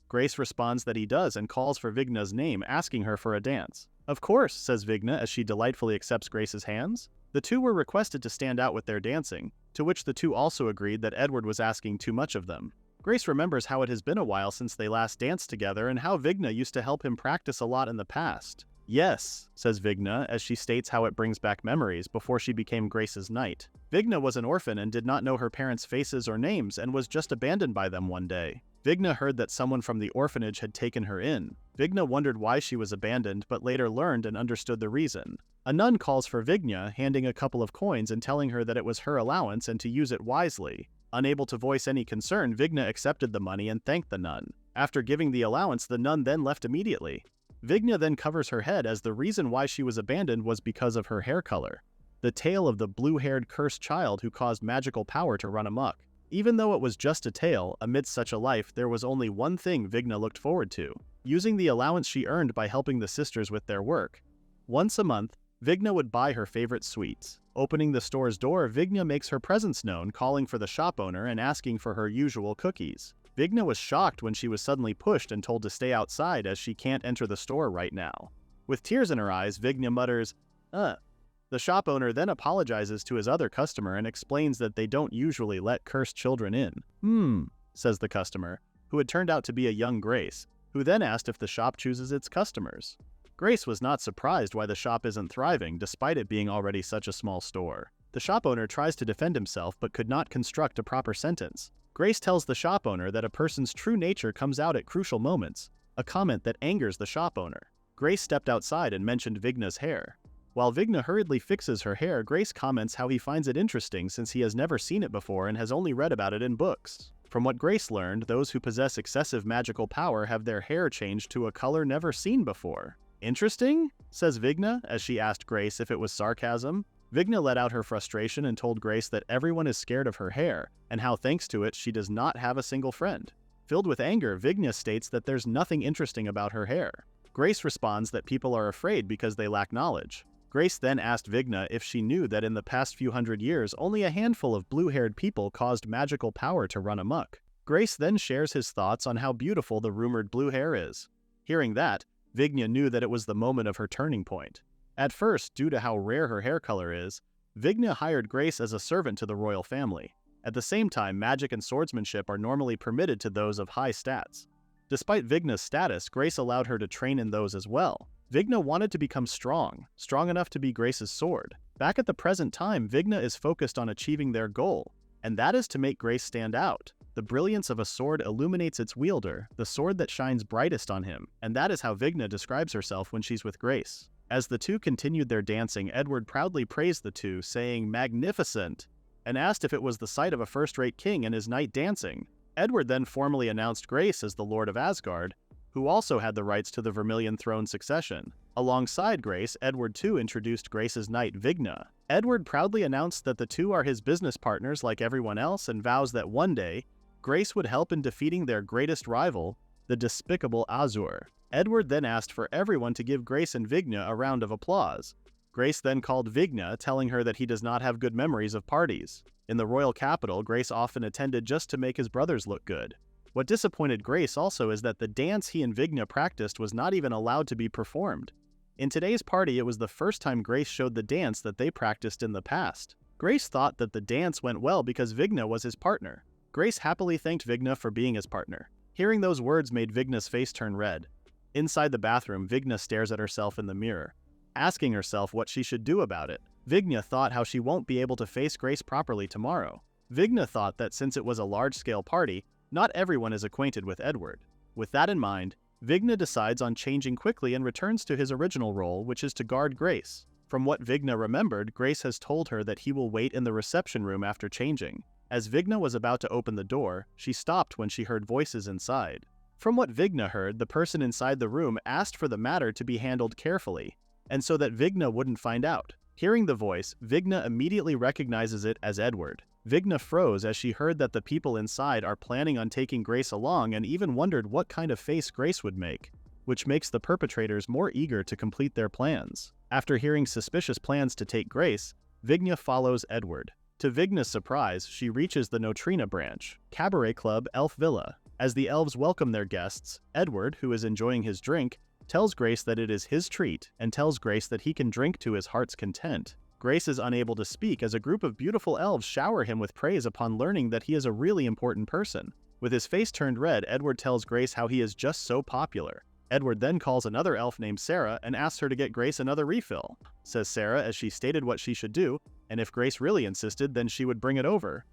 Grace responds that he does and calls for Vigna's name, asking her for a dance. "Of course," says Vigna as she delightfully accepts Grace's hands. The two were requested to stand out with their dancing, to which the two also agreed that Edward was asking too much of them. Grace remembers how it has been a while since they last danced together and how Vigna used to help him practice a lot in the past. "Yes," says Vigna as she states how it brings back memories before she became Grace's knight. Vigna was an orphan and did not know her parents' faces or names and was just abandoned by them one day. Vigna heard that someone from the orphanage had taken her in. Vigna wondered why she was abandoned, but later learned and understood the reason. A nun calls for Vigna, handing a couple of coins and telling her that it was her allowance and to use it wisely. Unable to voice any concern, Vigna accepted the money and thanked the nun. After giving the allowance, the nun then left immediately. Vigna then covers her head as the reason why she was abandoned was because of her hair color. The tale of the blue-haired cursed child who caused magical power to run amok. Even though it was just a tale, amidst such a life, there was only one thing Vigna looked forward to: using the allowance she earned by helping the sisters with their work. Once a month, Vigna would buy her favorite sweets. Opening the store's door, Vigna makes her presence known, calling for the shop owner and asking for her usual cookies. Vigna was shocked when she was suddenly pushed and told to stay outside as she can't enter the store right now. With tears in her eyes, Vigna mutters, The shop owner then apologizes to his other customer and explains that they don't usually let cursed children in. Says the customer, who had turned out to be a young Grace, who then asked if the shop chooses its customers. Grace was not surprised why the shop isn't thriving, despite it being already such a small store. The shop owner tries to defend himself but could not construct a proper sentence. Grace tells the shop owner that a person's true nature comes out at crucial moments, a comment that angers the shop owner. Grace stepped outside and mentioned Vigna's hair. While Vigna hurriedly fixes her hair, Grace comments how he finds it interesting since he has never seen it before and has only read about it in books. From what Grace learned, those who possess excessive magical power have their hair changed to a color never seen before. "Interesting?" says Vigna as she asked Grace if it was sarcasm. Vigna let out her frustration and told Grace that everyone is scared of her hair, and how thanks to it she does not have a single friend. Filled with anger, Vigna states that there's nothing interesting about her hair. Grace responds that people are afraid because they lack knowledge. Grace then asked Vigna if she knew that in the past few hundred years only a handful of blue-haired people caused magical power to run amok. Grace then shares his thoughts on how beautiful the rumored blue hair is. Hearing that, Vigna knew that it was the moment of her turning point. At first, due to how rare her hair color is, Vigna hired Grace as a servant to the royal family. At the same time, magic and swordsmanship are normally permitted to those of high stats. Despite Vigna's status, Grace allowed her to train in those as well. Vigna wanted to become strong enough to be Grace's sword. Back at the present time, Vigna is focused on achieving their goal, and that is to make Grace stand out. The brilliance of a sword illuminates its wielder, the sword that shines brightest on him, and that is how Vigna describes herself when she's with Grace. As the two continued their dancing, Edward proudly praised the two, saying, "Magnificent," and asked if it was the sight of a first-rate king and his knight dancing. Edward then formally announced Grace as the Lord of Asgard, who also had the rights to the Vermillion throne succession. Alongside Grace, Edward too introduced Grace's knight Vigna. Edward proudly announced that the two are his business partners like everyone else and vows that one day, Grace would help in defeating their greatest rival, the despicable Azur. Edward then asked for everyone to give Grace and Vigna a round of applause. Grace then called Vigna, telling her that he does not have good memories of parties. In the royal capital, Grace often attended just to make his brothers look good. What disappointed Grace also is that the dance he and Vigna practiced was not even allowed to be performed. In today's party, it was the first time Grace showed the dance that they practiced in the past. Grace thought that the dance went well because Vigna was his partner. Grace happily thanked Vigna for being his partner. Hearing those words made Vigna's face turn red. Inside the bathroom, Vigna stares at herself in the mirror, asking herself what she should do about it. Vigna thought how she won't be able to face Grace properly tomorrow. Vigna thought that since it was a large-scale party, not everyone is acquainted with Edward. With that in mind, Vigna decides on changing quickly and returns to his original role, which is to guard Grace. From what Vigna remembered, Grace has told her that he will wait in the reception room after changing. As Vigna was about to open the door, she stopped when she heard voices inside. From what Vigna heard, the person inside the room asked for the matter to be handled carefully, and so that Vigna wouldn't find out. Hearing the voice, Vigna immediately recognizes it as Edward. Vigna froze as she heard that the people inside are planning on taking Grace along and even wondered what kind of face Grace would make, which makes the perpetrators more eager to complete their plans. After hearing suspicious plans to take Grace, Vigna follows Edward. To Vigna's surprise, she reaches the Neutrina branch, Cabaret Club Elf Villa. As the elves welcome their guests, Edward, who is enjoying his drink, tells Grace that it is his treat and tells Grace that he can drink to his heart's content. Grace is unable to speak as a group of beautiful elves shower him with praise upon learning that he is a really important person. With his face turned red, Edward tells Grace how he is just so popular. Edward then calls another elf named Sarah and asks her to get Grace another refill, says Sarah as she stated what she should do, and if Grace really insisted, then she would bring it over.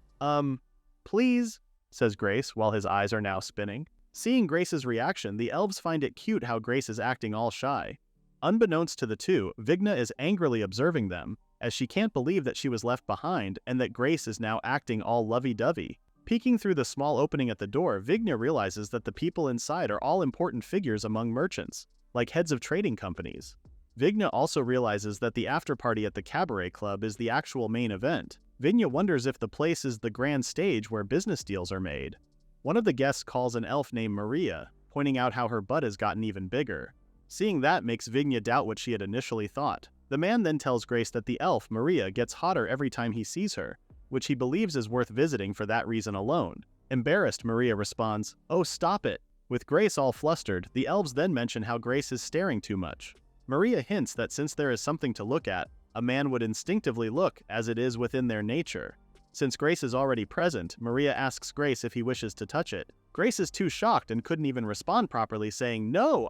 Please, says Grace while his eyes are now spinning. Seeing Grace's reaction, the elves find it cute how Grace is acting all shy. Unbeknownst to the two, Vigna is angrily observing them, as she can't believe that she was left behind and that Grace is now acting all lovey-dovey. Peeking through the small opening at the door, Vigna realizes that the people inside are all important figures among merchants, like heads of trading companies. Vigna also realizes that the after-party at the Cabaret Club is the actual main event. Vigna wonders if the place is the grand stage where business deals are made. One of the guests calls an elf named Maria, pointing out how her butt has gotten even bigger. Seeing that makes Vigna doubt what she had initially thought. The man then tells Grace that the elf, Maria, gets hotter every time he sees her, which he believes is worth visiting for that reason alone. Embarrassed, Maria responds, "Oh, stop it." With Grace all flustered, the elves then mention how Grace is staring too much. Maria hints that since there is something to look at, a man would instinctively look, as it is within their nature. Since Grace is already present, Maria asks Grace if he wishes to touch it. Grace is too shocked and couldn't even respond properly, saying, "No,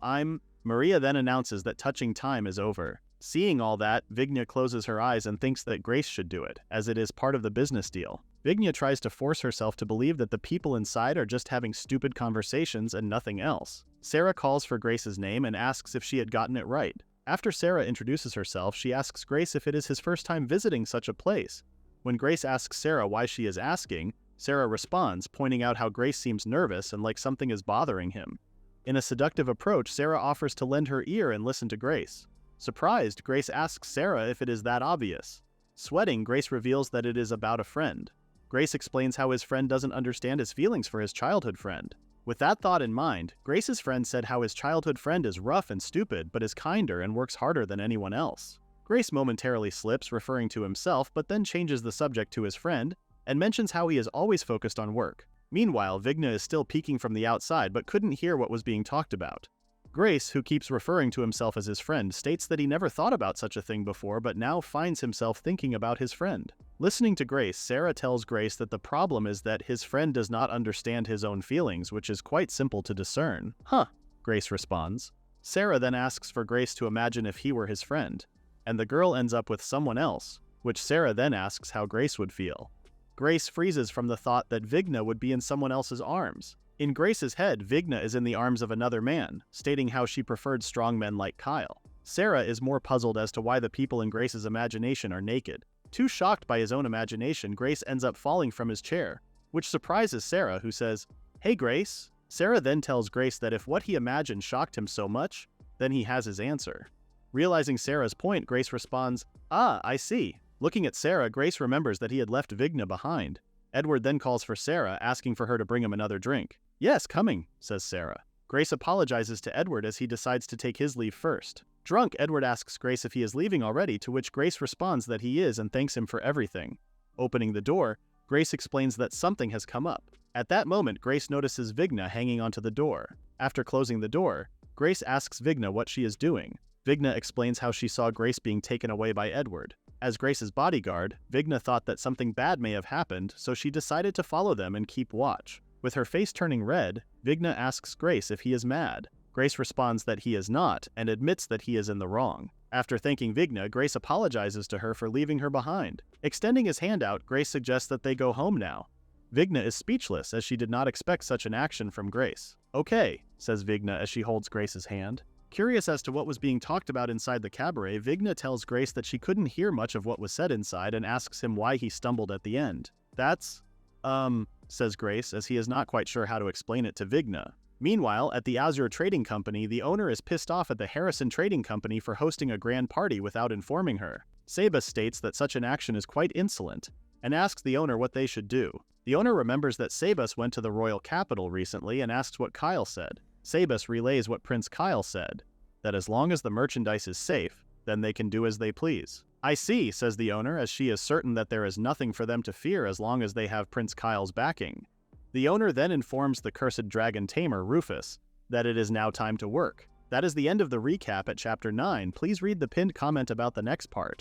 Maria then announces that touching time is over. Seeing all that, Vigna closes her eyes and thinks that Grace should do it, as it is part of the business deal. Vigna tries to force herself to believe that the people inside are just having stupid conversations and nothing else. Sarah calls for Grace's name and asks if she had gotten it right. After Sarah introduces herself, she asks Grace if it is his first time visiting such a place. When Grace asks Sarah why she is asking, Sarah responds, pointing out how Grace seems nervous and like something is bothering him. In a seductive approach, Sarah offers to lend her ear and listen to Grace. Surprised, Grace asks Sarah if it is that obvious. Sweating, Grace reveals that it is about a friend. Grace explains how his friend doesn't understand his feelings for his childhood friend. With that thought in mind, Grace's friend said how his childhood friend is rough and stupid but is kinder and works harder than anyone else. Grace momentarily slips, referring to himself, but then changes the subject to his friend and mentions how he is always focused on work. Meanwhile, Vigna is still peeking from the outside but couldn't hear what was being talked about. Grace, who keeps referring to himself as his friend, states that he never thought about such a thing before but now finds himself thinking about his friend. Listening to Grace, Sarah tells Grace that the problem is that his friend does not understand his own feelings, which is quite simple to discern. "Huh," Grace responds. Sarah then asks for Grace to imagine if he were his friend, and the girl ends up with someone else, which Sarah then asks how Grace would feel. Grace freezes from the thought that Vigna would be in someone else's arms. In Grace's head, Vigna is in the arms of another man, stating how she preferred strong men like Kyle. Sarah is more puzzled as to why the people in Grace's imagination are naked. Too shocked by his own imagination, Grace ends up falling from his chair, which surprises Sarah, who says, "Hey Grace." Sarah then tells Grace that if what he imagined shocked him so much, then he has his answer. Realizing Sarah's point, Grace responds, "Ah, I see." Looking at Sarah, Grace remembers that he had left Vigna behind. Edward then calls for Sarah, asking for her to bring him another drink. "Yes, coming," says Sarah. Grace apologizes to Edward as he decides to take his leave first. Drunk, Edward asks Grace if he is leaving already, to which Grace responds that he is and thanks him for everything. Opening the door, Grace explains that something has come up. At that moment, Grace notices Vigna hanging onto the door. After closing the door, Grace asks Vigna what she is doing. Vigna explains how she saw Grace being taken away by Edward. As Grace's bodyguard, Vigna thought that something bad may have happened, so she decided to follow them and keep watch. With her face turning red, Vigna asks Grace if he is mad. Grace responds that he is not, and admits that he is in the wrong. After thanking Vigna, Grace apologizes to her for leaving her behind. Extending his hand out, Grace suggests that they go home now. Vigna is speechless as she did not expect such an action from Grace. "Okay," says Vigna as she holds Grace's hand. Curious as to what was being talked about inside the cabaret, Vigna tells Grace that she couldn't hear much of what was said inside and asks him why he stumbled at the end. "That's, says Grace, as he is not quite sure how to explain it to Vigna. Meanwhile, at the Azure Trading Company, the owner is pissed off at the Harrison Trading Company for hosting a grand party without informing her. Sabus states that such an action is quite insolent, and asks the owner what they should do. The owner remembers that Sabus went to the royal capital recently and asks what Kyle said. Sabus relays what Prince Kyle said, that as long as the merchandise is safe, then they can do as they please. "I see," says the owner, as she is certain that there is nothing for them to fear as long as they have Prince Kyle's backing. The owner then informs the cursed dragon tamer, Rufus, that it is now time to work. That is the end of the recap at Chapter 9. Please read the pinned comment about the next part.